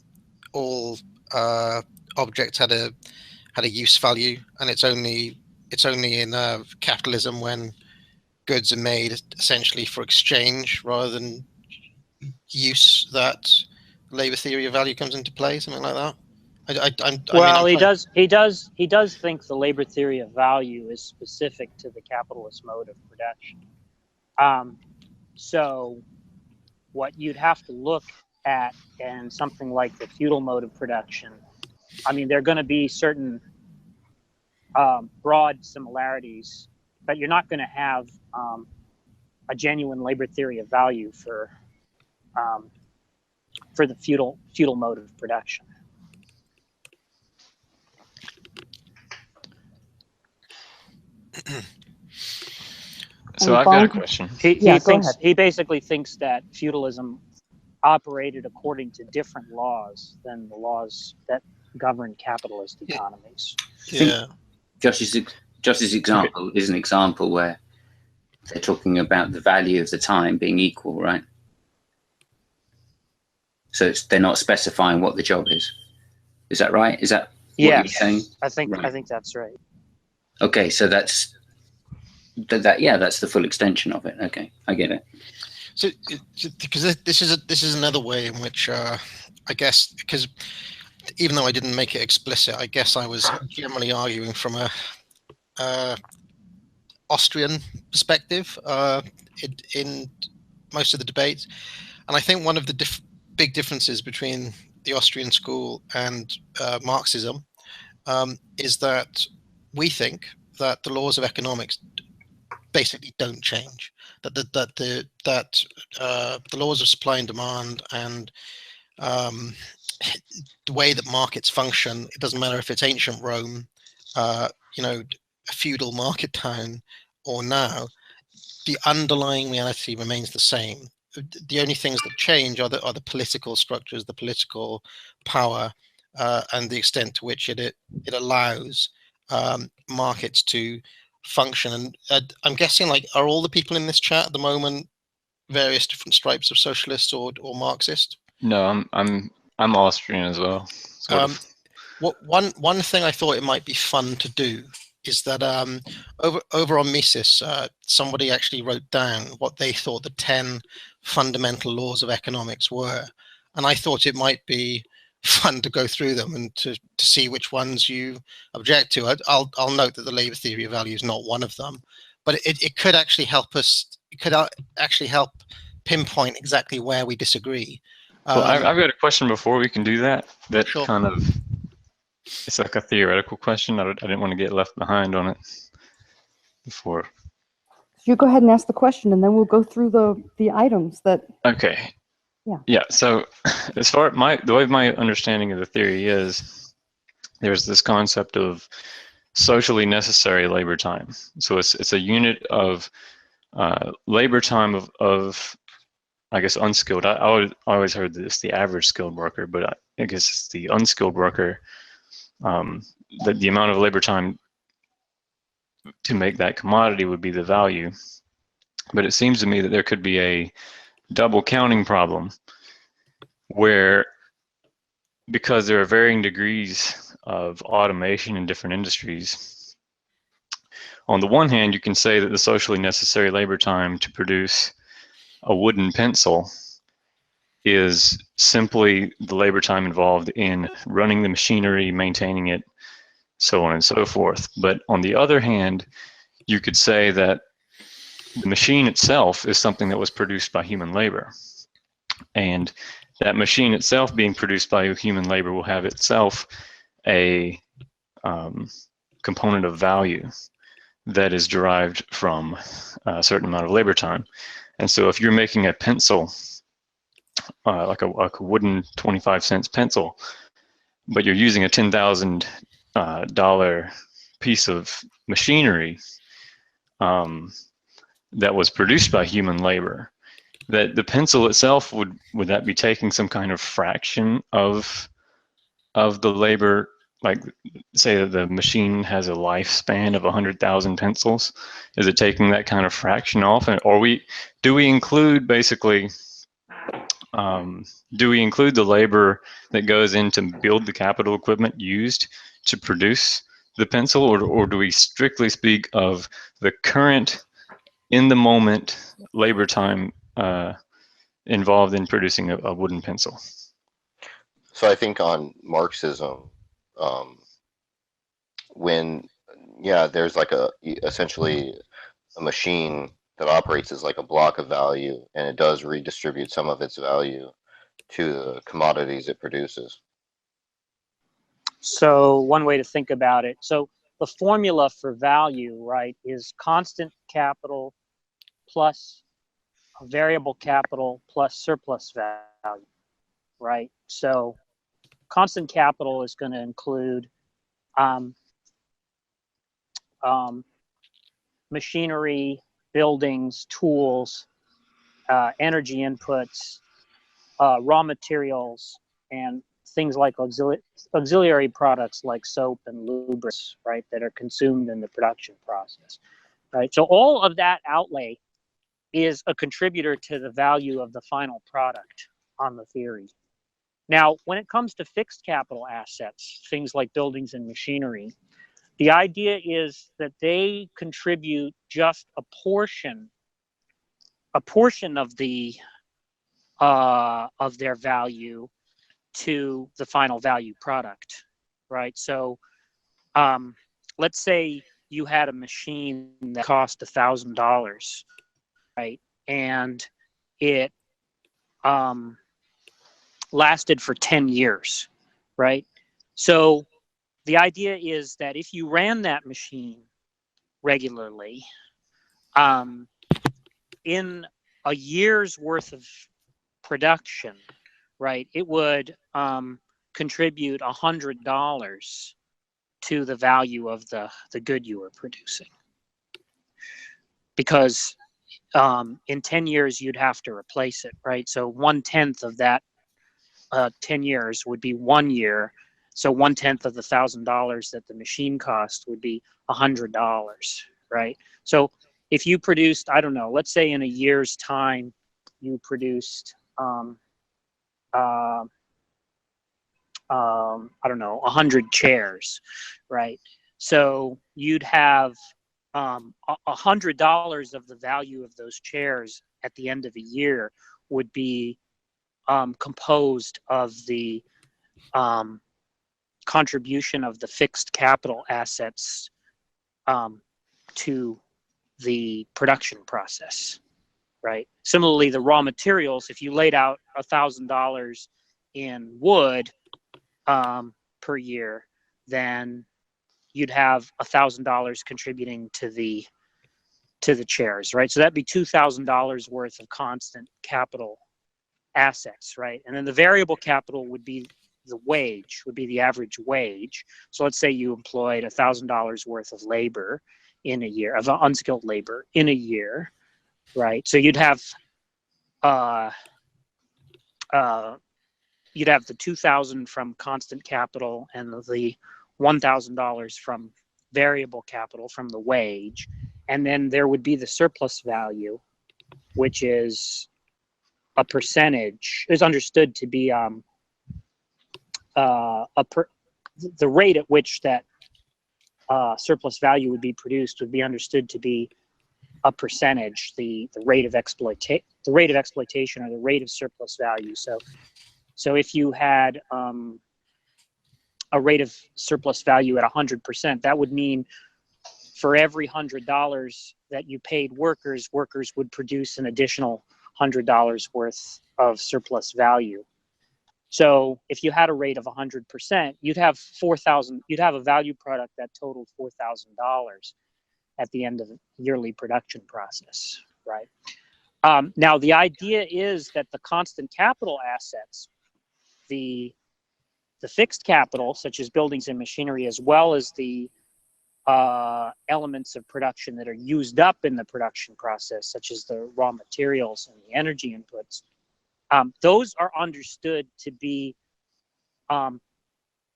all objects had a use value, and it's only in capitalism when goods are made essentially for exchange rather than use that labor theory of value comes into play, something like that. He does think the labor theory of value is specific to the capitalist mode of production. So what you'd have to look at in something like the feudal mode of production, I mean, there are going to be certain broad similarities, but you're not going to have a genuine labor theory of value for the feudal mode of production. So I've got a question. He basically thinks that feudalism operated according to different laws than the laws that govern capitalist economies. Yeah. Josh's example is an example where they're talking about the value of the time being equal, right? So they're not specifying what the job is. Is that right? Is that what you're saying? I think right. I think that's right. Okay, so that's the full extension of it. Okay, I get it. So because this is another way in which I guess, because even though I didn't make it explicit, I guess I was generally arguing from a Austrian perspective in most of the debates, and I think one of the big differences between the Austrian school and Marxism is that we think that the laws of economics basically don't change. That the laws of supply and demand and the way that markets function, it doesn't matter if it's ancient Rome, a feudal market town, or now, the underlying reality remains the same. The only things that change are the political structures, the political power, and the extent to which it allows markets to function. And I'm guessing, like, are all the people in this chat at the moment various different stripes of socialist or Marxist? No, I'm Austrian as well. Sort of. One thing I thought it might be fun to do is that over on Mises, somebody actually wrote down what they thought the 10 fundamental laws of economics were, and I thought it might be fun to go through them and to see which ones you object to. I'll note that the labor theory of value is not one of them, but it could actually help us. It could actually help pinpoint exactly where we disagree. Well, I've got a question before we can do that. That Sure. kind of, it's like a theoretical question. I didn't want to get left behind on it before. You go ahead and ask the question, and then we'll go through the items that. Okay. Yeah. Yeah. So, as far as the way my understanding of the theory is, there's this concept of socially necessary labor time. So it's a unit of labor time of I guess unskilled. I always heard this the average skilled worker, but I guess it's the unskilled worker. The amount of labor time to make that commodity would be the value. But it seems to me that there could be a double counting problem where, because there are varying degrees of automation in different industries, on the one hand, you can say that the socially necessary labor time to produce a wooden pencil is simply the labor time involved in running the machinery, maintaining it, so on and so forth. But on the other hand, you could say that the machine itself is something that was produced by human labor. And that machine itself being produced by human labor will have itself a component of value that is derived from a certain amount of labor time. And so if you're making a pencil, like a wooden 25-cent pencil, but you're using a $10,000 piece of machinery that was produced by human labor, that the pencil itself would that be taking some kind of fraction of the labor? Like, say that the machine has a lifespan of 100,000 pencils, is it taking that kind of fraction off? Or do we include basically, do we include the labor that goes in to build the capital equipment used to produce the pencil, or do we strictly speak of the current, in the moment labor time involved in producing a wooden pencil? So I think on Marxism, when, yeah, there's like essentially a machine that operates as like a block of value, and it does redistribute some of its value to the commodities it produces. So one way to think about it, so the formula for value, right, is constant capital plus variable capital plus surplus value, right? So constant capital is going to include machinery, buildings, tools, energy inputs, raw materials, and things like auxiliary products like soap and lubricants, right, that are consumed in the production process, right? So all of that outlay is a contributor to the value of the final product on the theory. Now, when it comes to fixed capital assets, things like buildings and machinery, the idea is that they contribute just a portion of the of their value to the final value product, right? So let's say you had a machine that cost $1,000, right? And it lasted for 10 years, right? So the idea is that if you ran that machine regularly, in a year's worth of production, right, it would contribute $100 to the value of the good you were producing. Because in 10 years, you'd have to replace it, right? So 1/10 of that 10 years would be 1 year. So 1/10 of the $1,000 that the machine cost would be $100, right? So if you produced, I don't know, let's say in a year's time, you produced, I don't know, 100 chairs, right? So you'd have $100 of the value of those chairs at the end of a year would be composed of the contribution of the fixed capital assets to the production process, right? Similarly, the raw materials, if you laid out $1,000 in wood per year, then you'd have $1,000 contributing to the chairs, right? So that'd be $2,000 worth of constant capital assets, right? And then the variable capital would be the wage, would be the average wage. So let's say you employed $1,000 worth of labor in a year, of unskilled labor in a year, right? So you'd have the $2,000 from constant capital and the $1,000 from variable capital from the wage, and then there would be the surplus value, which is a percentage, is understood to be the rate at which that surplus value would be produced would be understood to be a percentage, the rate of exploitation or the rate of surplus value. So if you had a rate of surplus value at 100%, that would mean for every $100 that you paid workers, workers would produce an additional $100 worth of surplus value. So if you had a rate of 100%, you'd have a value product that totaled $4,000 at the end of the yearly production process, right? Now, the idea is that the constant capital assets, the fixed capital, such as buildings and machinery, as well as the elements of production that are used up in the production process, such as the raw materials and the energy inputs, those are understood to be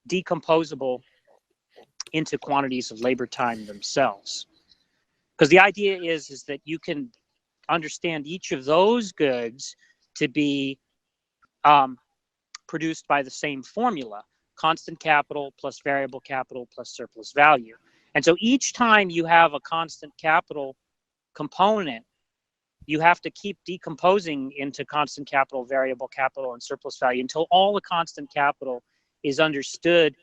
decomposable into quantities of labor time themselves. Because the idea is that you can understand each of those goods to be produced by the same formula: constant capital plus variable capital plus surplus value. And so each time you have a constant capital component, you have to keep decomposing into constant capital, variable capital, and surplus value until all the constant capital is understood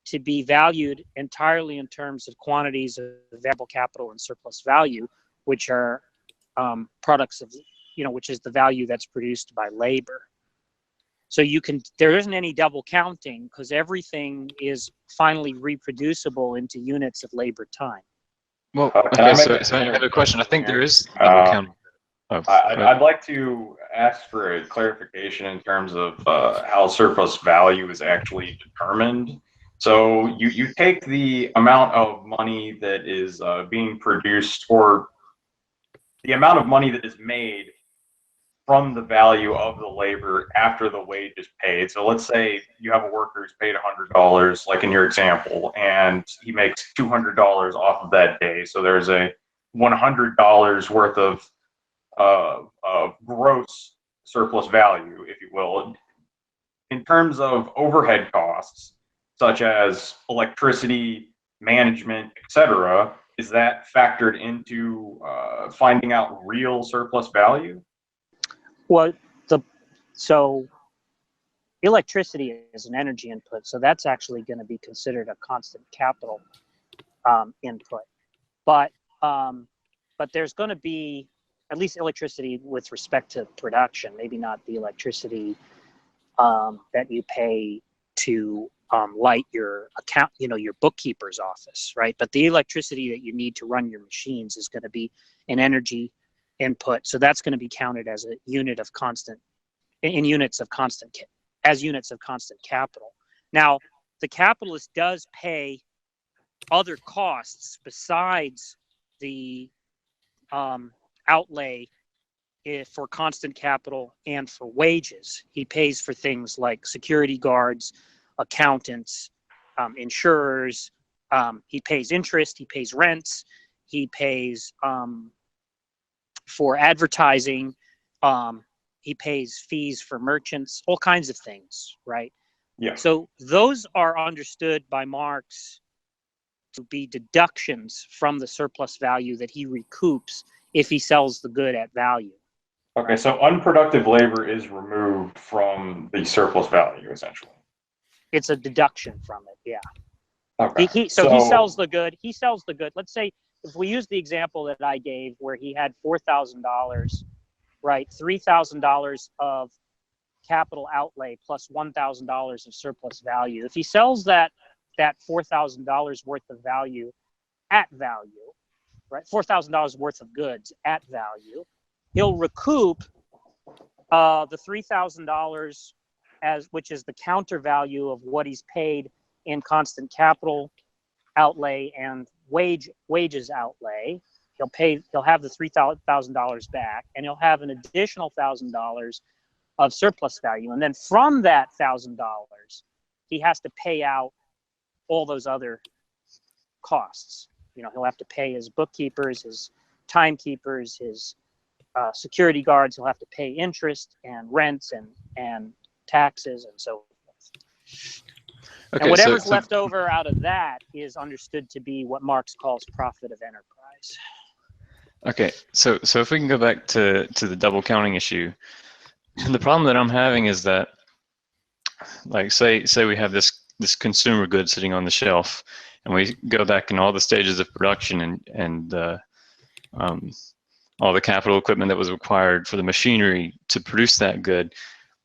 to be valued entirely in terms of quantities of variable capital and surplus value, which are products of, which is the value that's produced by labor. So there isn't any double counting because everything is finally reproducible into units of labor time. Well, okay, so I have a question. I think there is double counting. I'd like to ask for a clarification in terms of how surplus value is actually determined. So you take the amount of money that is being produced, or the amount of money that is made from the value of the labor after the wage is paid. So let's say you have a worker who's paid $100, like in your example, and he makes $200 off of that day. So there's a $100 worth of gross surplus value, if you will. In terms of overhead costs, such as electricity, management, etc., is that factored into finding out real surplus value? Well, so electricity is an energy input, so that's actually going to be considered a constant capital input. But there's going to be at least electricity with respect to production, maybe not the electricity that you pay to light your account, your bookkeeper's office, right? But the electricity that you need to run your machines is going to be an energy input. So that's going to be counted as a unit of constant, units of constant capital. Now, the capitalist does pay other costs besides the outlay for constant capital and for wages. He pays for things like security guards, accountants, insurers. He pays interest. He pays rents. He pays for advertising. He pays fees for merchants, all kinds of things, right? Yeah. So those are understood by Marx to be deductions from the surplus value that he recoups if he sells the good at value. Okay, so unproductive labor is removed from the surplus value, essentially. It's a deduction from it, yeah. Okay. He sells the good. He sells the good. Let's say if we use the example that I gave where he had $4,000, right? $3,000 of capital outlay plus $1,000 of surplus value. If he sells that $4,000 worth of value at value, right? $4,000 worth of goods at value, he'll recoup the $3,000 which is the counter value of what he's paid in constant capital outlay and wages outlay. He'll have the $3,000 back, and he'll have an additional $1,000 of surplus value. And then from that $1,000, he has to pay out all those other costs. He'll have to pay his bookkeepers, his timekeepers, his security guards. He'll have to pay interest and rents and taxes and so forth. Okay, and whatever's left over out of that is understood to be what Marx calls profit of enterprise. Okay, so if we can go back to the double counting issue, the problem that I'm having is that, like, say we have this this consumer good sitting on the shelf, and we go back in all the stages of production and all the capital equipment that was required for the machinery to produce that good.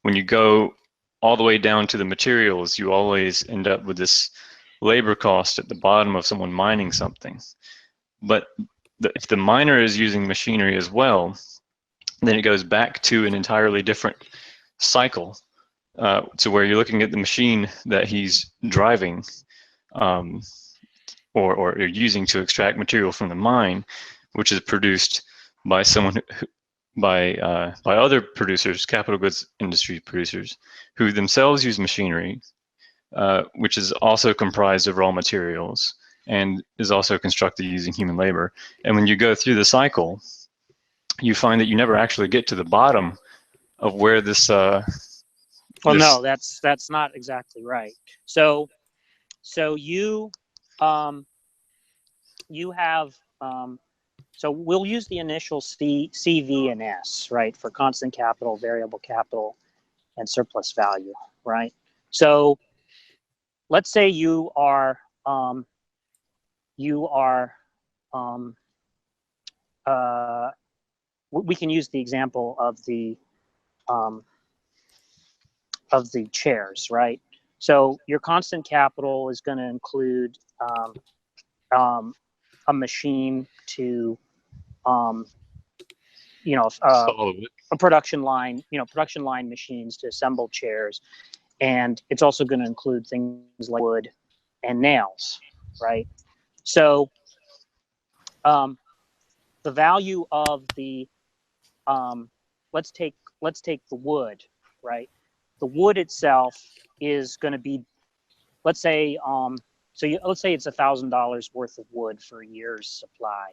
When you go all the way down to the materials, you always end up with this labor cost at the bottom of someone mining something. But if the miner is using machinery as well, then it goes back to an entirely different cycle, to where you're looking at the machine that he's driving, or using to extract material from the mine, which is produced by someone by other producers, capital goods industry producers, who themselves use machinery, which is also comprised of raw materials and is also constructed using human labor. And when you go through the cycle, you find that you never actually get to the bottom of where this. Well, no, that's not exactly right. So you you have so we'll use the initial C, V, and S, right, for constant capital, variable capital, and surplus value, right? So let's say you are we can use the example of the chairs, right? So your constant capital is going to include a machine to a production line, production line machines to assemble chairs, and it's also going to include things like wood and nails, right? So the value of the let's take the wood, right? The wood itself is going to be, let's say let's say it's $1,000 worth of wood for a year's supply,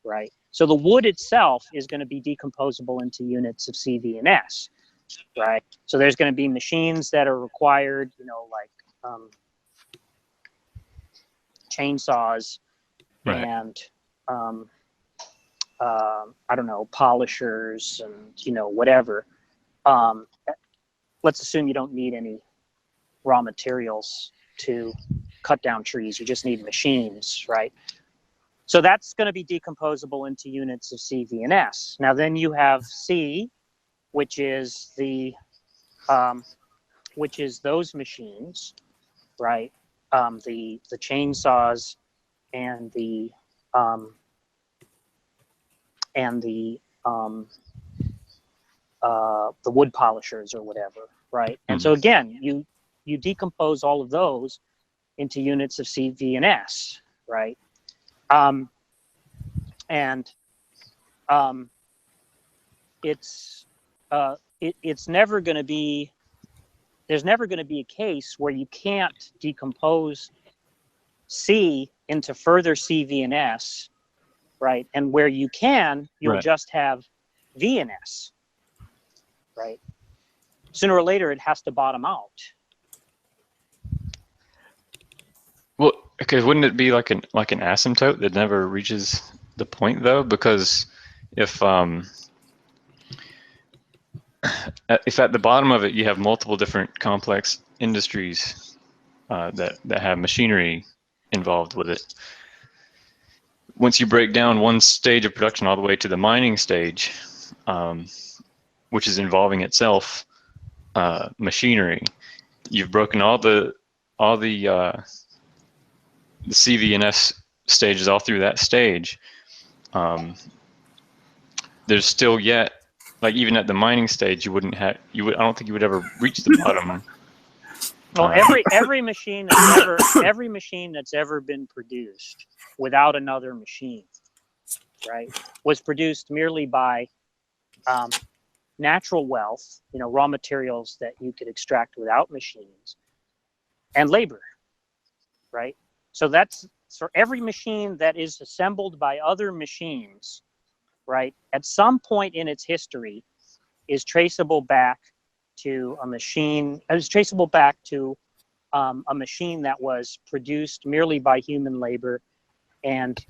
right? So the wood itself is going to be decomposable into units of C, V, and S, right? So there's going to be machines that are required, like chainsaws, right, and I don't know, polishers and whatever. Let's assume you don't need any raw materials to cut down trees. You just need machines, right? So that's going to be decomposable into units of C, V, and S. Now then you have C, which is those machines, right? The chainsaws and the wood polishers or whatever, right? And so again, you decompose all of those into units of C, V, and S, right? It's never going to be, there's never going to be a case where you can't decompose C into further C, V, and S, right? And where you can, you'll right. just have V and S, right? Sooner or later, it has to bottom out. Well, okay, wouldn't it be like an asymptote that never reaches the point though? Because if at the bottom of it you have multiple different complex industries that have machinery involved with it, once you break down one stage of production all the way to the mining stage, which is involving itself machinery, you've broken all the C, V, and S stages all through that stage. There's still yet, like even at the mining stage, I don't think you would ever reach the bottom. Well, every machine that's ever been produced without another machine, right, was produced merely by natural wealth, raw materials that you could extract without machines, and labor, right? So that's for every machine that is assembled by other machines, right, at some point in its history is traceable back to a machine, a machine that was produced merely by human labor and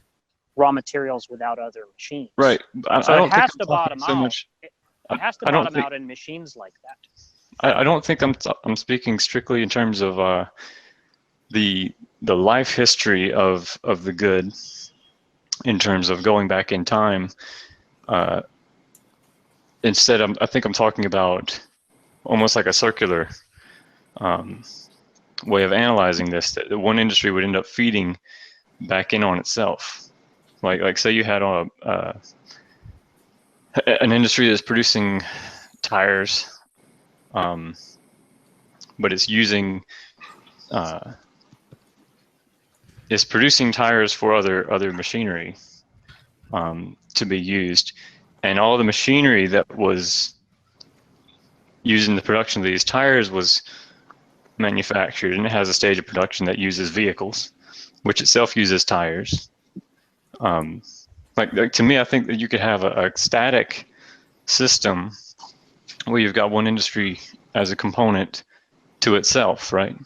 raw materials without other machines. Right. So it has to bottom out. It has to bottom out in machines like that. I don't think I'm speaking strictly in terms of the life history of the good, in terms of going back in time. Instead, I think I'm talking about almost like a circular way of analyzing this, that one industry would end up feeding back in on itself. Like say you had an industry that's producing tires, but it's using is producing tires for other machinery to be used, and all the machinery that was used in the production of these tires was manufactured, and it has a stage of production that uses vehicles, which itself uses tires. Like to me, I think that you could have a static system where you've got one industry as a component to itself, right?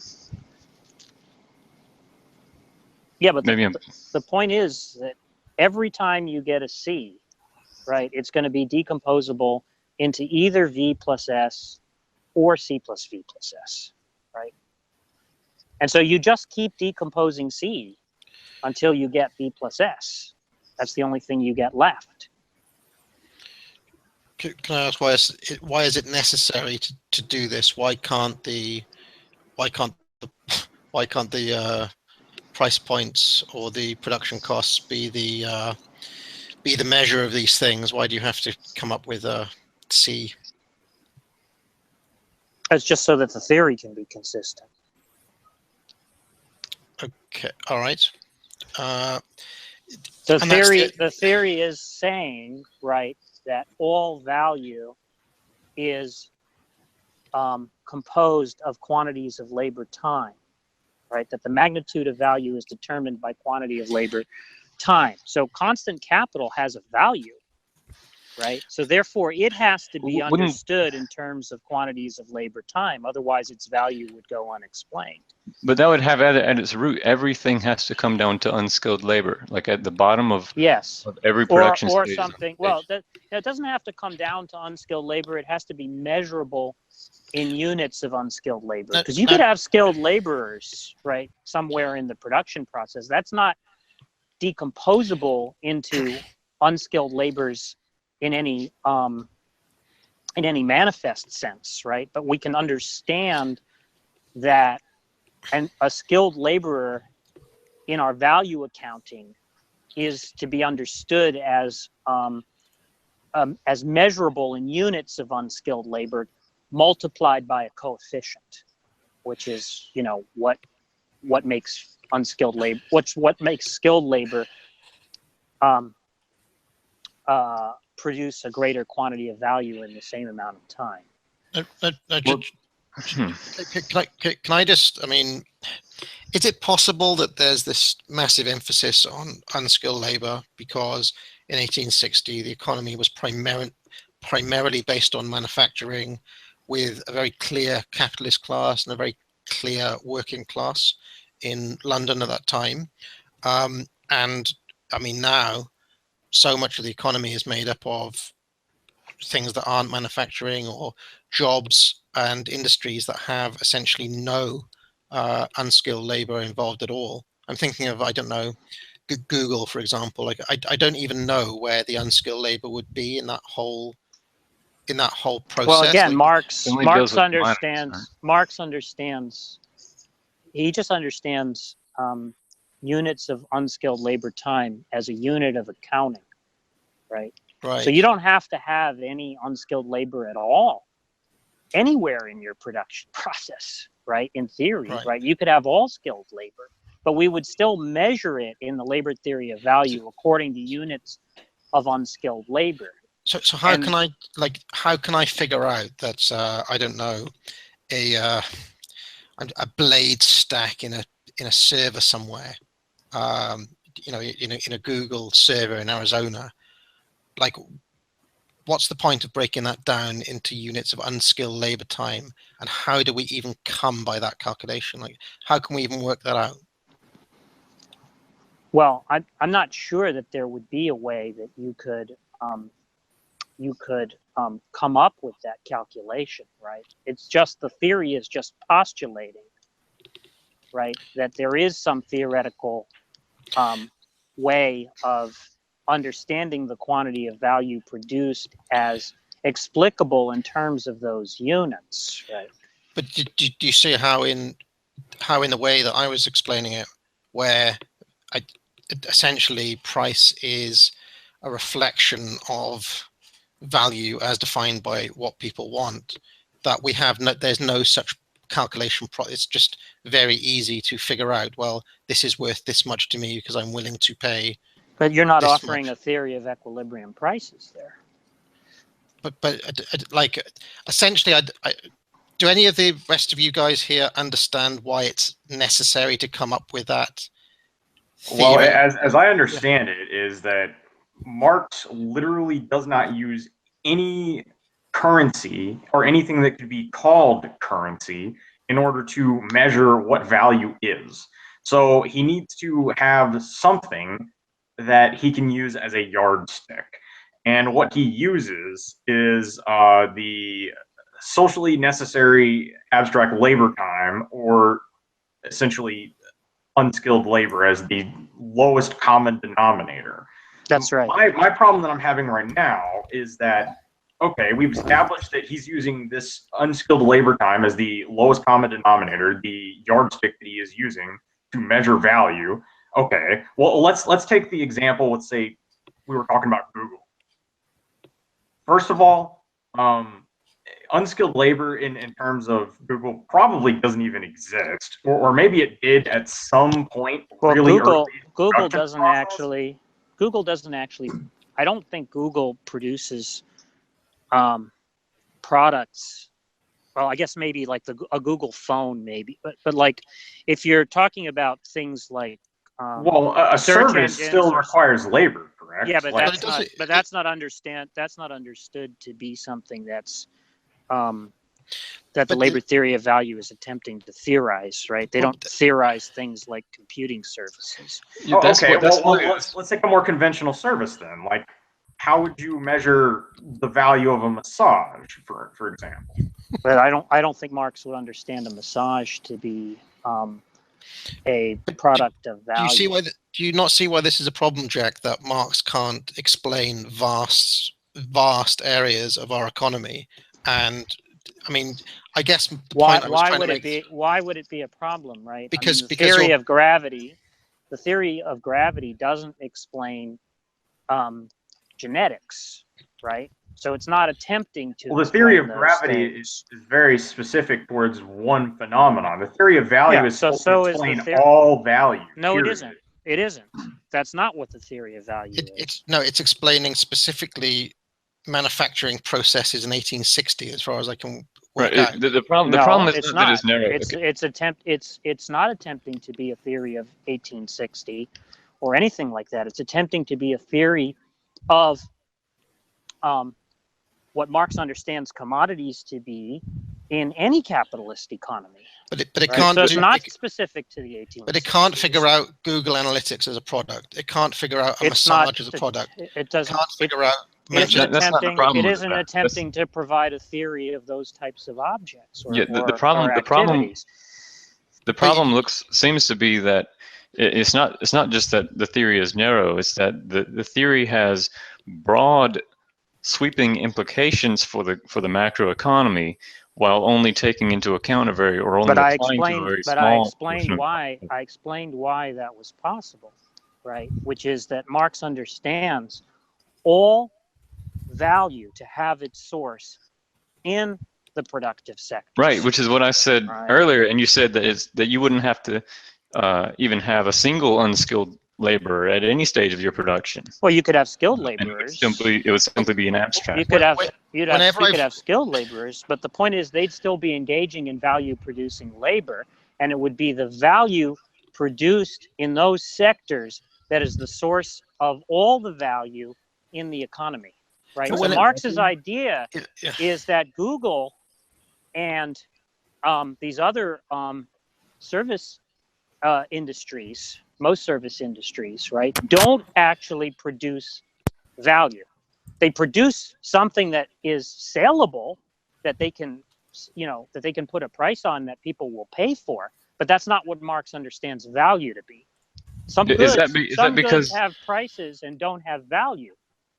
Yeah, but Maybe the point is that every time you get a C, right, it's going to be decomposable into either V plus S or C plus V plus S, right? And so you just keep decomposing C until you get V plus S. That's the only thing you get left. Can I ask why is it necessary to do this? Why can't the price points or the production costs be the measure of these things? Why do you have to come up with a C? It's just so that the theory can be consistent. Okay, all right. The theory is saying, right, that all value is composed of quantities of labor time, right? That the magnitude of value is determined by quantity of labor time. So constant capital has a value, right? So therefore it has to be understood in terms of quantities of labor time. Otherwise its value would go unexplained. But that would have at its root, everything has to come down to unskilled labor, like at the bottom of, yes, of every production or stage. something. Well, that doesn't have to come down to unskilled labor. It has to be measurable in units of unskilled labor. Because you could have skilled laborers, right, somewhere in the production process. That's not decomposable into unskilled labors in any manifest sense, right? But we can understand that a skilled laborer in our value accounting is to be understood as measurable in units of unskilled labor multiplied by a coefficient, which is, you know, what makes unskilled labor, what makes skilled labor produce a greater quantity of value in the same amount of time. Can I just, I mean, is it possible that there's this massive emphasis on unskilled labor because in 1860 the economy was primarily based on manufacturing, with a very clear capitalist class and a very clear working class in London at that time? And I mean, now so much of the economy is made up of things that aren't manufacturing, or jobs and industries that have essentially no unskilled labor involved at all. I'm thinking of, I don't know, Google, for example. Like I don't even know where the unskilled labor would be in that whole process. Well, again, like, Marx understands. He just understands units of unskilled labor time as a unit of accounting, right? Right. So you don't have to have any unskilled labor at all anywhere in your production process, right? In theory, right? You could have all skilled labor, but we would still measure it in the labor theory of value according to units of unskilled labor. So how can I figure out that I don't know, a blade stack in a server somewhere, you know, in a Google server in Arizona? Like, what's the point of breaking that down into units of unskilled labor time, and how do we even come by that calculation? Like, how can we even work that out? Well, I'm not sure that there would be a way that you could you could come up with that calculation, right? It's just the theory is just postulating, right, that there is some theoretical way of understanding the quantity of value produced as explicable in terms of those units, right? But do you see how in the way that I was explaining it, where essentially price is a reflection of value as defined by what people want, that we have there's no such calculation. It's just very easy to figure out, well, this is worth this much to me because I'm willing to pay. But you're not this offering much. a theory of equilibrium prices there. But like essentially, do any of the rest of you guys here understand why it's necessary to come up with that theory? Well, as I understand it, is that Marx literally does not use any currency or anything that could be called currency in order to measure what value is. So he needs to have something that he can use as a yardstick. And what he uses is the socially necessary abstract labor time, or essentially unskilled labor, as the lowest common denominator. That's right. My problem that I'm having right now is that, okay, we've established that he's using this unskilled labor time as the lowest common denominator, the yardstick that he is using to measure value. Okay, well, let's take the example. Let's say we were talking about Google. First of all, unskilled labor in terms of Google probably doesn't even exist, or maybe it did at some point. Well, really Google doesn't actually. I don't think Google produces products. Well, I guess maybe like a Google phone, maybe, but like if you're talking about things like a service still requires labor, correct? Yeah, but like, that's not understood to be something that's that the labor theory of value is attempting to theorize, right? They don't theorize things like computing services. Okay, let's take a more conventional service then. Like, how would you measure the value of a massage, for example? But I don't think Marx would understand a massage to be a product of value. Do you not see why this is a problem, Jack? That Marx can't explain vast areas of our economy, and I mean, I guess the why point I was trying would to it make, be? Why would it be a problem, right? Because the theory of gravity doesn't explain genetics, right? So it's not attempting to. Well, the theory of gravity is very specific towards one phenomenon. The theory of value is supposed to explain all value. No, it isn't. It isn't. That's not what the theory of value is. It's explaining specifically manufacturing processes in 1860, as far as I can work out. The problem is that it's narrow. It's not attempting to be a theory of 1860 or anything like that. It's attempting to be a theory of what Marx understands commodities to be in any capitalist economy. But it can't. So it's not specific to the 1860s. But it can't figure out Google Analytics as a product. It can't figure out a massage as a product. It doesn't. Can't figure out. It isn't attempting to provide a theory of those types of objects. The problem seems to be that it's not just that the theory is narrow. It's that the theory has broad, sweeping implications for the macro economy, while only taking into account I explained why that was possible, right? Which is that Marx understands all value to have its source in the productive sector. Right, which is what I said earlier, and you said that you wouldn't have to even have a single unskilled laborer at any stage of your production. Well, you could have skilled laborers. It would simply be an abstract. You could have skilled laborers, but the point is they'd still be engaging in value-producing labor, and it would be the value produced in those sectors that is the source of all the value in the economy, right? So Marx's idea is that Google and these other service industries, most service industries, right, don't actually produce value. they produce something that is saleable, that they can, that they can put a price on that people will pay for. But that's not what Marx understands value to be. Some goods, goods have prices and don't have value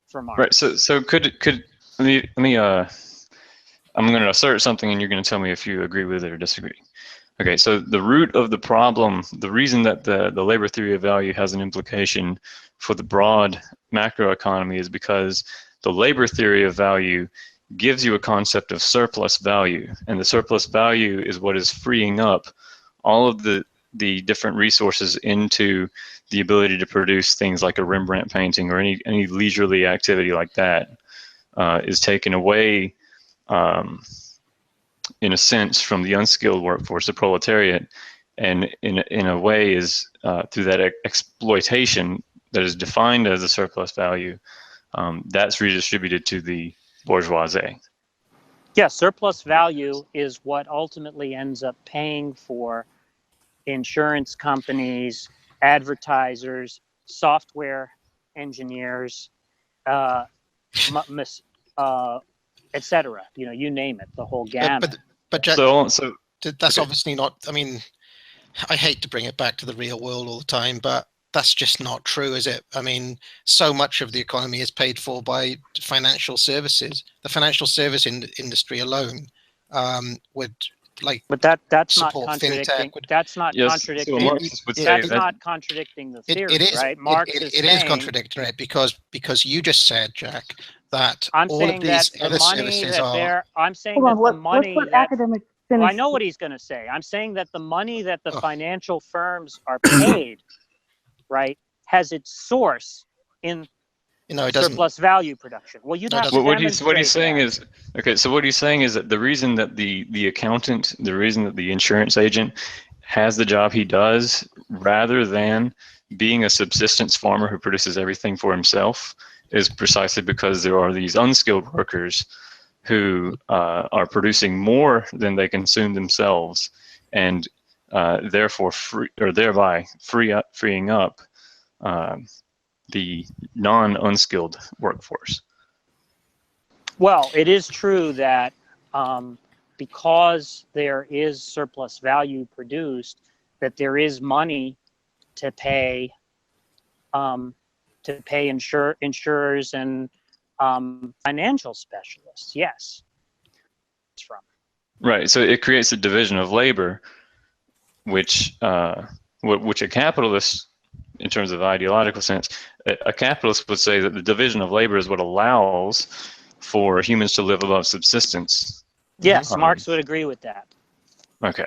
for Marx. Right. So could let me I'm going to assert something, and you're going to tell me if you agree with it or disagree. Okay. So the root of the problem, the reason that the labor theory of value has an implication for the broad macroeconomy is because the labor theory of value gives you a concept of surplus value, and the surplus value is what is freeing up all of the different resources into the ability to produce things like a Rembrandt painting or any leisurely activity like that is taken away, in a sense, from the unskilled workforce, the proletariat, and in a way is through that exploitation that is defined as a surplus value, that's redistributed to the bourgeoisie. Yeah, surplus value is what ultimately ends up paying for insurance companies, advertisers, software engineers, etc. You name it, the whole gamut. But Jack, so that's obviously not. I mean, I hate to bring it back to the real world all the time, but that's just not true, is it? I mean, so much of the economy is paid for by financial services. The financial service industry alone would But that's not contradicting. That's not contradicting. That's not contradicting the theory, right? Marx is saying, it is contradicting it because you just said, Jack, that I'm all saying of these that other the money services that are. I'm saying Hold that on, the money let's let that academics well, finish. I know what he's going to say. I'm saying that the money that the financial firms are paid, right, has its source in surplus value production. Well, you'd have to demonstrate what he's saying that. is, okay, so what he's saying is that the reason that the accountant, the reason that the insurance agent has the job he does, rather than being a subsistence farmer who produces everything for himself, is precisely because there are these unskilled workers who are producing more than they consume themselves, and therefore thereby freeing up the non-unskilled workforce. Well, it is true that because there is surplus value produced, that there is money to pay insurers and financial specialists. Yes, it's from. Right. So it creates a division of labor, which a capitalist, in terms of ideological sense, a capitalist would say that the division of labor is what allows for humans to live above subsistence. Yes, Marx would agree with that. Okay.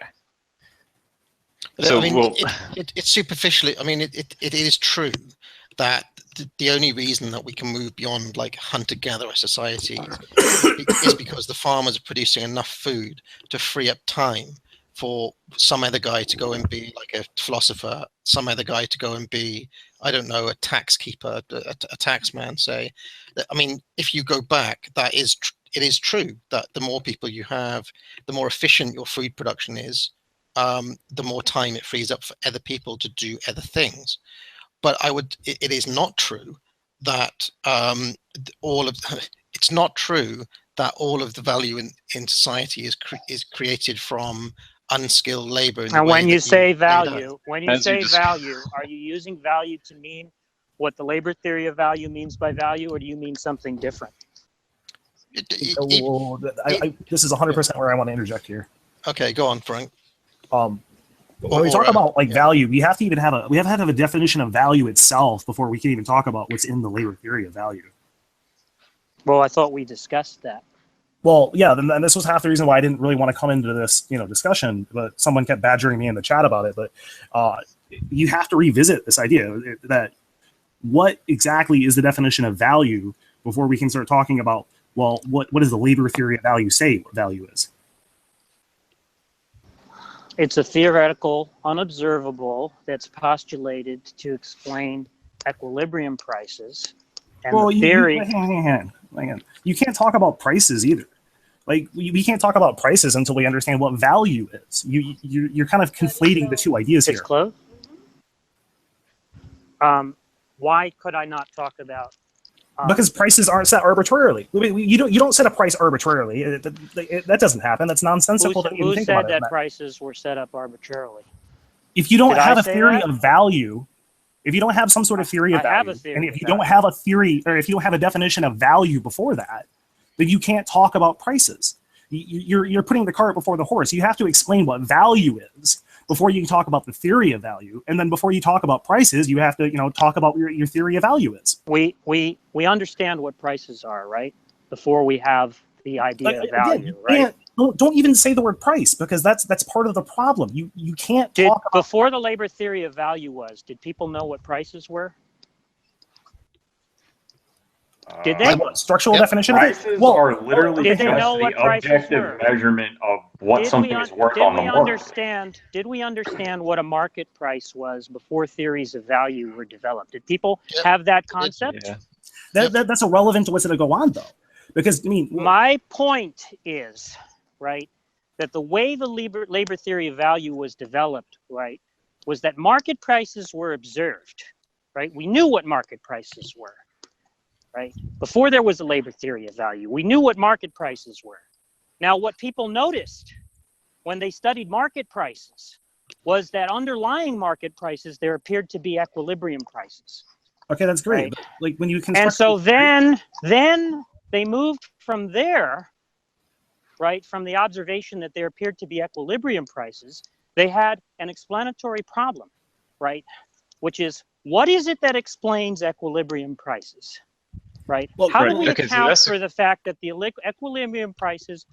So, I mean, it's superficially. I mean, it is true that the only reason that we can move beyond like hunter-gatherer societies is because the farmers are producing enough food to free up time for some other guy to go and be like a philosopher, some other guy to go and be, I don't know, a tax keeper, a tax man, say. I mean, if you go back, it is true that the more people you have, the more efficient your food production is, the more time it frees up for other people to do other things. But it is not true that it's not true that all of the value in society is created from unskilled labor. And when you say value, are you using value to mean what the labor theory of value means by value, or do you mean something different? This is 100% where I want to interject here. Okay, go on, Frank. When we talk about value, we have to have a definition of value itself before we can even talk about what's in the labor theory of value. Well, I thought we discussed that. Well, yeah, and this was half the reason why I didn't really want to come into this, discussion. But someone kept badgering me in the chat about it. But you have to revisit this idea that what exactly is the definition of value before we can start talking about, well, what does the labor theory of value say what value is? It's a theoretical, unobservable that's postulated to explain equilibrium prices. And the theory. Hang on. You can't talk about prices either. Like we can't talk about prices until we understand what value is. You're kind of conflating the two ideas here. It's close. Why could I not talk about Because prices aren't set arbitrarily. You don't set a price arbitrarily. That doesn't happen. That's nonsensical to even Who think said about it. that prices were set up arbitrarily? If you don't Did I have a say theory that? of value, if you don't have some sort of theory of I have value, a theory and of if you don't value. have a theory, or if you don't have a definition of value before that, then you can't talk about prices. You're putting the cart before the horse. You have to explain what value is before you can talk about the theory of value, and then before you talk about prices, you have to talk about what your theory of value is. We understand what prices are, right? Before we have the idea of value, Again, right? don't even say the word price, because that's part of the problem. You can't talk about Before the labor theory of value did people know what prices were? Did they? like what structural definition of it? Prices are literally did they just know the what prices objective were? measurement of what something is worth on the market. Did we understand what a market price was before theories of value were developed? Did people have that concept? Yeah. That's irrelevant to what's going to go on, though, because my point is, right, that the way the labor theory of value was developed, right, was that market prices were observed, right? We knew what market prices were, right? Before there was a labor theory of value, we knew what market prices were. Now, what people noticed when they studied market prices was that underlying market prices, there appeared to be equilibrium prices. Okay, that's great. Right? But like when you And so then they moved from there, right, from the observation that there appeared to be equilibrium prices, they had an explanatory problem, right, which is, what is it that explains equilibrium prices, right? Well, How do right. we Okay, so account that's- for the fact that the equilibrium prices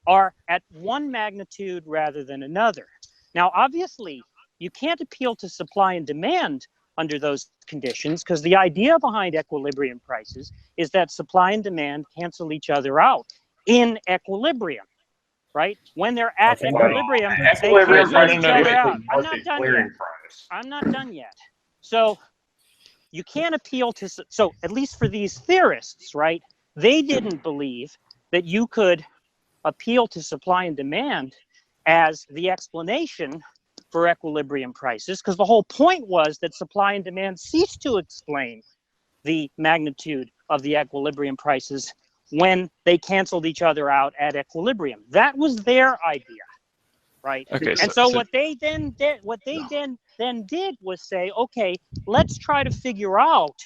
are at one magnitude rather than another? Now, obviously, you can't appeal to supply and demand under those conditions, because the idea behind equilibrium prices is that supply and demand cancel each other out in equilibrium, right? When they're at equilibrium, they cancel each other out. I'm not done yet. I'm not done yet. So you can't appeal to, so at least for these theorists, right, they didn't believe that you could appeal to supply and demand as the explanation for equilibrium prices, because the whole point was that supply and demand ceased to explain the magnitude of the equilibrium prices when they canceled each other out at equilibrium. That was their idea, right? Okay, and so what they then did was say, okay, let's try to figure out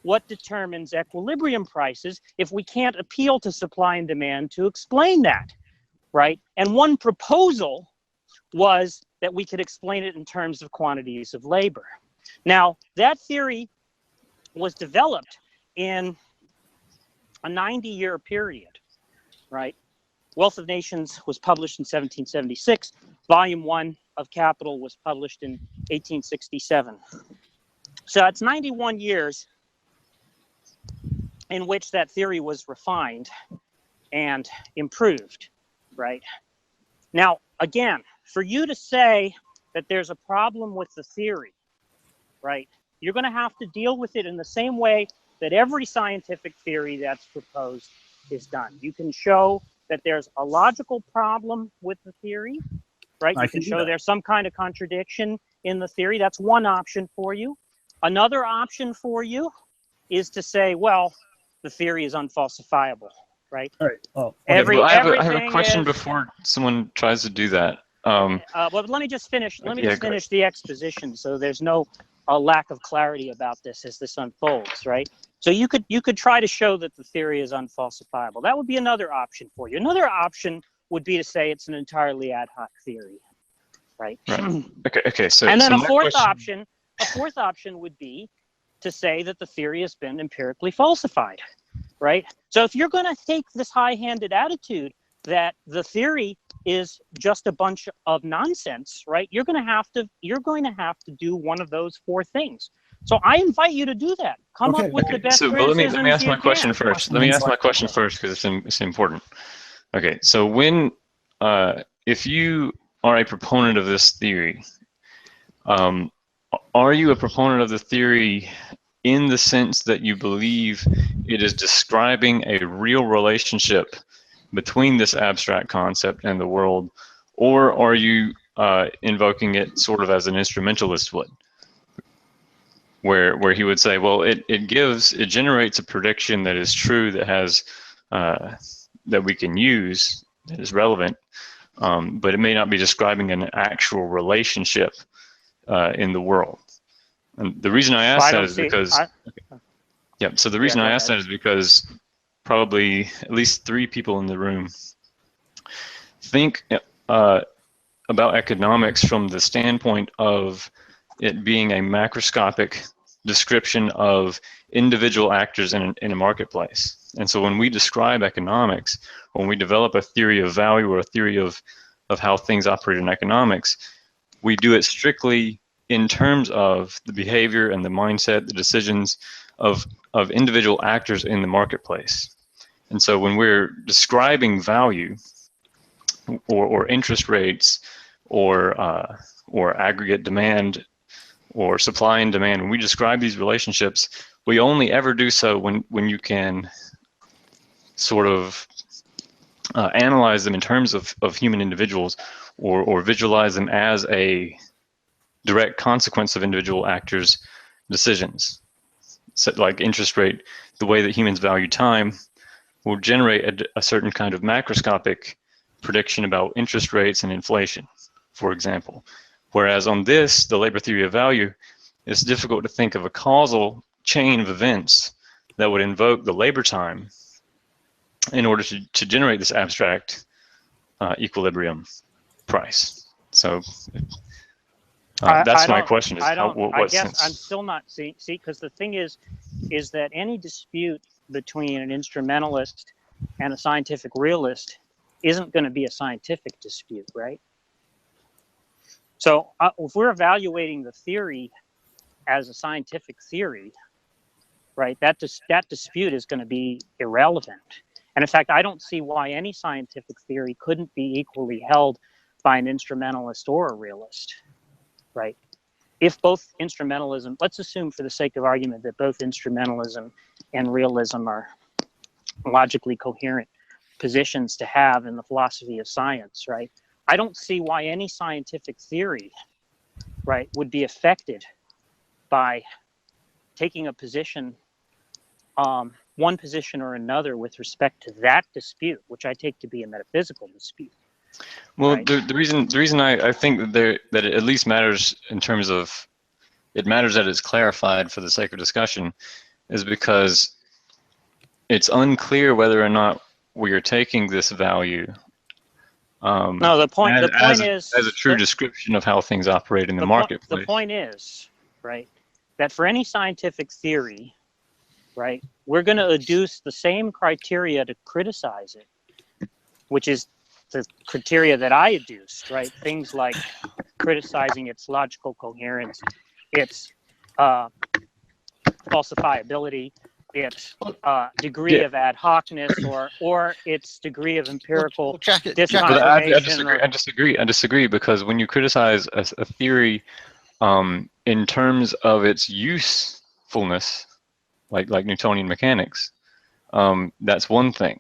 what determines equilibrium prices if we can't appeal to supply and demand to explain that, right? And one proposal was that we could explain it in terms of quantities of labor. Now, that theory was developed in a 90-year period, right? Wealth of Nations was published in 1776. Volume 1 of Capital was published in 1867. So it's 91 years in which that theory was refined and improved, right? Now, again, for you to say that there's a problem with the theory, right, you're going to have to deal with it in the same way that every scientific theory that's proposed is done. You can show that there's a logical problem with the theory, right? You can show there's some kind of contradiction in the theory. That's one option for you. Another option for you is to say, well, the theory is unfalsifiable, right? All right. Oh, okay. I have a question before someone tries to do that. Well, let me just finish. Let me just finish the exposition, so there's no lack of clarity about this as this unfolds, right? So you could try to show that the theory is unfalsifiable. That would be another option for you. Another option would be to say it's an entirely ad hoc theory, right? Okay. So and then so a fourth option would be to say that the theory has been empirically falsified, right? So if you're going to take this high-handed attitude that the theory is just a bunch of nonsense, right? You're going to have to do one of those four things. So I invite you to do that. Come up with the best But let me ask my question can. first. Let me ask my question first because it's important. Okay, so when if you are a proponent of this theory, are you a proponent of the theory in the sense that you believe it is describing a real relationship between this abstract concept and the world, or are you invoking it sort of as an instrumentalist would? where he would say, well, it generates a prediction that is true, that has that we can use, that is relevant, but it may not be describing an actual relationship in the world. And the reason I ask that is because so the reason I ask that is because probably at least 3 people in the room think about economics from the standpoint of it being a macroscopic description of individual actors in a marketplace. And so when we describe economics, when we develop a theory of value or a theory of how things operate in economics, we do it strictly in terms of the behavior and the mindset, the decisions of individual actors in the marketplace. And so when we're describing value or interest rates or aggregate demand or supply and demand, when we describe these relationships, we only ever do so when you can sort of analyze them in terms of human individuals, or visualize them as a direct consequence of individual actors' decisions. So like interest rate, the way that humans value time will generate a certain kind of macroscopic prediction about interest rates and inflation, for example. Whereas on this, the labor theory of value, it's difficult to think of a causal chain of events that would invoke the labor time in order to generate this abstract equilibrium price. So that's my question: is what sense? I'm still not seeing. Because the thing is that any dispute between an instrumentalist and a scientific realist isn't going to be a scientific dispute, right? So if we're evaluating the theory as a scientific theory, right, that dispute is going to be irrelevant. And in fact, I don't see why any scientific theory couldn't be equally held by an instrumentalist or a realist, right? If both instrumentalism, let's assume for the sake of argument that both instrumentalism and realism are logically coherent positions to have in the philosophy of science, right? I don't see why any scientific theory, right, would be affected by taking a position, one position or another with respect to that dispute, which I take to be a metaphysical dispute. Well, right? the reason I think that it at least matters in terms of, it matters that it's clarified for the sake of discussion, is because it's unclear whether or not we are taking this value no, the point is as a true description of how things operate in the marketplace. The point is, right, that for any scientific theory, right, we're going to adduce the same criteria to criticize it, which is the criteria that I adduced, right? Things like criticizing its logical coherence, its falsifiability, its degree of ad hocness, or its degree of empirical disconfirmation. I disagree because when you criticize a theory in terms of its usefulness, like Newtonian mechanics, that's one thing.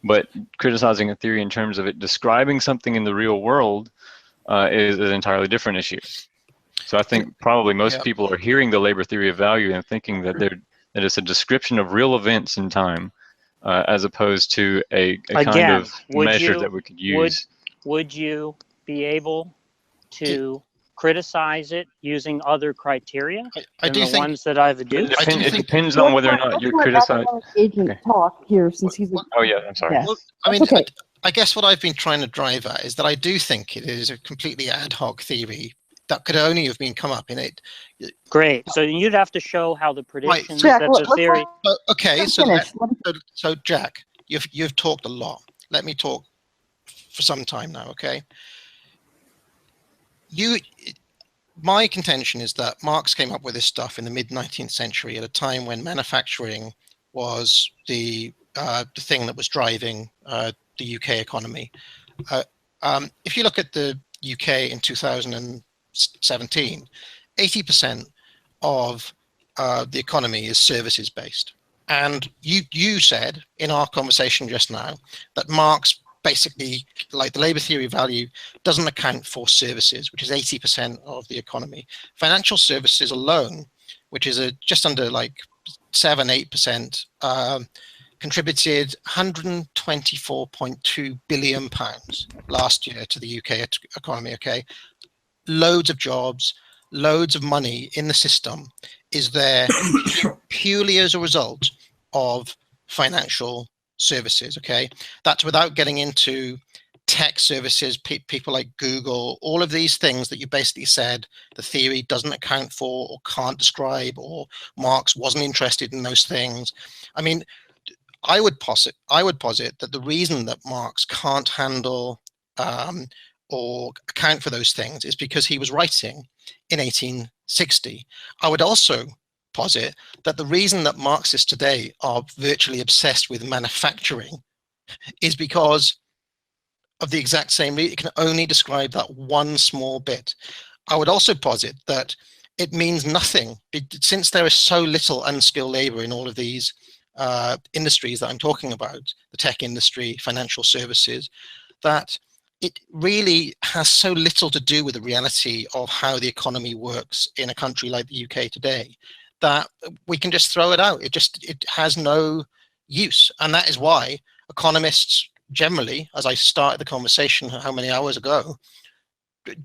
But criticizing a theory in terms of it describing something in the real world is an entirely different issue. So I think probably most people are hearing the labor theory of value and thinking that it's a description of real events in time, as opposed to a kind of measure that we could use. Would you be able to criticize it using other criteria than the ones that I've adduced? It depends on whether or not you're criticizing. Agent talk here, since he's. Oh yeah, I'm sorry. Yeah. Well, I mean, okay. I guess what I've been trying to drive at is that I do think it is a completely ad hoc theory that could only have been come up in it. Great. So you'd have to show how the predictions Jack, that the theory. Okay, so Jack, you've talked a lot. Let me talk for some time now. Okay. My contention is that Marx came up with this stuff in the mid-19th century at a time when manufacturing was the thing that was driving the UK economy. If you look at the UK in 2017, 80% of the economy is services based. And you said in our conversation just now that Marx basically, like the labor theory of value, doesn't account for services, which is 80% of the economy. Financial services alone which is just under like 7-8%, contributed 124.2 billion pounds last year to the UK economy. Okay, loads of jobs, loads of money in the system is there purely as a result of financial services. Okay, that's without getting into tech services, people like Google, all of these things that you basically said the theory doesn't account for or can't describe, or Marx wasn't interested in those things. I mean, I would posit that the reason that Marx can't handle or account for those things is because he was writing in 1860. I would also posit that the reason that Marxists today are virtually obsessed with manufacturing is because of the exact same reason. It can only describe that one small bit. I would also posit that it means nothing, since there is so little unskilled labor in all of these industries that I'm talking about, the tech industry, financial services, that it really has so little to do with the reality of how the economy works in a country like the UK today, that we can just throw it out. It has no use. And that is why economists generally, as I started the conversation how many hours ago,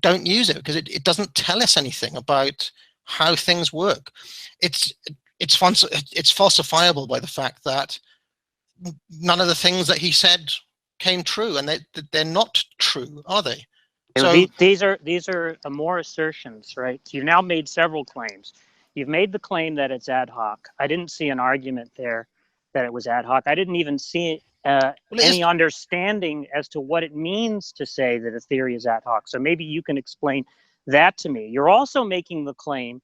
don't use it, because it doesn't tell us anything about how things work. It's falsifiable by the fact that none of the things that he said came true, and they're not true, are they? So these are more assertions, right? You've now made several claims. You've made the claim that it's ad hoc. I didn't see an argument there that it was ad hoc. I didn't even see any understanding as to what it means to say that a theory is ad hoc. So maybe you can explain that to me. You're also making the claim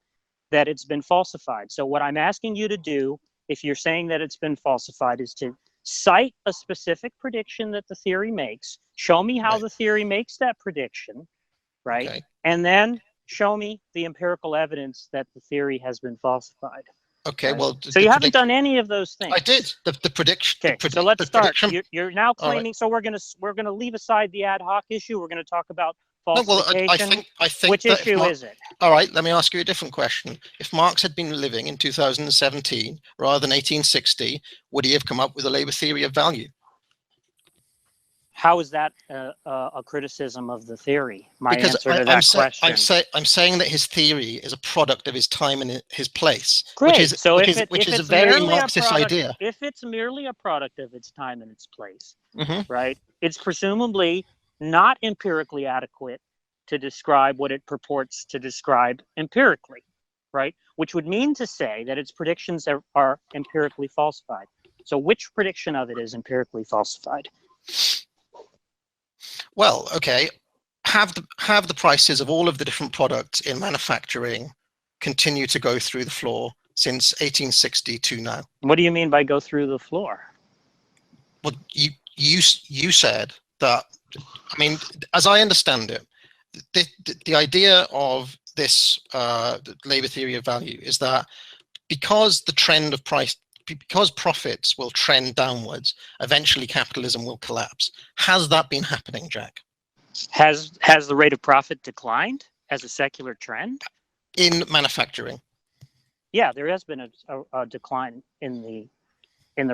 that it's been falsified. So what I'm asking you to do, if you're saying that it's been falsified, is to cite a specific prediction that the theory makes, show me how the theory makes that prediction, right? Okay. And then show me the empirical evidence that the theory has been falsified. Okay, right? well, so you haven't done any of those things. I did the prediction. Okay, so let's start. You're now claiming. Right. So we're gonna leave aside the ad hoc issue. We're gonna talk about falsification. No, well, I think which issue is it? All right, let me ask you a different question. If Marx had been living in 2017 rather than 1860, would he have come up with a labor theory of value? How is that a criticism of the theory? My answer to that question. I'm saying that his theory is a product of his time and his place. Great. Which is a very Marxist idea. If it's merely a product of its time and its place, right? It's presumably not empirically adequate to describe what it purports to describe empirically, right? Which would mean to say that its predictions are empirically falsified. So which prediction of it is empirically falsified? Well, okay, have the prices of all of the different products in manufacturing continue to go through the floor since 1860 to now. What do you mean by go through the floor? Well, you said that. I mean, as I understand it, the idea of this labor theory of value is that because the trend of price, because profits will trend downwards, eventually capitalism will collapse. Has that been happening, Jack? Has the rate of profit declined as a secular trend? In manufacturing? Yeah, there has been a decline in the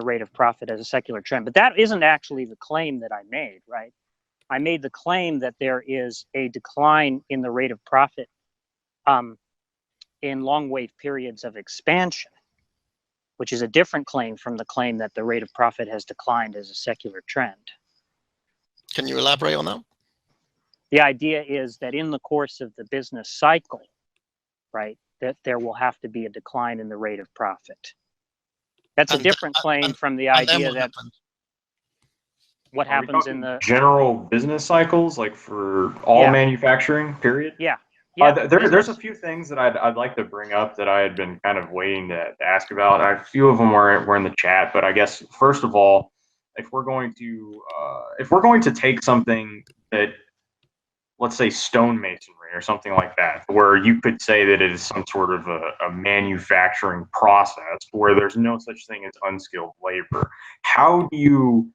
rate of profit as a secular trend, but that isn't actually the claim that I made, right? I made the claim that there is a decline in the rate of profit in long wave periods of expansion, which is a different claim from the claim that the rate of profit has declined as a secular trend. Can you elaborate on that? The idea is that in the course of the business cycle, right, that there will have to be a decline in the rate of profit. That's a different claim from the idea that what happens in the general business cycles, like for all manufacturing, period? Yeah. There's a few things that I'd like to bring up that I had been kind of waiting to ask about. A few of them were in the chat, but I guess first of all, if we're going to take something that, let's say, stonemasonry or something like that, where you could say that it is some sort of a manufacturing process where there's no such thing as unskilled labor, how do you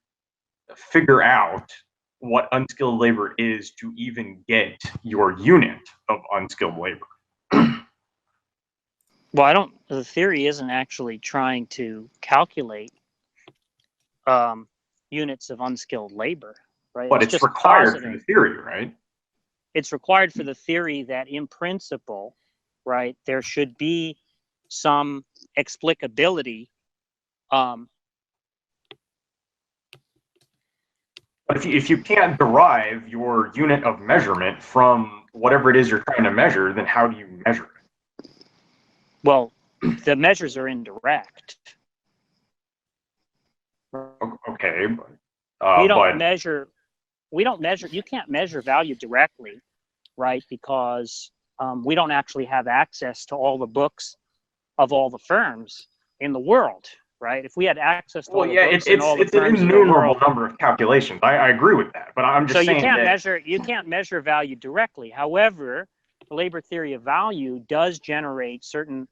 figure out what unskilled labor is to even get your unit of unskilled labor? Well, the theory isn't actually trying to calculate units of unskilled labor, right? But it's just required for positing. the theory, right? It's required for the theory that in principle, right, there should be some explicability. But if you can't derive your unit of measurement from whatever it is you're trying to measure, then how do you measure it? Well, the measures are indirect. Okay, We don't measure. You can't measure value directly, right? Because we don't actually have access to all the books of all the firms in the world, right? If we had access to all the books in all the firms in the world, an innumerable number of calculations. I agree with that, but I'm just saying you can't measure value directly. However, the labor theory of value does generate certain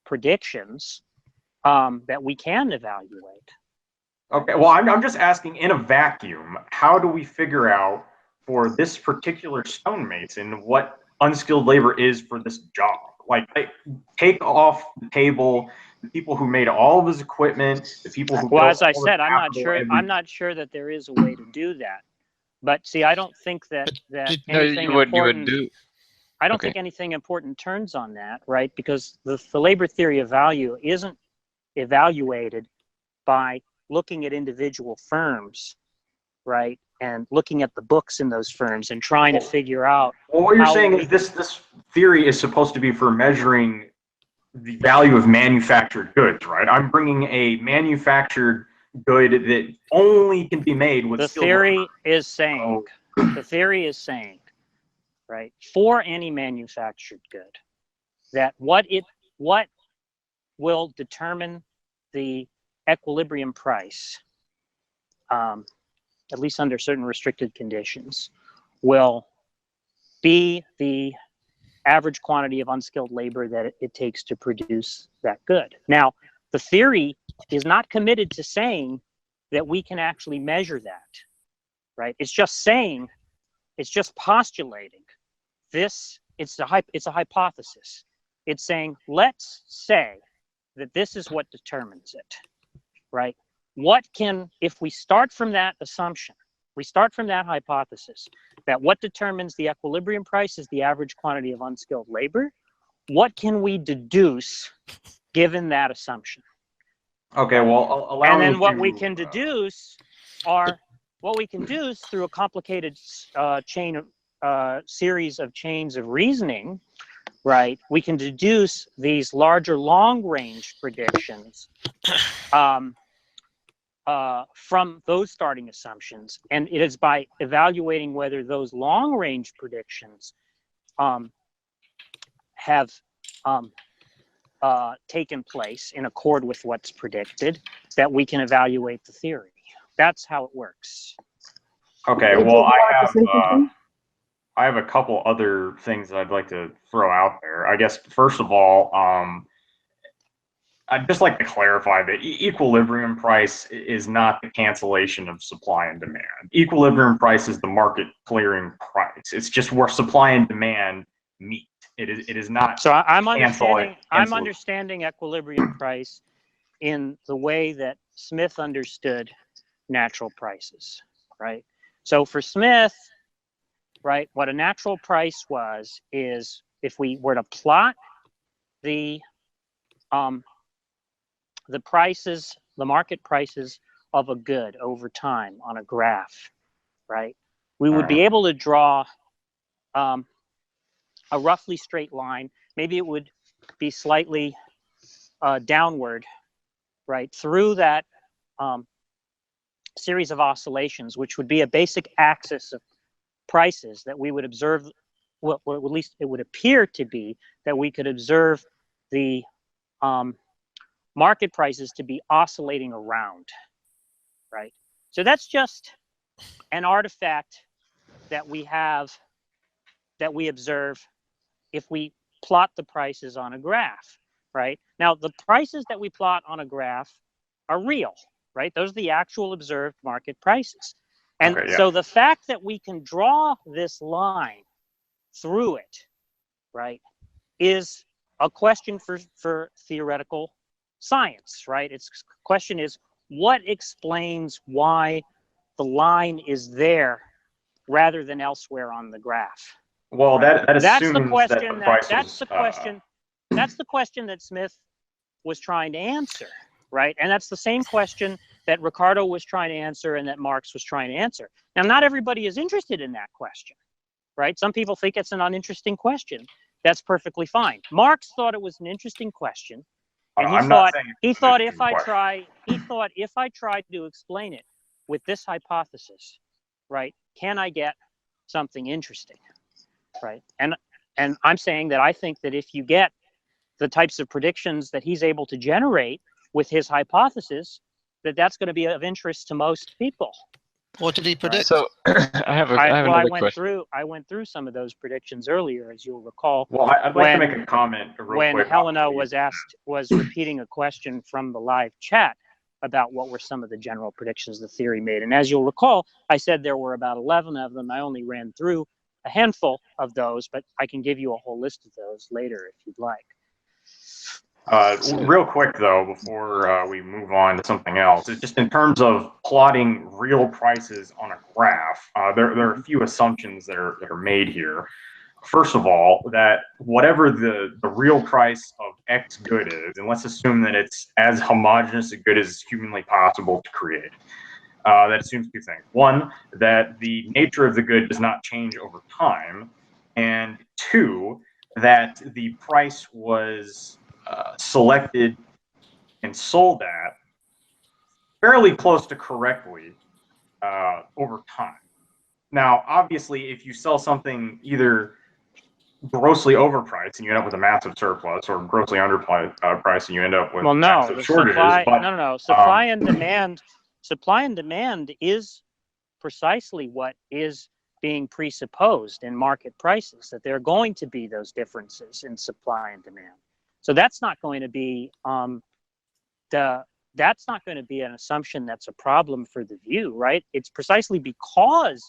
predictions that we can evaluate. Okay, well, I'm just asking, in a vacuum, how do we figure out for this particular stonemason what unskilled labor is for this job? Like, take off the table the people who made all of his equipment, the people who Well, built as I all said, the capital, I'm not sure that there is a way to do that. But see, I don't think that anything important. I don't think anything important turns on that, right? Because the labor theory of value isn't evaluated by looking at individual firms, right, and looking at the books in those firms and trying to figure out. Well, what you're saying is this theory is supposed to be for measuring the value of manufactured goods, right? I'm bringing a manufactured good that only can be made with the theory is saying. The theory is saying, right, for any manufactured good, that what will determine the equilibrium price, at least under certain restricted conditions, will be the average quantity of unskilled labor that it takes to produce that good. Now, the theory is not committed to saying that we can actually measure that, right? It's just saying, it's just postulating this. It's a hypothesis. It's saying, let's say that this is what determines it, right? If we start from that assumption, we start from that hypothesis that what determines the equilibrium price is the average quantity of unskilled labor, what can we deduce given that assumption? Okay, well, allow and me then what to, we can deduce through a complicated series of chains of reasoning, right? We can deduce these larger long-range predictions from those starting assumptions, and it is by evaluating whether those long-range predictions have taken place in accord with what's predicted that we can evaluate the theory. That's how it works. Okay, well, I have a couple other things that I'd like to throw out there. I guess, first of all, I'd just like to clarify that equilibrium price is not the cancellation of supply and demand. Equilibrium price is the market clearing price. It's just where supply and demand meet. It is not. So I'm understanding equilibrium price in the way that Smith understood natural prices, right? So for Smith, right, what a natural price is if we were to plot the prices, the market prices of a good over time on a graph, right? We would be able to draw a roughly straight line. Maybe it would be slightly downward, right, through that series of oscillations, which would be a basic axis of prices that we would observe. Well, at least it would appear to be that we could observe the market prices to be oscillating around, right? So that's just an artifact that we have, that we observe if we plot the prices on a graph, right? Now, the prices that we plot on a graph are real, right? Those are the actual observed market prices. And so the fact that we can draw this line through it, right, is a question for theoretical science, right? Its question is, what explains why the line is there rather than elsewhere on the graph? Well, right? that That's assumes the question. that the price That's the question. That's the question that Smith was trying to answer, right? And that's the same question that Ricardo was trying to answer and that Marx was trying to answer. Now, not everybody is interested in that question, right? Some people think it's an uninteresting question. That's perfectly fine. Marx thought it was an interesting question, and he thought if I tried to explain it with this hypothesis, right, can I get something interesting, right? And I'm saying that I think that if you get the types of predictions that he's able to generate with his hypothesis, that's going to be of interest to most people. What did he predict? So I have another question. I went through some of those predictions earlier, as you'll recall. Well, I'd like to make a comment real quick. When Helena was repeating a question from the live chat about what were some of the general predictions the theory made. And as you'll recall, I said there were about 11 of them. I only ran through a handful of those, but I can give you a whole list of those later if you'd like. Real quick, though, before we move on to something else, it's just in terms of plotting real prices on a graph, there are a few assumptions that are made here. First of all, that whatever the real price of X good is, and let's assume that it's as homogeneous a good as humanly possible to create. That assumes two things. One, that the nature of the good does not change over time. And two, that the price was selected and sold at fairly close to correctly over time. Now, obviously, if you sell something either grossly overpriced and you end up with a massive surplus, or grossly underpriced and you end up with massive shortages. Supply and demand. Supply and demand is precisely what is being presupposed in market prices, that there are going to be those differences in supply and demand. So that's not going to be that's not going to be an assumption that's a problem for the view, right? It's precisely because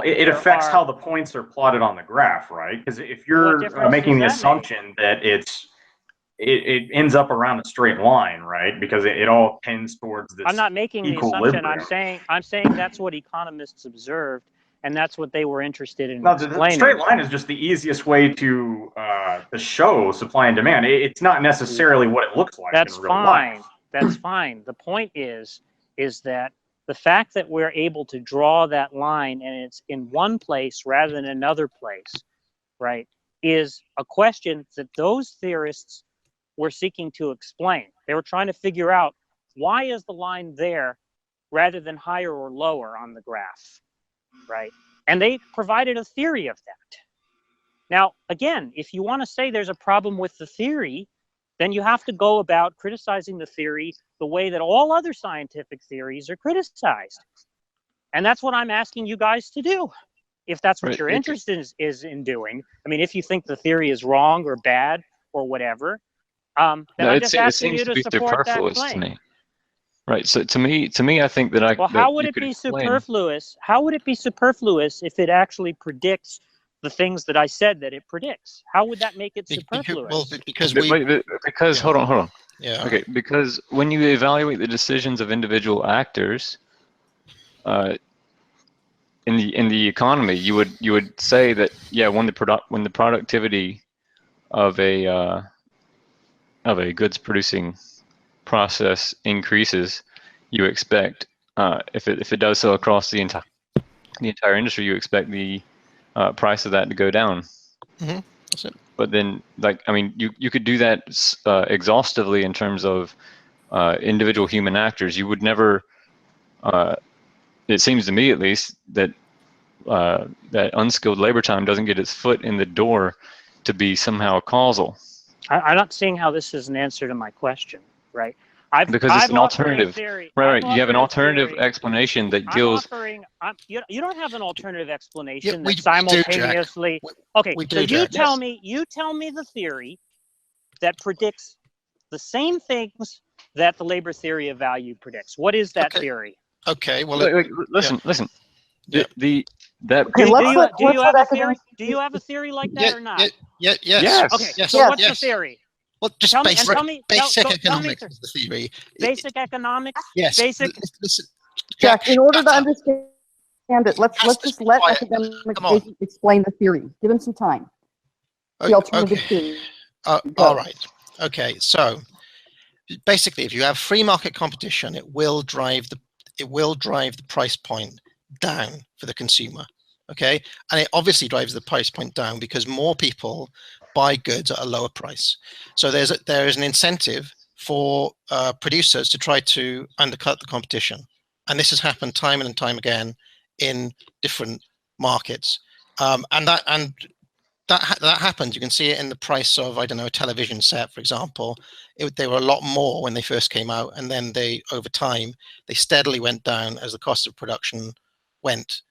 it affects how the points are plotted on the graph, right? Because if you're making the assumption that it ends up around a straight line, right? Because it all tends towards this. I'm not making the assumption. I'm saying that's what economists observed, and that's what they were interested in explaining. The straight line is just the easiest way to show supply and demand. It's not necessarily what it looks like in real life. That's fine. The point is that the fact that we're able to draw that line and it's in one place rather than another place, right, is a question that those theorists were seeking to explain. They were trying to figure out, why is the line there rather than higher or lower on the graph, right? And they provided a theory of that. Now, again, if you want to say there's a problem with the theory, then you have to go about criticizing the theory the way that all other scientific theories are criticized. And that's what I'm asking you guys to do, if that's what your interest is in doing. I mean, if you think the theory is wrong or bad or whatever, then I'm just asking you to support that claim. To me. Right. So to me, I think that how would it be superfluous? How would it be superfluous if it actually predicts the things that I said that it predicts? How would that make it superfluous? Because hold on. Yeah. Okay. Because when you evaluate the decisions of individual actors, in the economy, you would say that when the productivity of a goods producing process increases, you expect if it does so across the entire industry, you expect the price of that to go down. Mm-hmm. That's it. But then, you could do that exhaustively in terms of individual human actors. You would never. It seems to me, at least, that that unskilled labor time doesn't get its foot in the door to be somehow causal. I'm not seeing how this is an answer to my question, right? Because it's an alternative. Right. You have an alternative explanation that deals. You don't have an alternative explanation that simultaneously. Okay, so you tell me the theory that predicts the same things that the labor theory of value predicts. What is that theory? Okay. Well, listen. Yeah. Do you have a theory like that or not? Yes. Okay. So what's the theory? Well, just Tell me, basic, and tell me, basic tell me, economics sir. is the theory. Basic economics. Yes. Basic. Listen, Jack, in order to shut up. understand it, let's just be let quiet. academic Come on. agent explain the theory. Give him some time. The alternative theory. All right. Okay. So basically, if you have free market competition, it will drive the price point down for the consumer. Okay, and it obviously drives the price point down because more people buy goods at a lower price. So there is an incentive for producers to try to undercut the competition, and this has happened time and time again in different markets. And that happens. You can see it in the price of, I don't know, a television set, for example. They were a lot more when they first came out, and then over time they steadily went down as the cost of production went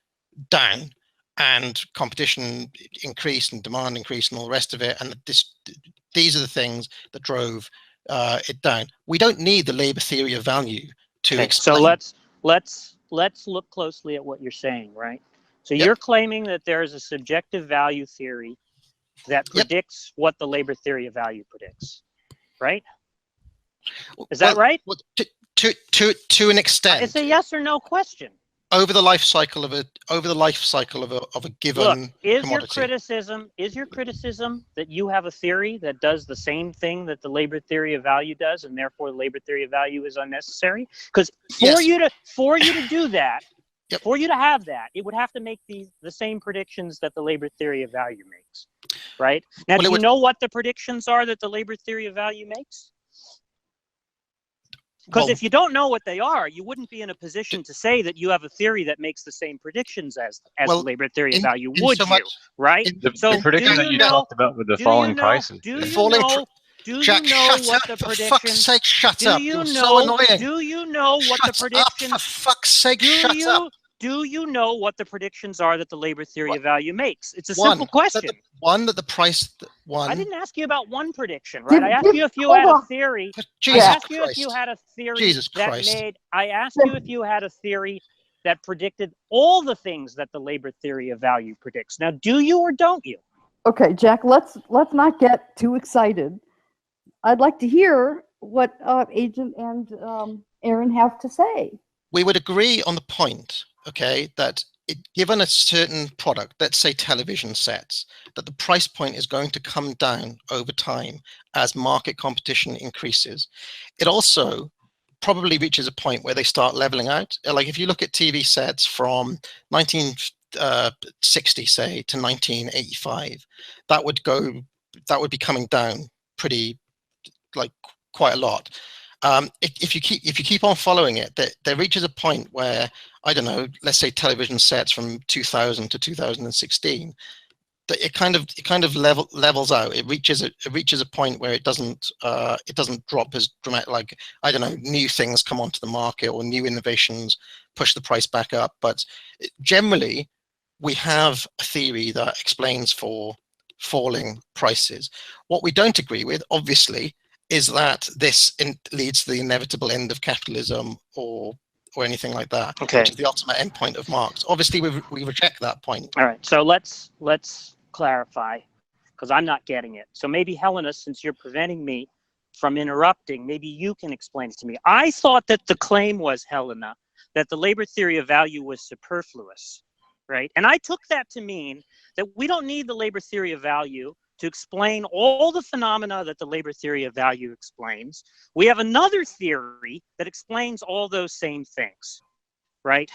down, and competition increased and demand increased and all the rest of it. And these are the things that drove it down. We don't need the labor theory of value to explain. So let's look closely at what you're saying, right? So you're claiming that there is a subjective value theory that predicts what the labor theory of value predicts, right? Is that right? Well, to an extent. It's a yes or no question. Over the life cycle of a given Look, is commodity. your criticism that you have a theory that does the same thing that the labor theory of value does, and therefore the labor theory of value is unnecessary? Because for you to do that, for you to have that, it would have to make the same predictions that the labor theory of value makes, right? Now, do you know what the predictions are that the labor theory of value makes? Because if you don't know what they are, you wouldn't be in a position to say that you have a theory that makes the same predictions as the labor theory of value, would you? Right? The prediction that you talked about with the falling prices. Do you know what the predictions? For fuck's sake, shut up! You're so annoying. Do you know what the predictions? For fuck's sake, shut up! Do you know what the predictions are that the labor theory of value makes? It's a simple question. I didn't ask you about one prediction, right? I asked you if you had a theory. I asked you if you had a theory I asked you if you had a theory that predicted all the things that the labor theory of value predicts. Now, do you or don't you? Okay, Jack, let's not get too excited. I'd like to hear what Agent and Aaron have to say. We would agree on the point, okay, that given a certain product, let's say television sets, that the price point is going to come down over time as market competition increases. It also probably reaches a point where they start leveling out. Like if you look at TV sets from 1960, say, to 1985, that would be coming down quite a lot. If you keep on following it, there reaches a point where, I don't know, let's say television sets from 2000 to 2016, that it kind of levels out. It reaches a point where it doesn't drop as dramatic. Like, I don't know, new things come onto the market or new innovations push the price back up. But generally, we have a theory that explains for falling prices. What we don't agree with, obviously, is that this leads to the inevitable end of capitalism or anything like that, which is the ultimate endpoint of Marx. Obviously, we reject that point. All right, so let's clarify, because I'm not getting it. So maybe Helena, since you're preventing me from interrupting, maybe you can explain it to me. I thought that the claim was, Helena, that the labor theory of value was superfluous, right? And I took that to mean that we don't need the labor theory of value to explain all the phenomena that the labor theory of value explains. We have another theory that explains all those same things, right?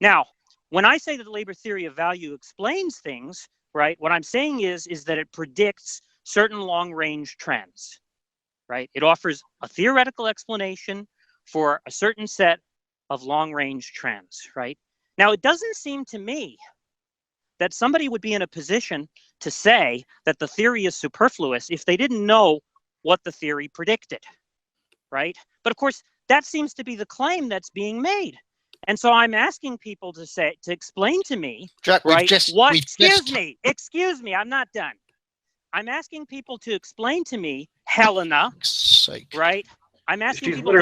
Now, when I say that the labor theory of value explains things, right, what I'm saying is that it predicts certain long-range trends, right? It offers a theoretical explanation for a certain set of long-range trends, right? Now, it doesn't seem to me that somebody would be in a position to say that the theory is superfluous if they didn't know what the theory predicted, right? But of course, that seems to be the claim that's being made. And so I'm asking people to explain to me, Jack, right, excuse me, I'm not done. I'm asking people to explain to me, Helena, right? I'm asking people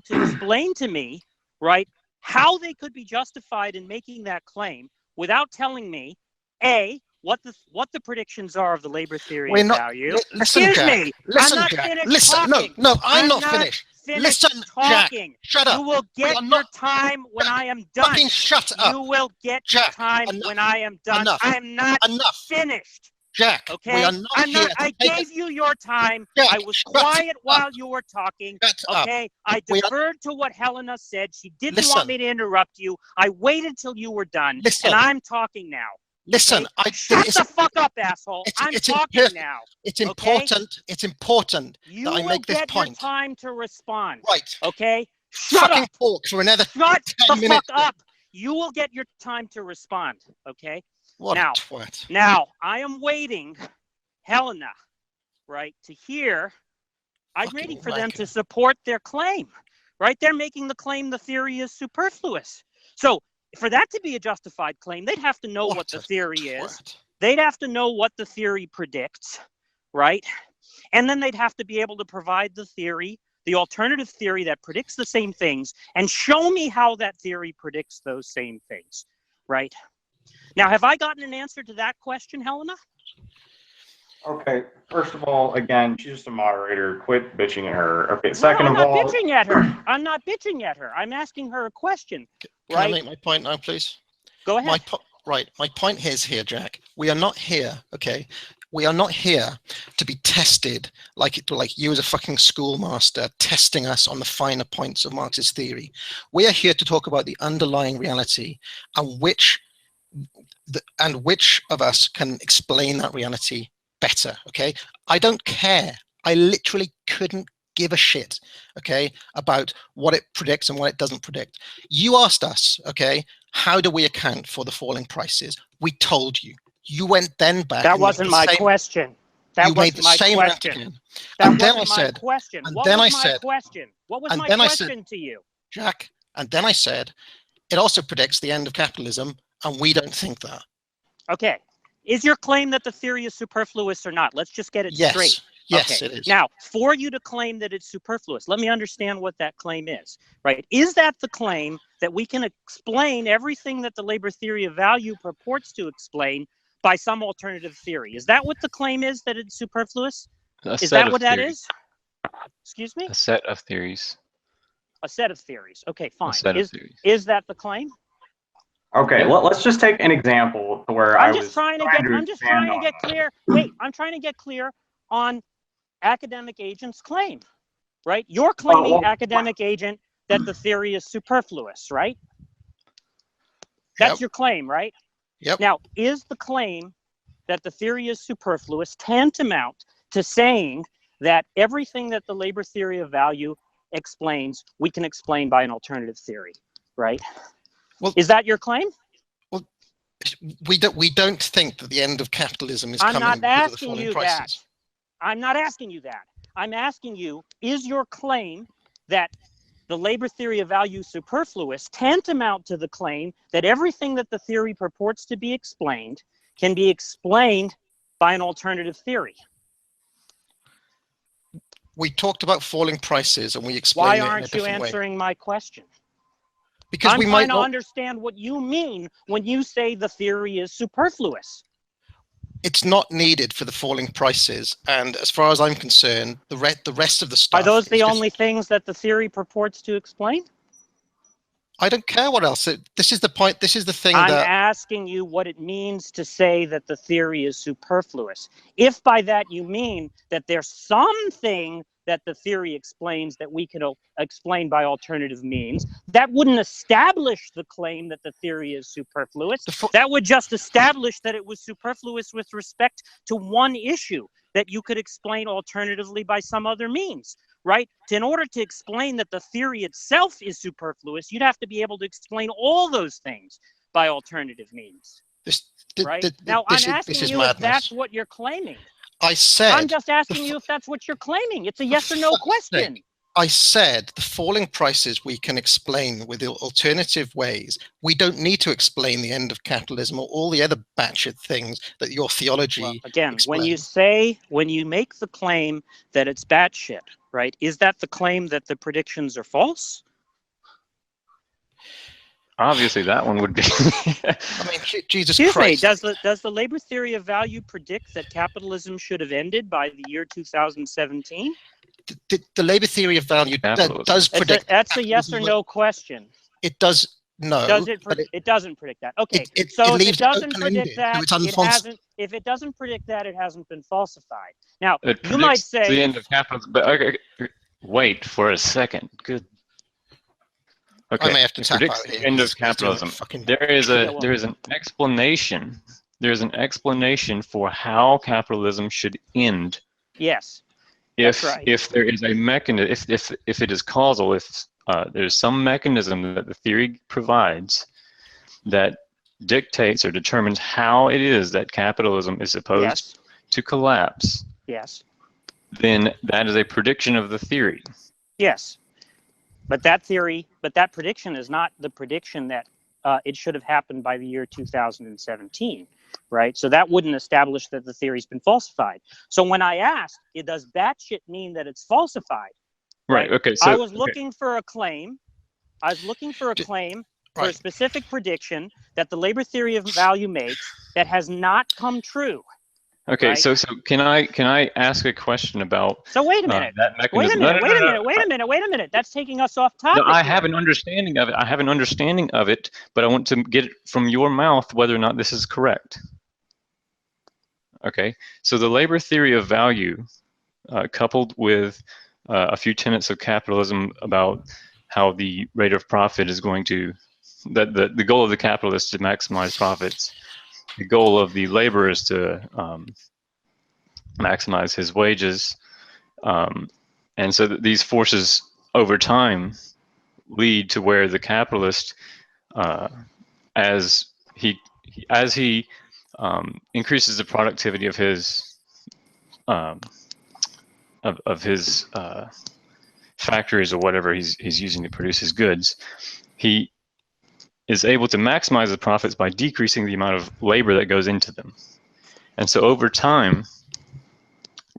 to explain to me, right, how they could be justified in making that claim without telling me, A, what the predictions are of the labor theory We're of not. value. Listen, Excuse Jack. me. Listen, I'm not Jack. finished Listen. talking. No, I'm not not finished. finished Listen, talking. Jack. Shut up. You will get are your not- time when I am done. Fucking shut up. You will get Jack, your time enough. when I am done. Enough. I am not Enough. finished. Jack, Okay, we are not I'm here not. to I take gave you your time. Jack, I was shut quiet up. while you were talking. Shut up. Okay, I We are- deferred to what Helena said. She didn't Listen. want me to interrupt you. I waited till you were done, Listen. and I'm talking now. Listen, Okay? Shut the fuck up, asshole. I'm talking now. It's okay? important. It's important You that I will make this get point. your time to respond. Right. Okay? Shut Fucking up. talk for another Shut 10 the minutes. fuck up. You will get your time to respond. Okay? What now, a twat. Now, I am waiting, Helena, right, to hear. I'm Fucking waiting for them whacker. to support their claim, right? They're making the claim the theory is superfluous. So for that to be a justified claim, they'd have to know what the theory is. twat. They'd have to know what the theory predicts, right? And then they'd have to be able to provide the theory, the alternative theory that predicts the same things, and show me how that theory predicts those same things, right? Now, have I gotten an answer to that question, Helena? Okay, first of all, again, she's just a moderator. Quit bitching at her. Okay, No, second I'm of not all, bitching at her. I'm not bitching at her. I'm asking her a question, Can right? I make my point now, please? Go ahead. My point is here, Jack. We are not here, okay? We are not here to be tested like you as a fucking schoolmaster testing us on the finer points of Marxist theory. We are here to talk about the underlying reality and which of us can explain that reality better, okay? I don't care. I literally couldn't give a shit, okay, about what it predicts and what it doesn't predict. You asked us, okay, how do we account for the falling prices? We told you. You went then back. That wasn't my question. That wasn't my question. That wasn't my question. What was my question? What was my question to you? Jack, and then I said, it also predicts the end of capitalism, and we don't think that. Okay. Is your claim that the theory is superfluous or not? Let's just get it straight. Yes, okay. it is. Now, for you to claim that it's superfluous, let me understand what that claim is, right? Is that the claim that we can explain everything that the labor theory of value purports to explain by some alternative theory? Is that what the claim is, that it's superfluous? Is that what that is? Excuse me? A set of theories. A set of theories. Okay, fine. A set of theories. Is that the claim? okay, let's just take an example where I'm just trying to get clear. Wait, I'm trying to get clear on academic agent's claim, right? You're claiming, academic agent, that the theory is superfluous, right? That's your claim, right? Yep. Now, is the claim that the theory is superfluous tantamount to saying that everything that the labor theory of value explains, we can explain by an alternative theory, right? Well, is that your claim? Well, we don't think that the end of capitalism is coming because of the falling prices. That. I'm not asking you that. I'm asking you, is your claim that the labor theory of value superfluous tantamount to the claim that everything that the theory purports to be explained can be explained by an alternative theory? We talked about falling prices and we explained it in a different way. Why aren't you answering my question? Because I'm trying to understand what you mean when you say the theory is superfluous. It's not needed for the falling prices, and as far as I'm concerned, the rest of the stuff. Are those the only things that the theory purports to explain? I don't care what else. This is the point. This is the thing. I'm asking you what it means to say that the theory is superfluous. If by that you mean that there's something that the theory explains that we can explain by alternative means, that wouldn't establish the claim that the theory is superfluous. That would just establish that it was superfluous with respect to one issue that you could explain alternatively by some other means, right? In order to explain that the theory itself is superfluous, you'd have to be able to explain all those things by alternative means, right? Now, I'm asking you if that's what you're claiming. I'm just asking you if that's what you're claiming. It's a yes or no question. I said the falling prices we can explain with alternative ways. We don't need to explain the end of capitalism or all the other batshit things that your theology again, explains. when you make the claim that it's batshit, right? Is that the claim that the predictions are false? obviously that one would be. I mean, Jesus Excuse me, Christ. does the labor theory of value predict that capitalism should have ended by the year 2017? The labor theory of value Capitalism. does predict. That's a yes or no question. It does no. Does it? but It doesn't predict that. Okay. it So if leaves it it doesn't open-ended, predict that, so it's it unfalsifiable. hasn't. If it doesn't predict that, it hasn't been falsified. Now It you might predicts say the end of capitalism. But okay, wait for a second. Good. Okay. I may have to It tap predicts out the here. end of He's doing a capitalism. fucking- There is Yeah, well- an explanation. There's an explanation for how capitalism should end. yes. If That's right. if there is a mechanism, if it is causal, if there's some mechanism that the theory provides that dictates or determines how it is that capitalism is supposed Yes. to collapse, Yes. then that is a prediction of the theory. Yes. But that prediction is not the prediction that it should have happened by the year 2017, right? So that wouldn't establish that the theory's been falsified. So when I asked, does batshit mean that it's falsified? Right. Okay. So I was looking for a claim. I was looking for a claim for a Right. specific prediction that the labor theory of value makes that has not come true. Okay, right? so can I ask a question about So wait a minute. that Wait a mechanism? minute. No, Wait no, a no, minute. Wait a minute. That's taking us off topic. No, I here. have an understanding of it. I have an understanding of it, but I want to get it from your mouth whether or not this is correct. Okay, so the labor theory of value, coupled with a few tenets of capitalism about how the rate of profit is going to, that the goal of the capitalist is to maximize profits. The goal of the laborer is to maximize his wages. And so these forces over time lead to where the capitalist, as he increases the productivity of his factories or whatever he's using to produce his goods, he is able to maximize the profits by decreasing the amount of labor that goes into them. And so over time,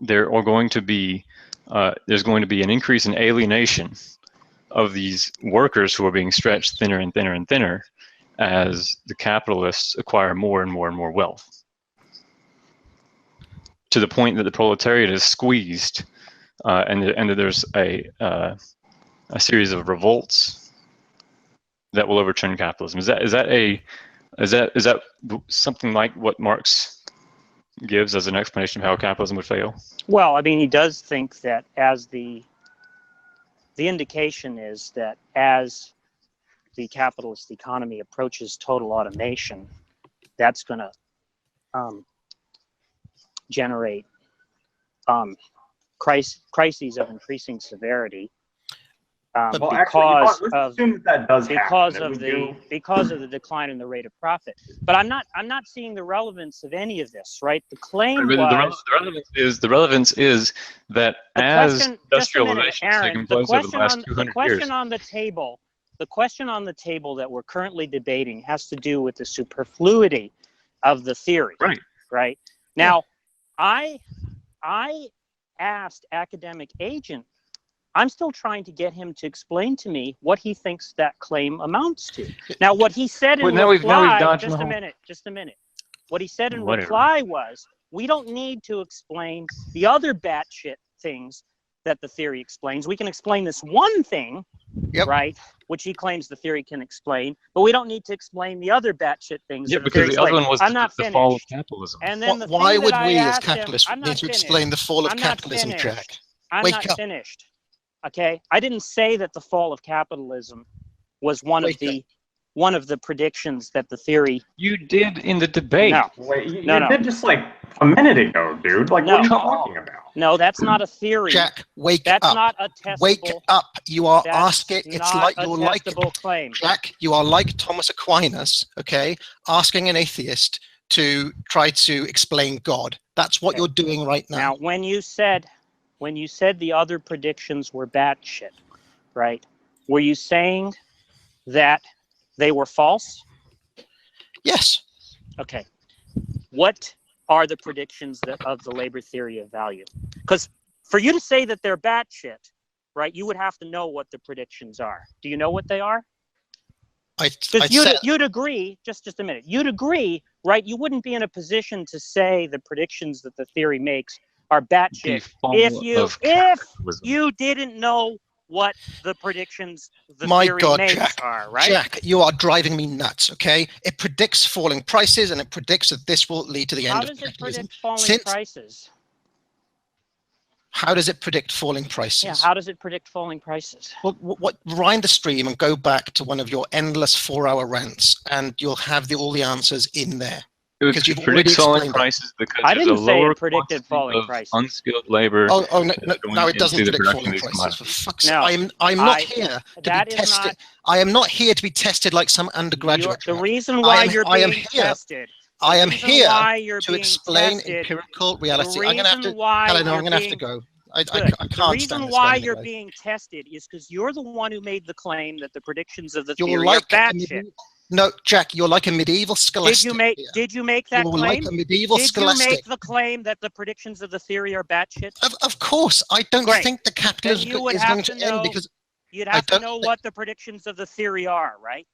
there's going to be an increase in alienation of these workers who are being stretched thinner and thinner and thinner as the capitalists acquire more and more and more wealth, to the point that the proletariat is squeezed, and that there's a series of revolts that will overturn capitalism. Is that something like what Marx gives as an explanation of how capitalism would fail? Well, I mean, he does think that as the indication is that as the capitalist economy approaches total automation, that's going to generate crises of increasing severity. Because of the decline in the rate of profit. But I'm not seeing the relevance of any of this, right? The claim was the relevance is that as industrialization has taken place over the last 200 the question years. on the table that we're currently debating has to do with the superfluity of the theory. Right. Now, I asked academic agent. I'm still trying to get him to explain to me what he thinks that claim amounts to. Now, what he said in reply, just a minute. What he said in reply was, we don't need to explain the other batshit things that the theory explains. We can explain this one thing, right, which he claims the theory can explain, but we don't need to explain the other batshit things. Yeah, because the other one was the fall of capitalism. And then why would we as capitalists need to explain the fall of capitalism, Jack? I'm not finished. Okay, I didn't say that the fall of capitalism was one of the predictions that the theory. You did in the debate. No, wait, you did just like a minute ago, dude. Like, what are you talking about? No, that's not a theory. Jack, wake that's up. Not a testable. Wake up. You are asking. It's like you're like claim. Jack. You are like Thomas Aquinas. Okay, asking an atheist to try to explain God. That's what you're doing right now. Now, when you said the other predictions were batshit, right? Were you saying that they were false? Yes. Okay. What are the predictions of the labor theory of value? Because for you to say that they're batshit, right, you would have to know what the predictions are. Do you know what they are? Because you'd agree, just a minute, you'd agree, right? You wouldn't be in a position to say the predictions that the theory makes are batshit if you didn't know what the predictions the theory makes Jack, are, right? Jack, you are driving me nuts, okay? It predicts falling prices, and it predicts that this will lead to the end of capitalism. How does it predict falling prices? How does it predict falling prices? Yeah, how does it predict falling prices? Well, rewind the stream and go back to one of your endless 4-hour rants, and you'll have all the answers in there. Because you've predicted falling prices because I there's didn't a say lower it predicted falling prices. Unskilled labor. No, it doesn't predict falling prices. For fuck's sake, I'm not here to be tested. I am not here to be tested like some undergraduate. The reason why you're being tested. I am here to explain empirical reality. I'm going to have to, Helena, I'm going to have to go. I can't stand this. The reason why you're being tested is because you're the one who made the claim that the predictions of the theory are batshit. No, Jack, you're like a medieval scholastic. Did you make that claim? Like a medieval scholastic. Did you make the claim that the predictions of the theory are batshit? Of course, I don't think the capitalism is going to end because you'd have to know what the predictions of the theory are, right?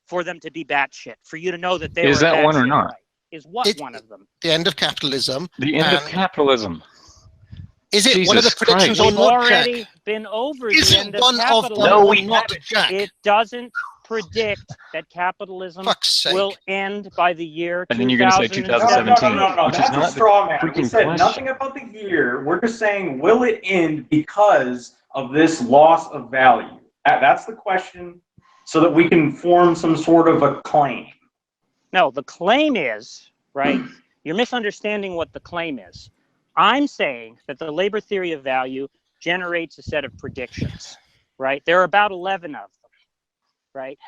For them to be batshit, for you to know that they is that one or not? Right? Is what one of them? The end of capitalism. The end of capitalism. Is it Jesus one of the predictions or not, We've already been over the end of capitalism. No, we haven't, Jack. It doesn't predict that capitalism will end by the year 2017. And then you're going to say 2017. No, that's a straw man. We said nothing about the year. We're just saying, will it end because of this loss of value? That's the question, so that we can form some sort of a claim. No, the claim is, right? You're misunderstanding what the claim is. I'm saying that the labor theory of value generates a set of predictions, right? There are about 11 of them. Right?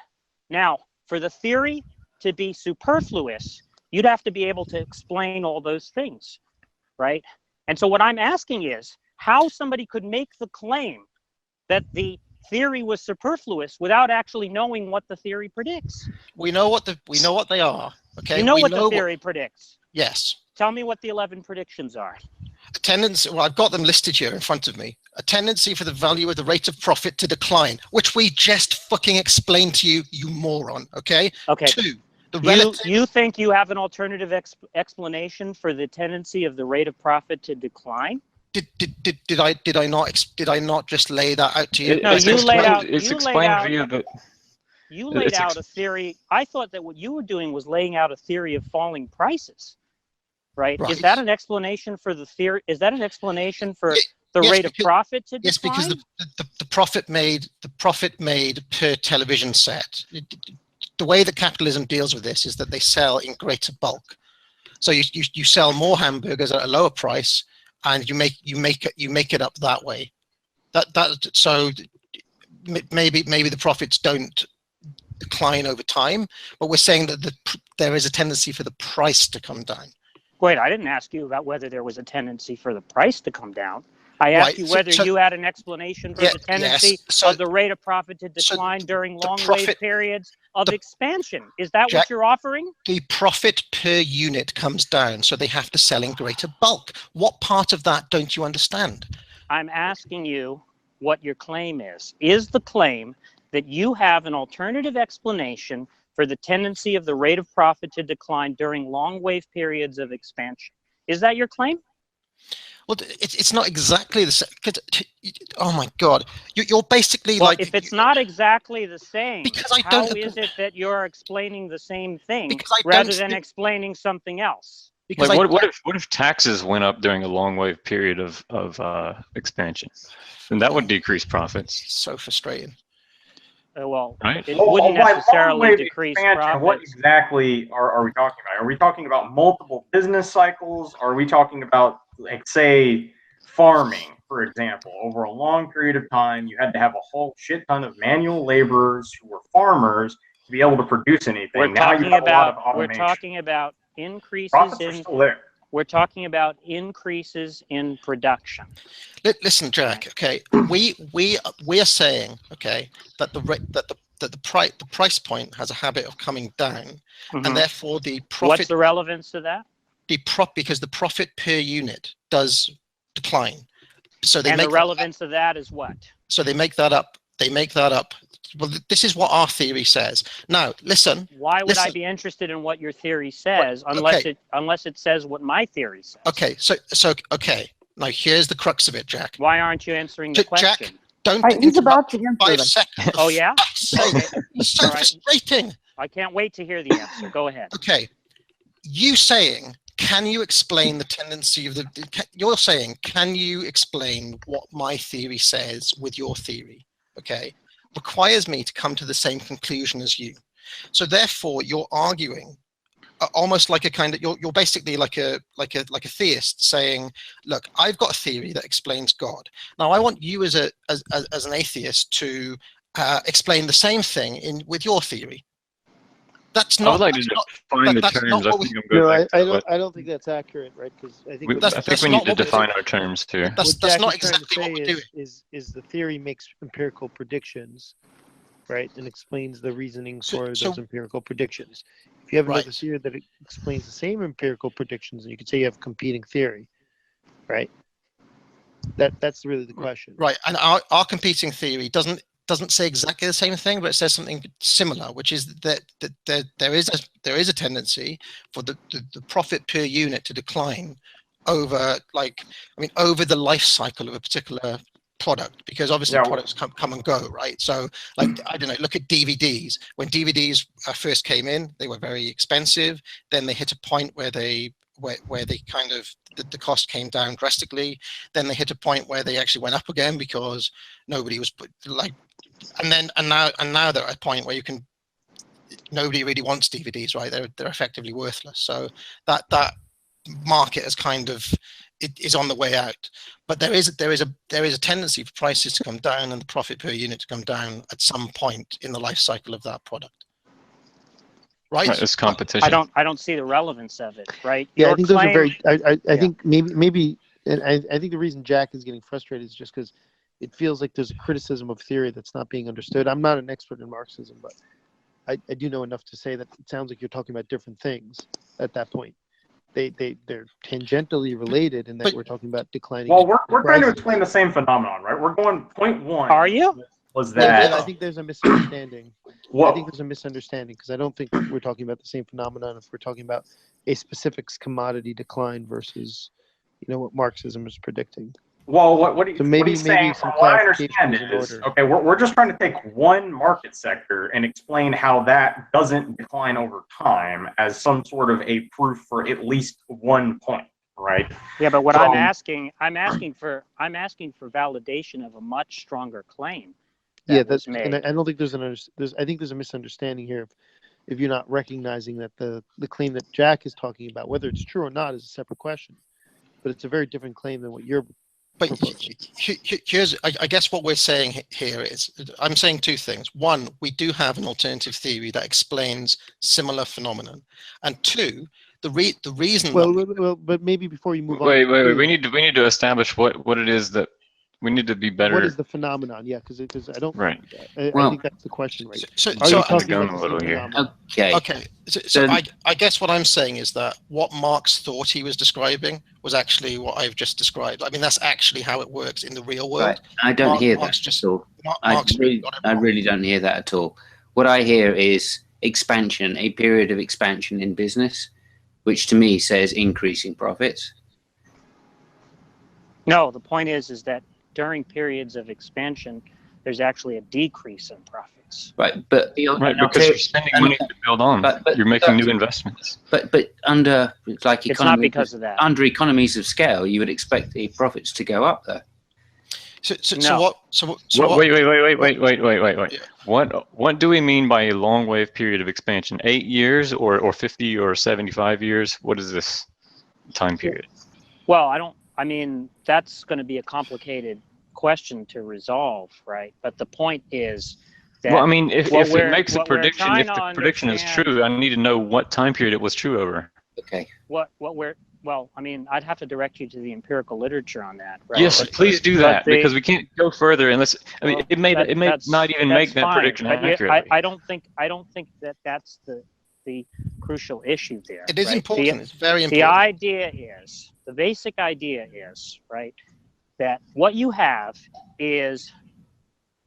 Now, for the theory to be superfluous, you'd have to be able to explain all those things, right? And so what I'm asking is how somebody could make the claim that the theory was superfluous without actually knowing what the theory predicts. We know what they are. Okay. You know what the theory predicts. Yes. Tell me what the 11 predictions are. A tendency, well, I've got them listed here in front of me. A tendency for the value of the rate of profit to decline, which we just fucking explained to you, you moron. Okay. Okay. 2. You think you have an alternative explanation for the tendency of the rate of profit to decline? Did I not just lay that out to you? No, you laid out. It's explained via the. You laid out a theory. I thought that what you were doing was laying out a theory of falling prices. Right? Is that an explanation for the theory? Is that an explanation for the rate of profit to decline? Yes, because the profit made per television set. The way that capitalism deals with this is that they sell in greater bulk. So you sell more hamburgers at a lower price, and you make it up that way. So maybe the profits don't decline over time, but we're saying that there is a tendency for the price to come down. Wait, I didn't ask you about whether there was a tendency for the price to come down. I asked you whether you had an explanation for the tendency of the rate of profit to decline during long wave periods of expansion. Is that what you're offering? The profit per unit comes down, so they have to sell in greater bulk. What part of that don't you understand? I'm asking you what your claim is. Is the claim that you have an alternative explanation for the tendency of the rate of profit to decline during long wave periods of expansion? Is that your claim? Well, it's not exactly the same. Oh my God, you're basically if it's not exactly the same, how is it that you're explaining the same thing rather than explaining something else? Because what if taxes went up during a long wave period of expansion? Then that would decrease profits. So frustrating. Right? It wouldn't necessarily decrease profits. What exactly are we talking about? Are we talking about multiple business cycles? Are we talking about, like, say, farming, for example? Over a long period of time, you had to have a whole shit ton of manual laborers who were farmers to be able to produce anything. We're talking about increases in. We're talking about increases in production. Listen, Jack. Okay, we are saying, okay, that the price point has a habit of coming down, and therefore the profit. What's the relevance to that? Because the profit per unit does decline. So the relevance of that is what? So they make that up. They make that up well, this is what our theory says. Now, listen. Why would I listen. be interested in what your theory says unless it says what my theory says? Okay, so okay. Now here's the crux of it, Jack. Why aren't you answering the question? Jack, don't He's about to interrupt answer 5 them. seconds. Oh, yeah? Okay. It's so All right. frustrating. I can't wait to hear the answer. Go ahead. Okay, you saying, can you explain the tendency of you're saying, can you explain what my theory says with your theory? Okay, requires me to come to the same conclusion as you. So therefore, you're arguing almost like a kind of, you're basically like a theist saying, look, I've got a theory that explains God. Now I want you as an atheist to explain the same thing with your theory. That's not. I would like to define the terms. I think I'm good. No, I don't think that's accurate, right? Because I think we need to define our terms too. That's not exactly what we're doing. Is the theory makes empirical predictions, right, and explains the reasoning for those empirical predictions. If you have another theory that explains the same empirical predictions, and you could say you have competing theory, right? That's really the question. Right, and our competing theory doesn't say exactly the same thing, but it says something similar, which is that there is a tendency for the profit per unit to decline over over the life cycle of a particular product, because obviously products come and go, right? So like, I don't know, look at DVDs. When DVDs first came in, they were very expensive. Then they hit a point where they kind of the cost came down drastically. Then they hit a point where they actually went up again because nobody was and now they're at a point where nobody really wants DVDs, right? They're effectively worthless. So that market is kind of, it is on the way out. But there is a tendency for prices to come down and the profit per unit to come down at some point in the life cycle of that product. Right? It's competition. I don't see the relevance of it, right? Yeah, Your I think those are very. I think maybe, and I think the reason Jack is getting frustrated is just because it feels like there's a criticism of theory that's not being understood. I'm not an expert in Marxism, but I do know enough to say that it sounds like you're talking about different things at that point. They're tangentially related in that we're talking about declining. Well, we're trying to explain the same phenomenon, right? We're going point one. Are you? Was that? I think there's a misunderstanding. Well, I think there's a misunderstanding because I don't think we're talking about the same phenomenon if we're talking about a specific commodity decline versus, what Marxism is predicting. Well, what do you, so maybe, what he's saying, from what I understand is, okay, we're just trying to take one market sector and explain how that doesn't decline over time as some sort of a proof for at least one point, right? Yeah, but what I'm asking for validation of a much stronger claim. That's made. And I don't think I think there's a misunderstanding here if you're not recognizing that the claim that Jack is talking about, whether it's true or not, is a separate question. But it's a very different claim than what you're. But here's, I guess what we're saying here is, I'm saying two things. One, we do have an alternative theory that explains similar phenomenon, and two, the reason. Well, but maybe before you move on. Wait. We need to establish what it is that we need to be better. What is the phenomenon? Yeah, because I don't. Right. I think that's the question, right? So Okay. So I guess what I'm saying is that what Marx thought he was describing was actually what I've just described. I mean, that's actually how it works in the real world. Right. I don't hear that at all. I really don't hear that at all. What I hear is expansion, a period of expansion in business, which to me says increasing profits. No, the point is that during periods of expansion, there's actually a decrease in profits. Right, but because you're spending money to build on. You're making new investments. But under it's not because of that. Under economies of scale, you would expect the profits to go up, though. Wait. What do we mean by a long wave period of expansion? 8 years or 50 or 75 years? What is this time period? Well, I mean, that's going to be a complicated question to resolve, right? But the point is that... Well, I mean, if it makes a prediction, if the prediction is true, I need to know what time period it was true over. Okay. Well, I mean, I'd have to direct you to the empirical literature on that, right? Yes, please do that, because we can't go further unless... I mean, it may not even make that prediction accurately. I don't think that that's the crucial issue there. It is important. It's very important. The basic idea is, right, that what you have is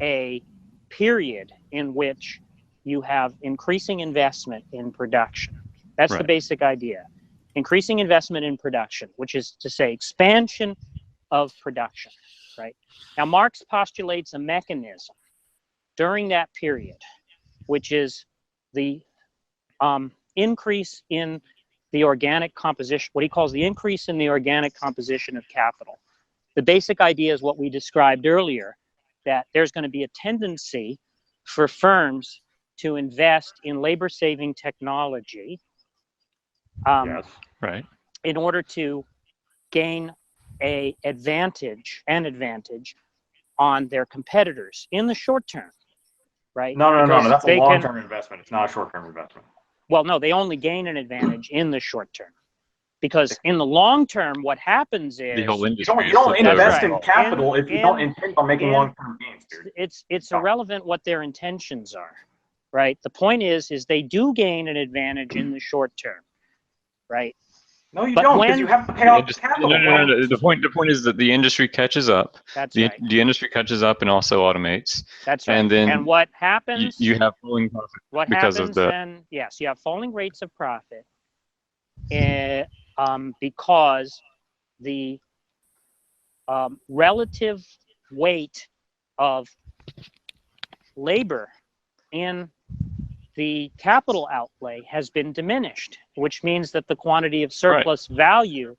a period in which you have increasing investment in production. That's the Right. basic idea. Increasing investment in production, which is to say expansion of production, right? Now, Marx postulates a mechanism during that period, which is the increase in the organic composition, what he calls the increase in the organic composition of capital. The basic idea is what we described earlier, that there's going to be a tendency for firms to invest in labor-saving technology Yes. Right. in order to gain an advantage on their competitors in the short term, right? No. Because That's a they can, long-term investment. It's not a short-term investment. well, no, they only gain an advantage in the short term. Because in the long term, what happens is The whole You industry. don't, is you don't flipped over. invest right. in capital if you don't In- intend on making in- long-term gains, dude. it's No. irrelevant what their intentions are, right? The point is they do gain an advantage in the short term, right? No, you But don't, because when- you have to pay off the capital. No. The point is that the industry catches up. That's The, right. the industry catches up and also automates. That's right. And then what happens? you have falling profit What because happens of the. then? Yes, you have falling rates of profit, because the relative weight of labor in the capital outlay has been diminished, which means that the quantity of surplus value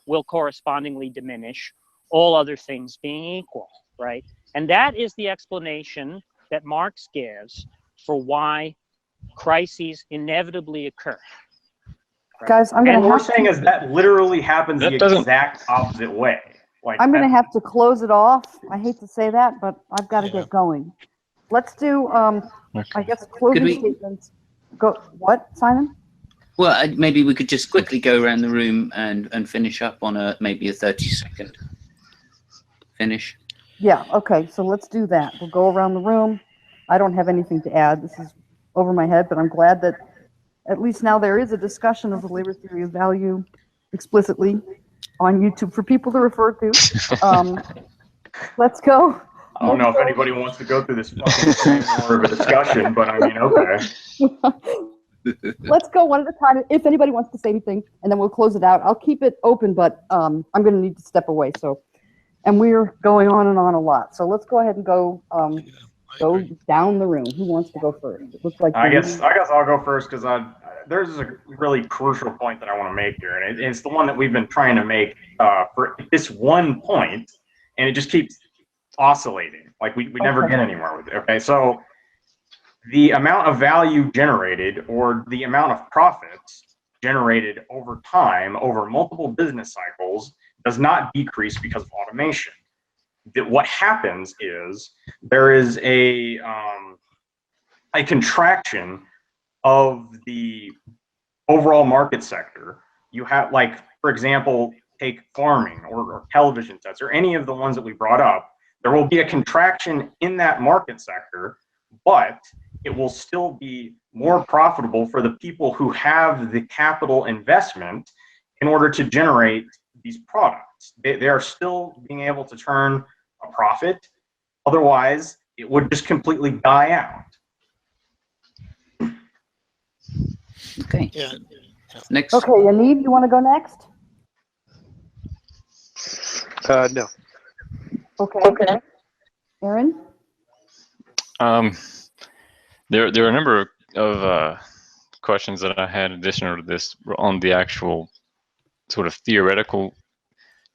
will correspondingly diminish, all other things being equal, right? And that is the explanation that Marx gives for why crises inevitably occur. Right? Guys, I'm And gonna we're have saying to, is that literally happens That the doesn't- exact opposite way. Like I'm gonna that- have to close it off. I hate to say that, but I've got to Yeah. get going. Let's do, I guess, Could closing we- statements. Go. What, Simon? Well, maybe we could just quickly go around the room and finish up on maybe a 30-second finish. Yeah. Okay. So let's do that. We'll go around the room. I don't have anything to add. This is over my head, but I'm glad that at least now there is a discussion of the labor theory of value explicitly on YouTube for people to refer to. Let's go. I don't know if anybody wants to go through this fucking thing more of a discussion, but I mean, okay. Let's go one at a time. If anybody wants to say anything, and then we'll close it out. I'll keep it open, but I'm going to need to step away. So, and we're going on and on a lot. So let's go ahead and go down the room. Who wants to go first? It looks like I guess I'll go first because there's a really crucial point that I want to make here, and it's the one that we've been trying to make for this one point, and it just keeps oscillating. Like we never get anywhere with it. Okay, so the amount of value generated or the amount of profits generated over time, over multiple business cycles, does not decrease because of automation. What happens is there is a contraction of the overall market sector. You have, like, for example, take farming or television sets or any of the ones that we brought up. There will be a contraction in that market sector, but it will still be more profitable for the people who have the capital investment in order to generate these products. They are still being able to turn a profit. Otherwise, it would just completely die out. Okay. Yeah. Next. Okay, Yanid, you want to go next? No. Okay. Aaron? There are a number of questions that I had additional to this on the actual sort of theoretical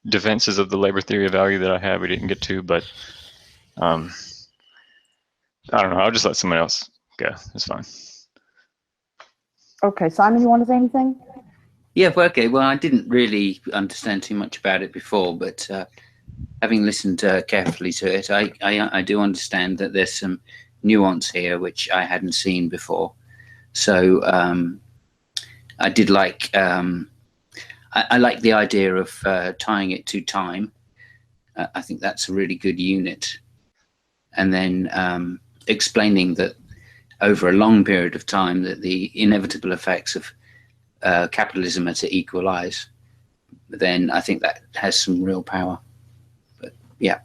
defenses of the labor theory of value that I had. We didn't get to, but I don't know. I'll just let someone else go. It's fine. Okay, Simon, you want to say anything? Yeah, well, okay. Well, I didn't really understand too much about it before, but having listened carefully to it, I do understand that there's some nuance here which I hadn't seen before. So I did like I like the idea of tying it to time. I think that's a really good unit, and then explaining that over a long period of time that the inevitable effects of capitalism are to equalize, then I think that has some real power. But yeah,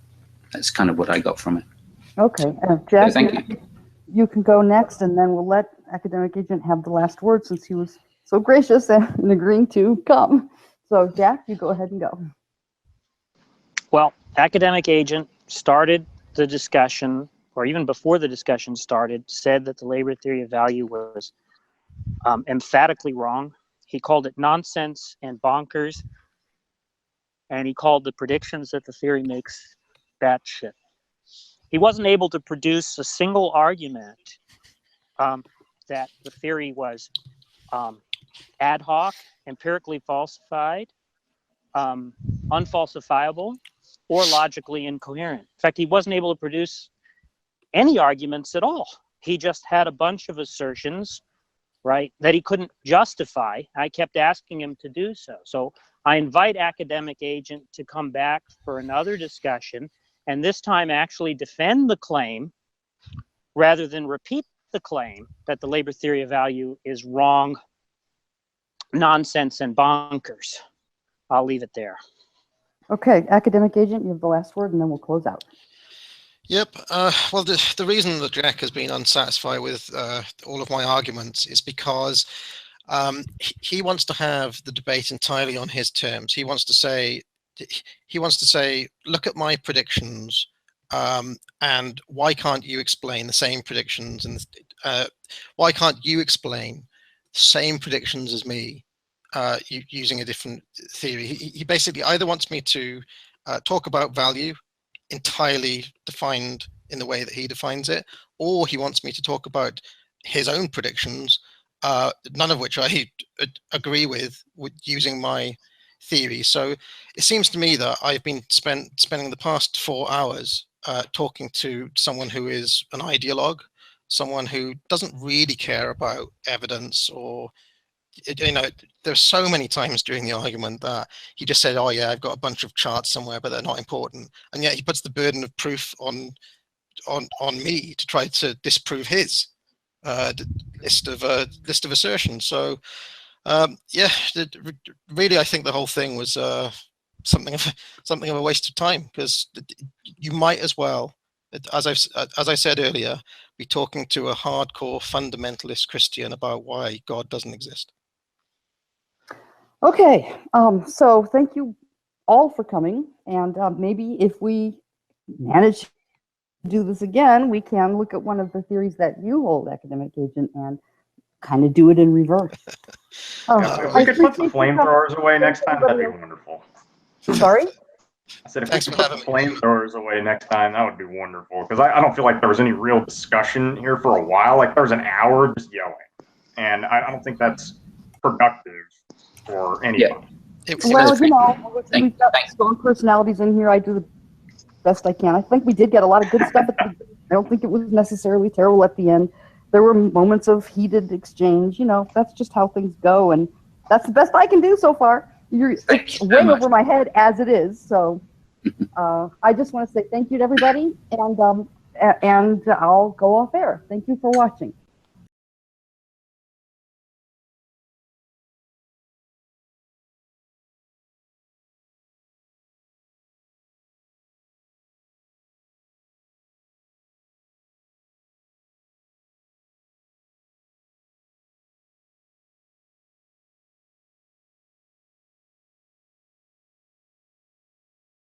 that's kind of what I got from it. Okay, Jack, Thank you. you can go next, and then we'll let Academic Agent have the last word since he was so gracious in agreeing to come. So, Jack, you go ahead and go. Well, Academic Agent started the discussion, or even before the discussion started, said that the labor theory of value was emphatically wrong. He called it nonsense and bonkers, and he called the predictions that the theory makes batshit. He wasn't able to produce a single argument that the theory was ad hoc, empirically falsified, unfalsifiable, or logically incoherent. In fact, he wasn't able to produce any arguments at all. He just had a bunch of assertions, right, that he couldn't justify. I kept asking him to do so. So I invite Academic Agent to come back for another discussion, and this time actually defend the claim rather than repeat the claim that the labor theory of value is wrong, nonsense, and bonkers. I'll leave it there. Okay, Academic Agent, you have the last word, and then we'll close out. Yep. Well, the reason that Jack has been unsatisfied with all of my arguments is because he wants to have the debate entirely on his terms. He wants to say, look at my predictions, and why can't you explain the same predictions? And why can't you explain the same predictions as me using a different theory? He basically either wants me to talk about value entirely defined in the way that he defines it, or he wants me to talk about his own predictions, none of which I agree with using my theory. So it seems to me that I've been spending the past 4 hours talking to someone who is an ideologue, someone who doesn't really care about evidence, or there's so many times during the argument that he just said, oh yeah, I've got a bunch of charts somewhere, but they're not important. And yet he puts the burden of proof on me to try to disprove his list of assertions. So yeah, really, I think the whole thing was something of a waste of time, because you might as well, as I said earlier, be talking to a hardcore fundamentalist Christian about why God doesn't exist. Okay, so thank you all for coming, and maybe if we manage to do this again, we can look at one of the theories that you hold, Academic Agent, and kind of do it in reverse. If we could put the flamethrowers away next time, that'd be wonderful. Sorry? I said if we could put the flamethrowers away next time, that would be wonderful, because I don't feel like there was any real discussion here for a while. Like, there was an hour just yelling, and I don't think that's productive for anybody. Well, we've got strong personalities in here. I do the best I can. I think we did get a lot of good stuff. I don't think it was necessarily terrible at the end. There were moments of heated exchange. That's just how things go, and that's the best I can do so far. It's way over my head as it is. So I just want to say thank you to everybody, and I'll go off air. Thank you for watching.